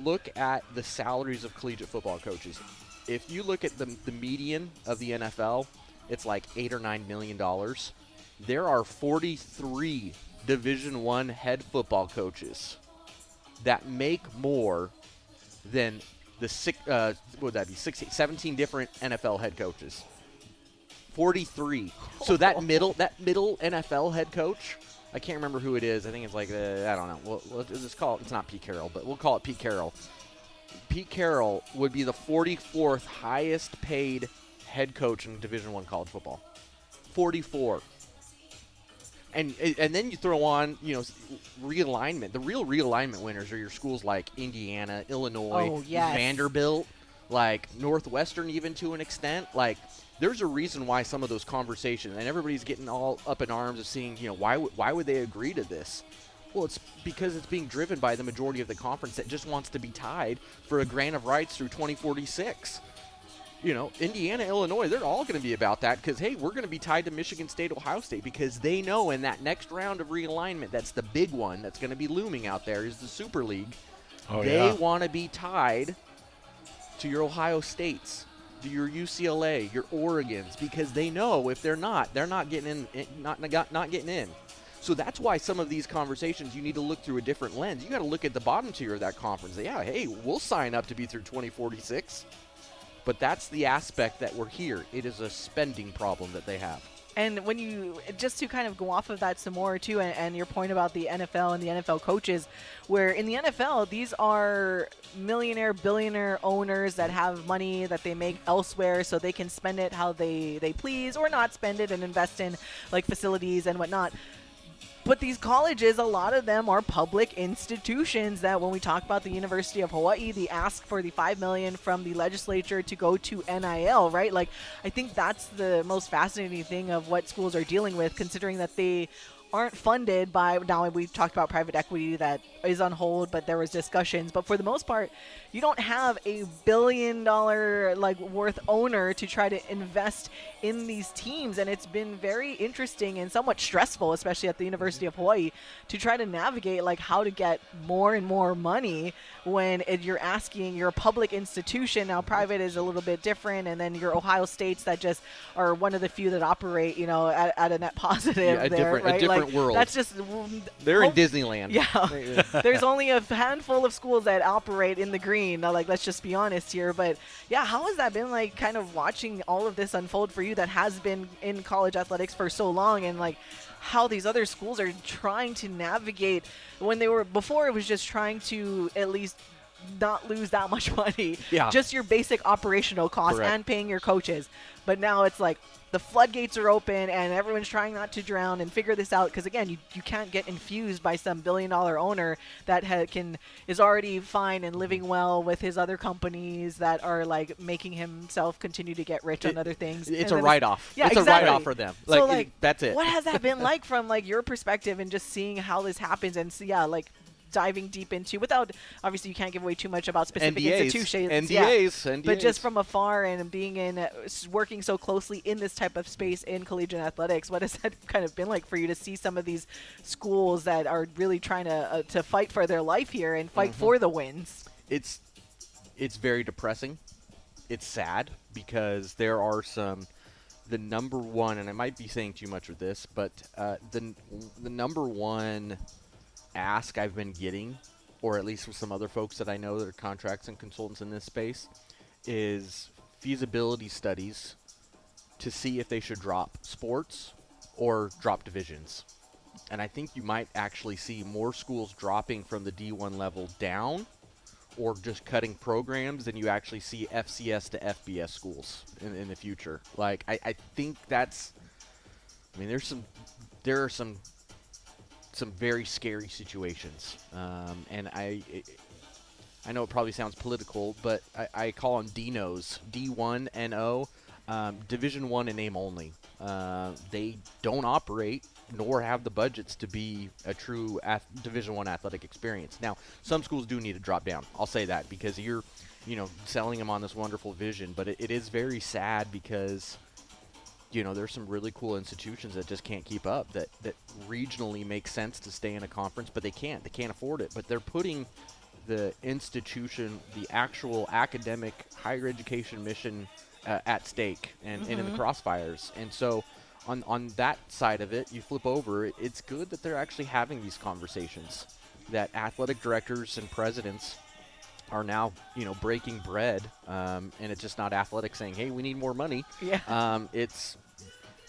look at the salaries of collegiate football coaches. If you look at the median of the NFL, it's like $8 or $9 million. There are 43 Division I head football coaches that make more than the 17 different NFL head coaches. 43. So that middle NFL head coach, I can't remember who it is. I think it's like I don't know. We'll just call it. It's not Pete Carroll, but we'll call it Pete Carroll. Pete Carroll would be the 44th highest paid head coach in Division I college football. 44. And then you throw on, realignment. The real realignment winners are your schools like Indiana, Illinois, Vanderbilt, like Northwestern even to an extent. Like, there's a reason why some of those conversations, and everybody's getting all up in arms of seeing, why would they agree to this? Well, it's because it's being driven by the majority of the conference that just wants to be tied for a grant of rights through 2046. Indiana, Illinois, they're all going to be about that because, hey, we're going to be tied to Michigan State, Ohio State because they know in that next round of realignment, that's the big one that's going to be looming out there is the Super League. They want to be tied to your Ohio States, to your UCLA, your Oregons, because they know if they're not getting in, not getting in. So that's why some of these conversations you need to look through a different lens. You got to look at the bottom tier of that conference. Yeah, hey, we'll sign up to be through 2046. But that's the aspect that we're here. It is a spending problem that they have. And when you, just to kind of go off of that some more too, and your point about the NFL and the NFL coaches, where in the NFL, these are millionaire, billionaire owners that have money that they make elsewhere so they can spend it how they please or not spend it and invest in like facilities and whatnot. But these colleges, a lot of them are public institutions that when we talk about the University of Hawaii, they ask for the $5 million from the legislature to go to NIL, right? Like, I think that's the most fascinating thing of what schools are dealing with, considering that they aren't funded by, now we talked about private equity that is on hold, but there was discussions, but for the most part, you don't have a $1 billion like worth owner to try to invest in these teams. And it's been very interesting and somewhat stressful, especially at the University of Hawaii, to try to navigate like how to get more and more money when you're asking, you're a public institution. Now private is a little bit different, and then your Ohio States that just are one of the few that operate, you know, at a net positive. Yeah, right? a different like, world. That's just they're in Disneyland. Yeah. There's only a handful of schools that operate in the green. Like, let's just be honest here. But yeah, how has that been like kind of watching all of this unfold for you that has been in college athletics for so long, and like how these other schools are trying to navigate when they were before it was just trying to at least not lose that much money. Yeah. Just your basic operational costs. Correct. And paying your coaches. But now it's like the floodgates are open and everyone's trying not to drown and figure this out, because again, you can't get infused by some $1 billion owner that is already fine and living well with his other companies that are like making himself continue to get rich on other things. It's And a then write-off. Yeah, it's exactly. a write-off for them. So Like, that's it. What has that been like from like your perspective and just seeing how this happens and like diving deep into, without, obviously you can't give away too much about specific institutions. NDAs. But just from afar and being in, working so closely in this type of space in collegiate athletics, what has that kind of been like for you to see some of these schools that are really trying to fight for their life here and fight for the wins? It's very depressing. It's sad because there are the number one, and I might be saying too much with this, but the number one ask I've been getting, or at least with some other folks that I know that are contracts and consultants in this space, is feasibility studies to see if they should drop sports or drop divisions. And I think you might actually see more schools dropping from the D1 level down or just cutting programs than you actually see FCS to FBS schools in the future. Like, I think that's, I mean, there are some very scary situations, and I know it probably sounds political, but I call them DNOs, D1 NO, Division 1 in name only. They don't operate nor have the budgets to be a true Division 1 athletic experience. Now, some schools do need to drop down. I'll say that because you're, selling them on this wonderful vision, but it is very sad because there's some really cool institutions that just can't keep up, that regionally make sense to stay in a conference, but they can't afford it. But they're putting the institution, the actual academic higher education mission at stake and in the crossfires. And so on that side of it, you flip over, it's good that they're actually having these conversations, that athletic directors and presidents are now, breaking bread, and it's just not athletics saying, hey, we need more money. Yeah. It's,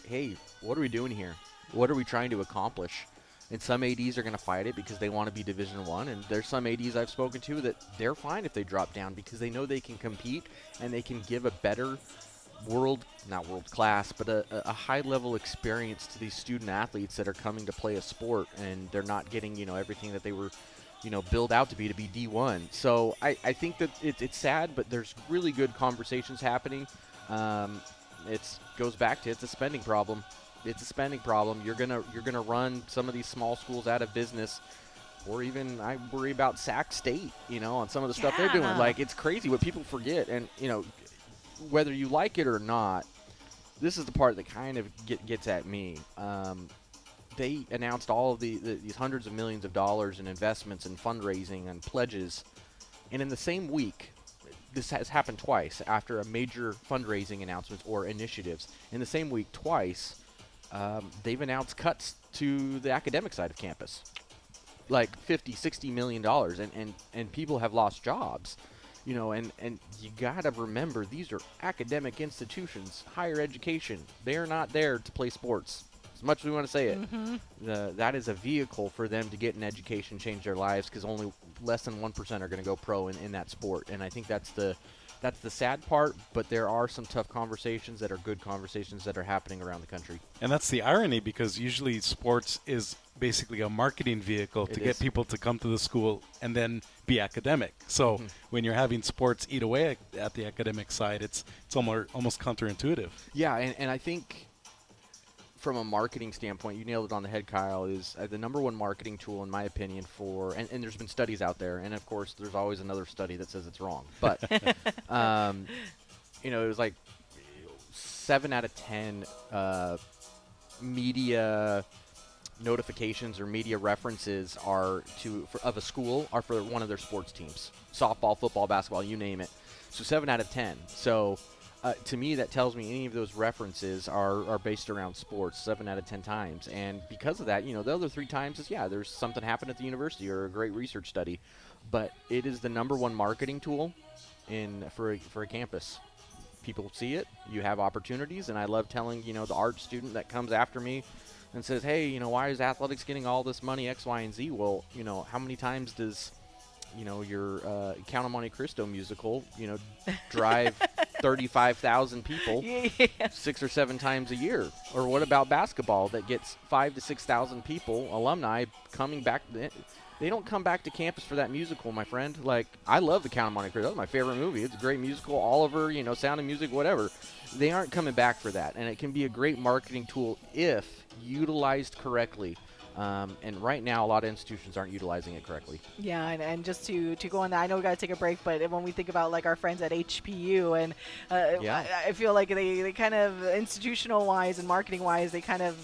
hey, what are we doing here? What are we trying to accomplish? And some ADs are going to fight it because they want to be Division I, and there's some ADs I've spoken to that they're fine if they drop down because they know they can compete and they can give a better not world class, but a high-level experience to these student athletes that are coming to play a sport, and they're not getting, everything that they were build out to be D1. So I think that it's sad, but there's really good conversations happening. It goes back to it's a spending problem. It's a spending problem. You're gonna run some of these small schools out of business, or even I worry about Sac State, on some of the stuff they're doing. Like, it's crazy what people forget, and whether you like it or not, this is the part that kind of gets at me. They announced all of these hundreds of millions of dollars in investments and fundraising and pledges, and in the same week, this has happened twice after a major fundraising announcements or initiatives. In the same week, twice, they've announced cuts to the academic side of campus, like $50-60 million, and people have lost jobs. And you got to remember, these are academic institutions, higher education. They're not there to play sports. As much as we want to say it, that is a vehicle for them to get an education, change their lives, because only less than 1% are going to go pro in that sport. And I think that's the sad part, but there are some tough conversations that are good conversations that are happening around the country. And that's the irony, because usually sports is basically a marketing vehicle to get people to come to the school and then be academic. So when you're having sports eat away at the academic side, it's almost counterintuitive. Yeah, and I think from a marketing standpoint, you nailed it on the head, Kyle, is the number one marketing tool, in my opinion, for, and there's been studies out there, and of course there's always another study that says it's wrong, but, you know, it was like 7 out of 10 media notifications or media references of a school are for one of their sports teams, softball, football, basketball, you name it. So 7 out of 10. So to me, that tells me any of those references are based around sports 7 out of 10 times. And because of that, you know, the other 3 times is, yeah, there's something happened at the university or a great research study. But it is the number one marketing tool for a campus. People see it, you have opportunities, and I love telling, you know, the art student that comes after me and says, hey, you know, why is athletics getting all this money, X, Y, and Z? Well, you know, how many times does, you know, your Count of Monte Cristo musical, you know, drive 35,000 people 6 or 7 times a year? Or what about basketball that gets 5,000 to 6,000 people, alumni, coming back? They don't come back to campus for that musical, my friend. Like, I love the Count of Monte Cristo. That's my favorite movie. It's a great musical. Oliver, you know, Sound of Music, whatever. They aren't coming back for that. And it can be a great marketing tool if utilized correctly. And right now, a lot of institutions aren't utilizing it correctly. Yeah, and just to go on that, I know we got to take a break, but when we think about like our friends at HPU, and I feel like they kind of institutional-wise and marketing-wise, they kind of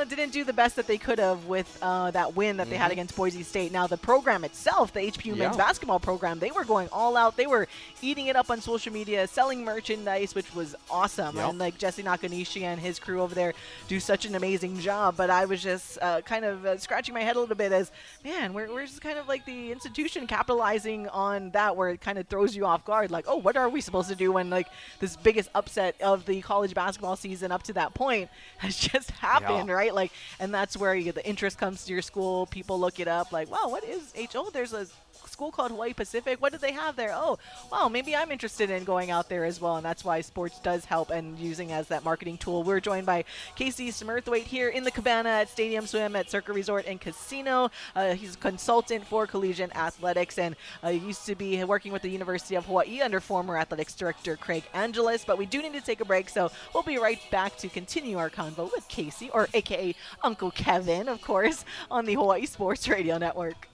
didn't do the best that they could have with that win that they had against Boise State. Now, the program itself, the HPU men's basketball program, they were going all out. They were eating it up on social media, selling merchandise, which was awesome. And like Jesse Nakanishi and his crew over there do such an amazing job. But I was just kind of scratching my head a little bit as, man, we're just kind of like the institution capitalizing on that, where it kind of throws you off guard. Like, oh, what are we supposed to do when like this biggest upset of the college basketball season up to that point has just happened? Right? Like, and that's where the interest comes to your school. People look it up like, wow, what is HO? There's a school called Hawaii Pacific. What do they have there? Oh, wow, maybe I'm interested in going out there as well. And that's why sports does help and using as that marketing tool. We're joined by KC Smurthwaite here in the cabana at Stadium Swim at Circa Resort and Casino. He's a consultant for collegiate athletics, and used to be working with the University of Hawaii under former athletics director Craig Angeles. But we do need to take a break, so we'll be right back to continue our convo with Casey, or AKA Uncle Kevin, of course, on the Hawaii Sports Radio Network.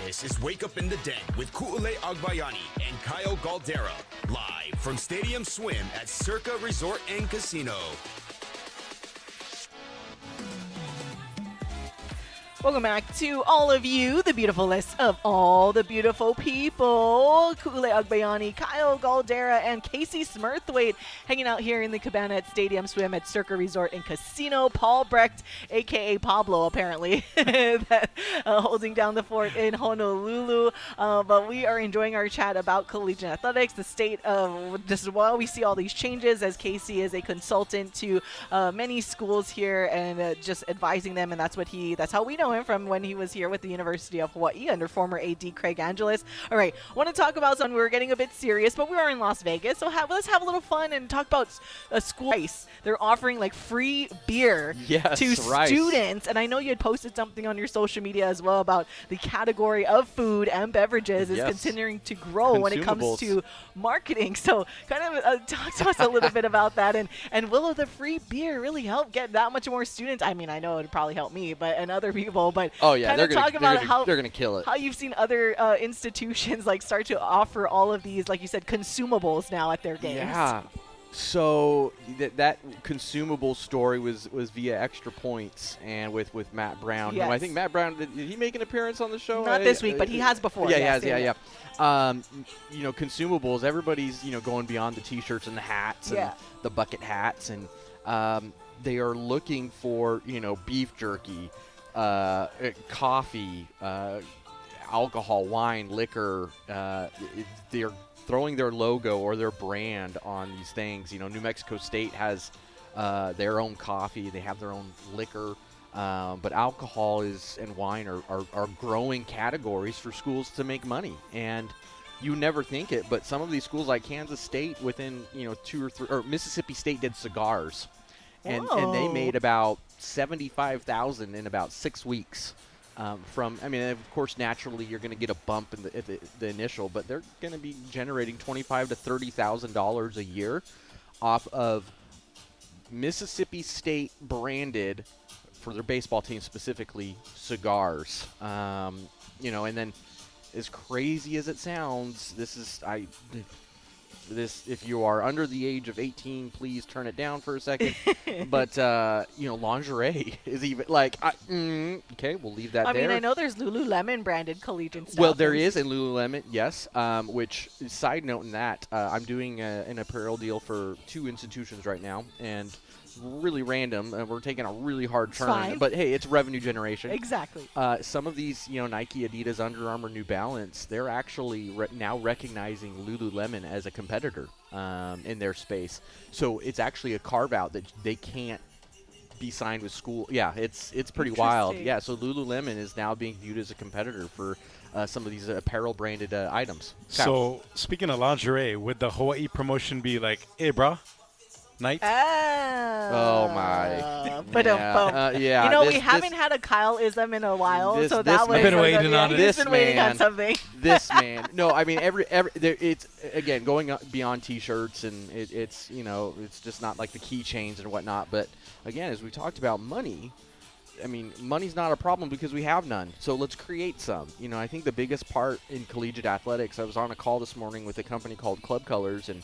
This is Wake Up in the Den with Ku'ule Agbayani and Kyle Galdera, live from Stadium Swim at Circa Resort and Casino. Welcome back to all of you, the beautiful list of all the beautiful people. Ku'ule Agbayani, Kyle Galdera, and KC Smurthwaite hanging out here in the cabana at Stadium Swim at Circa Resort and Casino. Paul Brecht, a.k.a. Pablo, apparently, holding down the fort in Honolulu. But we are enjoying our chat about collegiate athletics, the state of just while we see all these changes, as KC is a consultant to many schools here and just advising them, and that's how we know him from when he was here with the University of Hawaii under former AD Craig Angeles. All right, want to talk about something. We're getting a bit serious, but we are in Las Vegas, so let's have a little fun and talk about a school race. They're offering like free beer to students, and I know you had posted something on your social media as well about the category of food and beverages is continuing to grow when it comes to marketing. So kind of talk to us a little bit about that, and will the free beer really help get that much more students? I mean, I know it would probably help me, and other people, but they're gonna kill it. How you've seen other institutions like start to offer all of these, like you said, consumables now at their games. Yeah. So that consumable story was via Extra Points and with Matt Brown. Yes. Who I think Matt Brown, did he make an appearance on the show? Not this week, but he has before. Yeah, consumables. Everybody's going beyond the T-shirts and the hats and the bucket hats, and they are looking for beef jerky, coffee, alcohol, wine, liquor. They're throwing their logo or their brand on these things. New Mexico State has their own coffee. They have their own liquor. But alcohol and wine are growing categories for schools to make money. And you never think it, but some of these schools like Kansas State within 2 or 3, or Mississippi State did cigars. And they made about $75,000 in about 6 weeks. Of course, naturally, you're going to get a bump in the initial, but they're going to be generating $25,000 to $30,000 a year off of Mississippi State branded, for their baseball team specifically, cigars. And then, as crazy as it sounds, if you are under the age of 18, please turn it down for a second. But lingerie is even okay, we'll leave that there. I mean, I know there's Lululemon branded collegiate stuff. Well, there is in Lululemon, yes. Which, side note in that, I'm doing an apparel deal for 2 institutions right now, and really random. We're taking a really hard turn, fine. But hey, it's revenue generation. Exactly. Some of these, Nike, Adidas, Under Armour, New Balance, they're actually now recognizing Lululemon as a competitor in their space. So it's actually a carve out that they can't be signed with school. Yeah, it's pretty wild. Yeah, so Lululemon is now being viewed as a competitor for some of these apparel branded items. So speaking of lingerie, would the Hawaii promotion be like, hey, brah? Night? Oh my! We haven't had a Kyle-ism in a while, so that was. I've been waiting on it. This been waiting on something. This man. No, I mean it's again going beyond T-shirts, and it's it's just not like the keychains and whatnot. But again, as we talked about money, I mean money's not a problem because we have none. So let's create some. I think the biggest part in collegiate athletics. I was on a call this morning with a company called Club Colors, and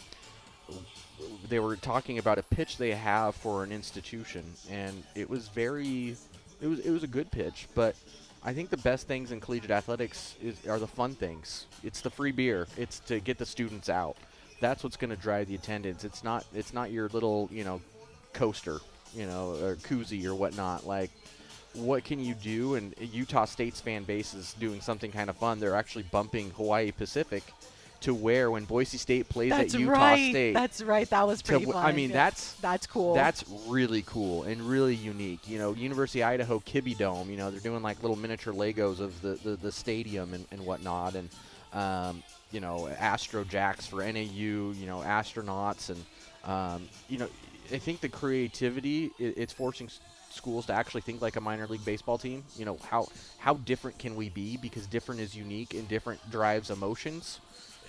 they were talking about a pitch they have for an institution, and it was a good pitch. But I think the best things in collegiate athletics are the fun things. It's the free beer. It's to get the students out. That's what's going to drive the attendance. It's not your little coaster, or koozie or whatnot. Like, what can you do? And Utah State's fan base is doing something kind of fun. They're actually bumping Hawaii Pacific to where when Boise State plays at Utah State. That's right. That was pretty fun. I mean, that's cool. That's really cool and really unique. University of Idaho Kibbe Dome, they're doing like little miniature Legos of the stadium and whatnot. And, Astro Jacks for NAU, astronauts. And, I think the creativity, it's forcing schools to actually think like a minor league baseball team. How different can we be? Because different is unique and different drives emotions.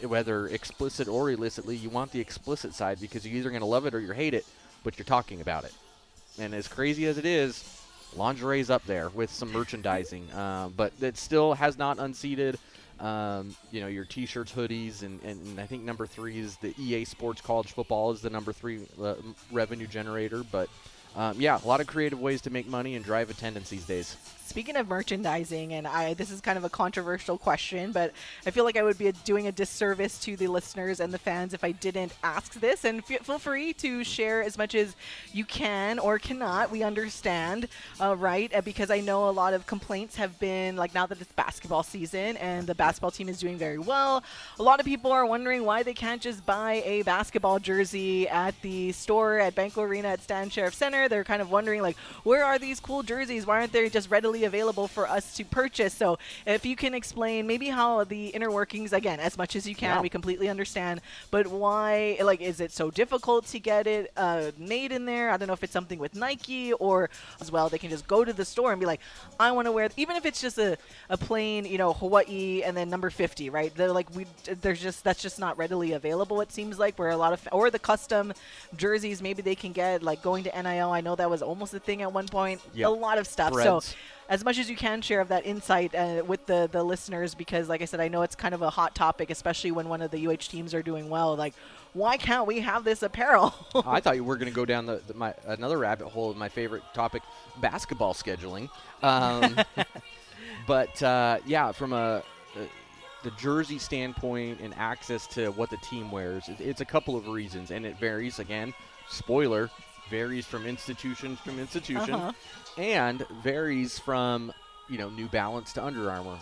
Whether explicit or illicitly, you want the explicit side because you're either going to love it or you hate it, but you're talking about it. And as crazy as it is, lingerie's up there with some merchandising, but it still has not unseated, your T-shirts, hoodies, and I think number 3 is the EA Sports College Football is the number 3 revenue generator. But, a lot of creative ways to make money and drive attendance these days. Speaking of merchandising, and this is kind of a controversial question, but I feel like I would be doing a disservice to the listeners and the fans if I didn't ask this. And feel free to share as much as you can or cannot. We understand, right? Because I know a lot of complaints have been, like, now that it's basketball season and the basketball team is doing very well, a lot of people are wondering why they can't just buy a basketball jersey at the store at Banco Arena at Stan Sheriff Center. They're kind of wondering, like, where are these cool jerseys? Why aren't they just readily available for us to purchase? So if you can explain maybe how the inner workings, again, as much as you can, we completely understand, but why, like, is it so difficult to get it made in there? I don't know if it's something with Nike, or as well they can just go to the store and be like, I want to wear, even if it's just a plain, Hawai'i and then number 50, right? They're like, that's just not readily available, it seems like, where a lot of, or the custom jerseys maybe they can get, like going to NIL. I know that was almost a thing at one point. A lot of stuff. Threads. So as much as you can share of that insight with the listeners, because like I said, I know it's kind of a hot topic, especially when one of the UH teams are doing well. Like, why can't we have this apparel? I thought you were going to go down another rabbit hole of my favorite topic, basketball scheduling. But from the jersey standpoint and access to what the team wears, it's a couple of reasons, and it varies. Again, spoiler, varies from institution and varies from New Balance to Under Armour,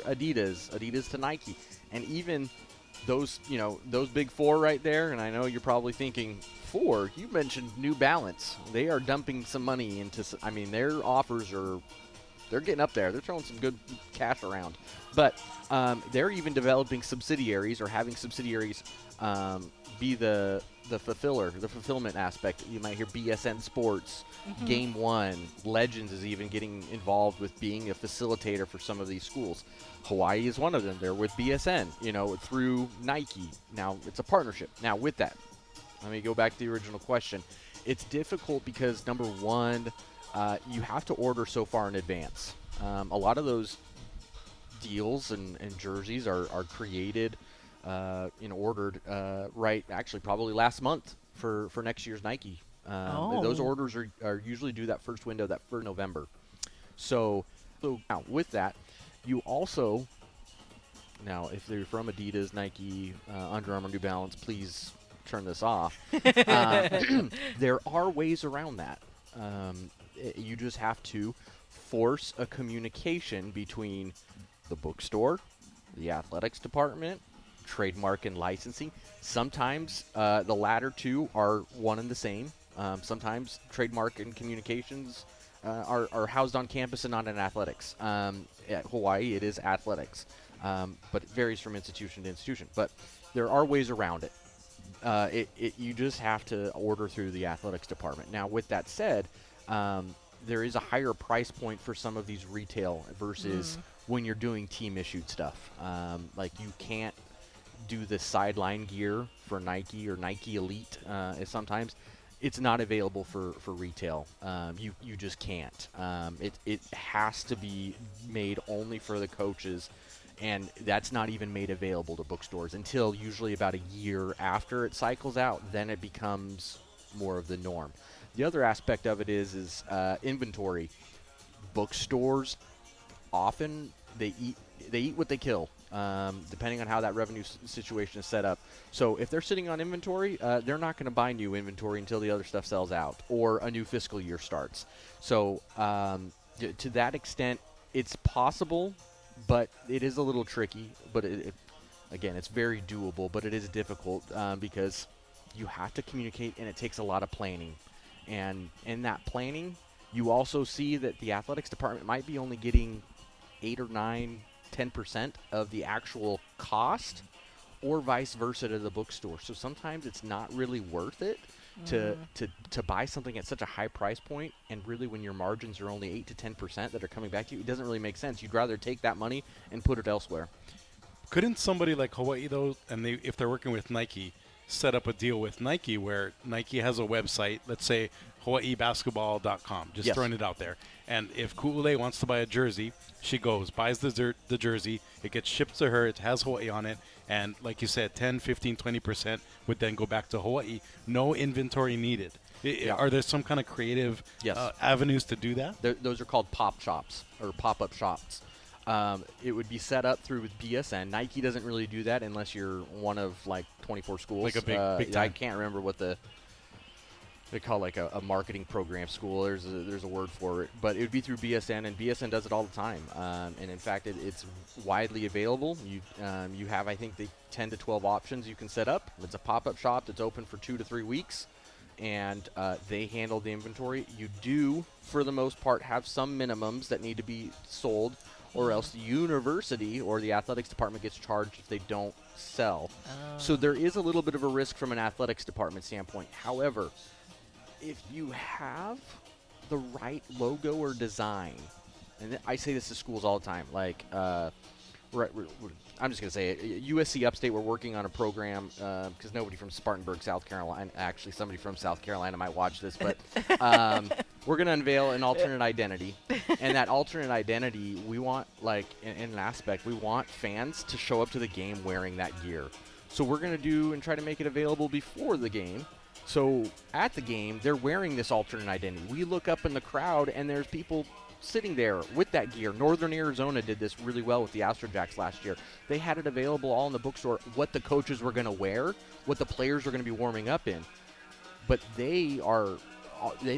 Adidas to Nike, and even those big four right there. And I know you're probably thinking, four, you mentioned New Balance. They are dumping some money into, their offers they're getting up there. They're throwing some good cash around. But they're even developing subsidiaries, or having subsidiaries be the fulfillment aspect. You might hear BSN Sports, Game One, Legends is even getting involved with being a facilitator for some of these schools. Hawaii is one of them. They're with BSN, through Nike. Now, it's a partnership. Now, with that, let me go back to the original question. It's difficult because, number one, you have to order so far in advance. A lot of those deals and jerseys are created ordered probably last month for next year's Nike. Those orders are usually due that first window, that for November. So now with that, you also, now if they're from Adidas, Nike, Under Armour, New Balance, please turn this off. There are ways around that. You just have to force a communication between the bookstore, the athletics department, trademark and licensing. Sometimes the latter two are one and the same. Sometimes trademark and communications are housed on campus and not in athletics. At Hawaii, it is athletics, but it varies from institution to institution. But there are ways around it. You just have to order through the athletics department. Now, with that said, there is a higher price point for some of these retail versus when you're doing team-issued stuff. Like, you can't do the sideline gear for Nike or Nike Elite. Sometimes it's not available for retail. You just can't. It has to be made only for the coaches, and that's not even made available to bookstores until usually about a year after it cycles out. Then it becomes more of the norm. The other aspect of it is inventory. Bookstores often they eat what they kill, depending on how that revenue situation is set up. So if they're sitting on inventory, they're not going to buy new inventory until the other stuff sells out or a new fiscal year starts. So to that extent, it's possible, but it is a little tricky. But again, it's very doable, but it is difficult because you have to communicate, and it takes a lot of planning. And in that planning, you also see that the athletics department might be only getting 8 or 9, 10% of the actual cost, or vice versa to the bookstore. So sometimes it's not really worth it to buy something at such a high price point, and really when your margins are only 8 to 10% that are coming back to you, it doesn't really make sense. You'd rather take that money and put it elsewhere. Couldn't somebody like Hawaii, though, and if they're working with Nike, set up a deal with Nike where Nike has a website, let's say HawaiiBasketball.com, just throwing it out there, And if Ku'ule wants to buy a jersey, she goes, buys the jersey, it gets shipped to her, it has Hawaii on it, and like you said, 10, 15, 20% would then go back to Hawaii. No inventory needed. Are there some kind of creative avenues to do that? Those are called pop shops or pop-up shops. It would be set up through BSN. Nike doesn't really do that unless you're one of like 24 schools. Like a big time. I can't remember what they call like a marketing program school. There's a word for it, but it would be through BSN, and BSN does it all the time. And in fact, it's widely available. You have, I think, the 10 to 12 options you can set up. It's a pop-up shop that's open for 2 to 3 weeks, and they handle the inventory. You do, for the most part, have some minimums that need to be sold, or else the university or the athletics department gets charged if they don't sell. So there is a little bit of a risk from an athletics department standpoint. However, if you have the right logo or design, and I say this to schools all the time, like, I'm just going to say it, USC Upstate, we're working on a program, because nobody from Spartanburg, South Carolina, actually somebody from South Carolina might watch this, but we're going to unveil an alternate identity. And that alternate identity, we want, like, in an aspect, we want fans to show up to the game wearing that gear. So we're going to do and try to make it available before the game. So at the game, they're wearing this alternate identity. We look up in the crowd, and there's people sitting there with that gear. Northern Arizona did this really well with the Astrojacks last year. They had it available all in the bookstore, what the coaches were going to wear, what the players were going to be warming up in. But they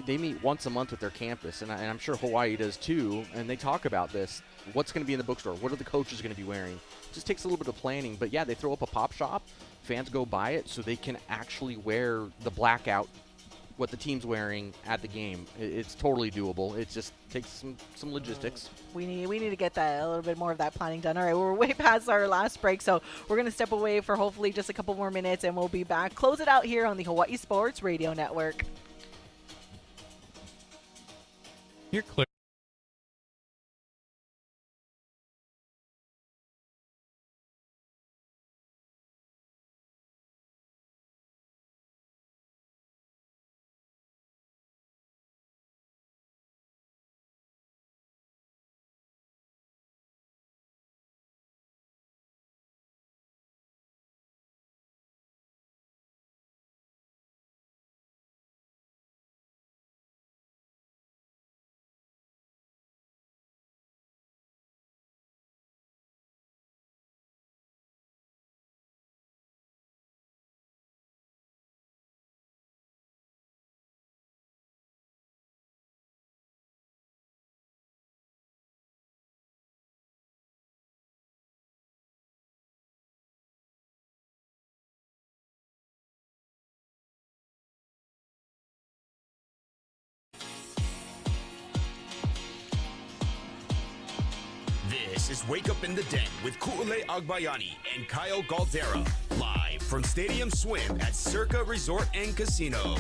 meet once a month with their campus, and I'm sure Hawaii does too, and they talk about this. What's going to be in the bookstore? What are the coaches going to be wearing? It just takes a little bit of planning. But, yeah, they throw up a pop shop. Fans go buy it so they can actually wear the blackout, what the team's wearing at the game. It's totally doable. It just takes some logistics. We need to get that a little bit more of that planning done. All right, we're way past our last break, so we're going to step away for hopefully just a couple more minutes, and we'll be back. Close it out here on the Hawaii Sports Radio Network. You're clear. This is Wake Up in the Den with Ku'ule Agbayani and Kyle Galdera, live from Stadium Swim at Circa Resort and Casino.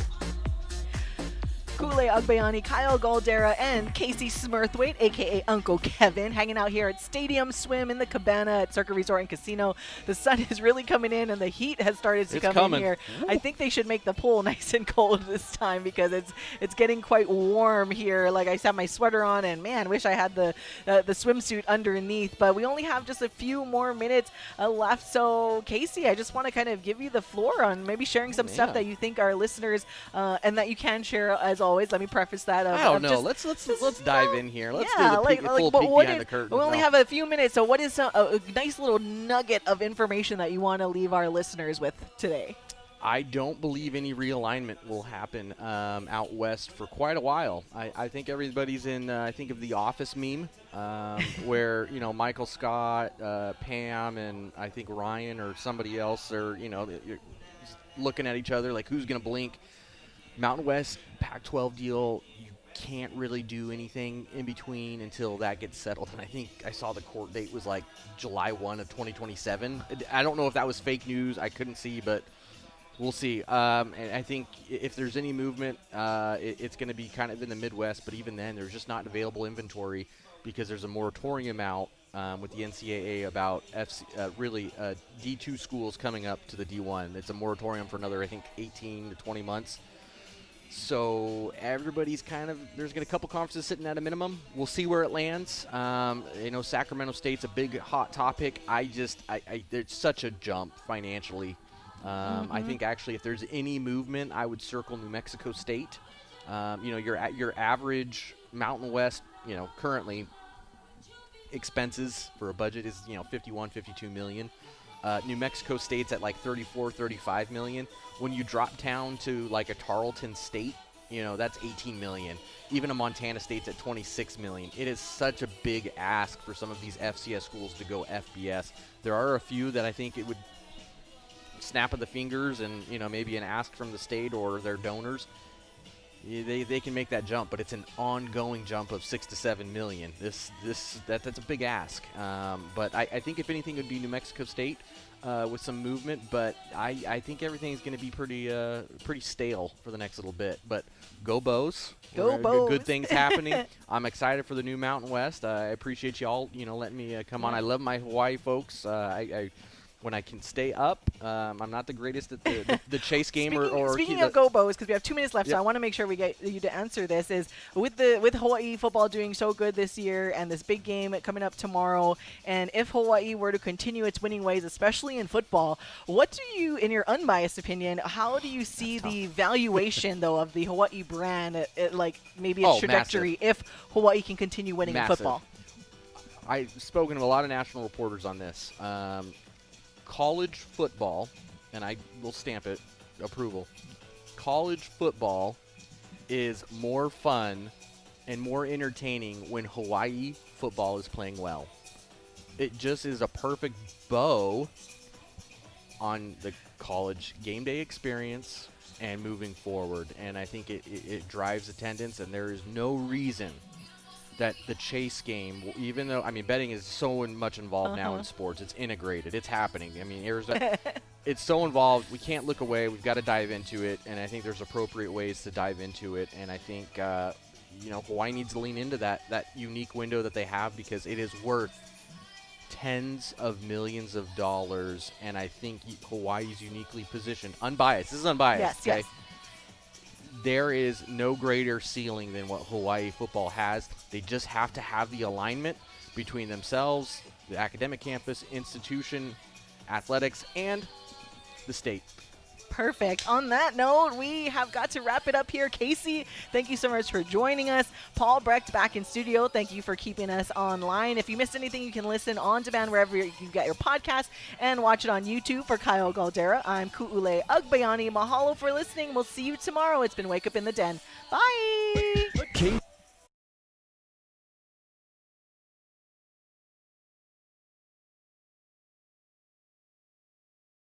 Ku'ule Agbayani, Kyle Galdera, and KC Smurthwaite, a.k.a. Uncle Kevin, hanging out here at Stadium Swim in the Cabana at Circa Resort and Casino. The sun is really coming in, and the heat has started to come in here. Ooh. I think they should make the pool nice and cold this time because it's getting quite warm here. Like, I have my sweater on, and, man, wish I had the swimsuit underneath. But we only have just a few more minutes left. So, Casey, I just want to kind of give you the floor on maybe sharing some stuff that you think our listeners and that you can share as always. Let me preface that. I don't know. Let's dive in here. Let's do the full peek behind the curtain. We only have a few minutes, so what is a nice little nugget of information that you want to leave our listeners with today? I don't believe any realignment will happen out west for quite a while. I think everybody's in, I think of the Office meme where, Michael Scott, Pam, and I think Ryan or somebody else are, you're looking at each other like who's going to blink. Mountain West Pac-12 deal, you can't really do anything in between until that gets settled. And I think I saw the court date was like July 1 of 2027. I don't know if that was fake news. I couldn't see, but we'll see. And I think if there's any movement, it's going to be kind of in the Midwest. But even then, there's just not available inventory because there's a moratorium out with the NCAA about D2 schools coming up to the D1. It's a moratorium for another, I think, 18 to 20 months. So everybody's there's a couple conferences sitting at a minimum. We'll see where it lands. Sacramento State's a big hot topic. There's such a jump financially. I think actually if there's any movement, I would circle New Mexico State. Your average Mountain West, currently expenses for a budget is 51, 52 million. New Mexico State's at like 34, 35 million. When you drop down to like a Tarleton State, that's 18 million. Even a Montana State's at 26 million. It is such a big ask for some of these FCS schools to go FBS. There are a few that I think it would snap of the fingers and maybe an ask from the state or their donors. They can make that jump, but it's an ongoing jump of 6 to 7 million. That's a big ask. But I think if anything, it would be New Mexico State with some movement. But I think everything's going to be pretty stale for the next little bit. But go Bows! Go Bows! Good things happening. I'm excited for the new Mountain West. I appreciate y'all letting me come on. I love my Hawaii folks. When I can stay up, I'm not the greatest at the chase game. Speaking of Go Bows, because we have 2 minutes left, so I want to make sure we get you to answer this. Is with Hawaii football doing so good this year and this big game coming up tomorrow, and if Hawaii were to continue its winning ways, especially in football, what do you, in your unbiased opinion, how do you see the valuation though of the Hawaii brand, like maybe its trajectory massive. if Hawaii can continue winning in football? I've spoken to a lot of national reporters on this. College football, and I will stamp it, approval. College football is more fun and more entertaining when Hawaii football is playing well. It just is a perfect bow on the college game day experience and moving forward. And I think it drives attendance, and there is no reason that the chase game, even though, betting is so much involved now in sports. It's integrated. It's happening. Arizona, it's so involved. We can't look away. We've got to dive into it, and I think there's appropriate ways to dive into it. And I think, Hawaii needs to lean into that unique window that they have because it is worth tens of millions of dollars, and I think Hawaii's uniquely positioned. Unbiased. This is unbiased. Yes. There is no greater ceiling than what Hawaii football has. They just have to have the alignment between themselves, the academic campus, institution, athletics, and the state. Perfect. On that note, we have got to wrap it up here. Casey, thank you so much for joining us. Paul Brecht back in studio. Thank you for keeping us online. If you missed anything, you can listen on demand wherever you get your podcast and watch it on YouTube. For Kyle Galdera, I'm Ku'ule Ugbayani. Mahalo for listening. We'll see you tomorrow. It's been Wake Up in the Den. Bye.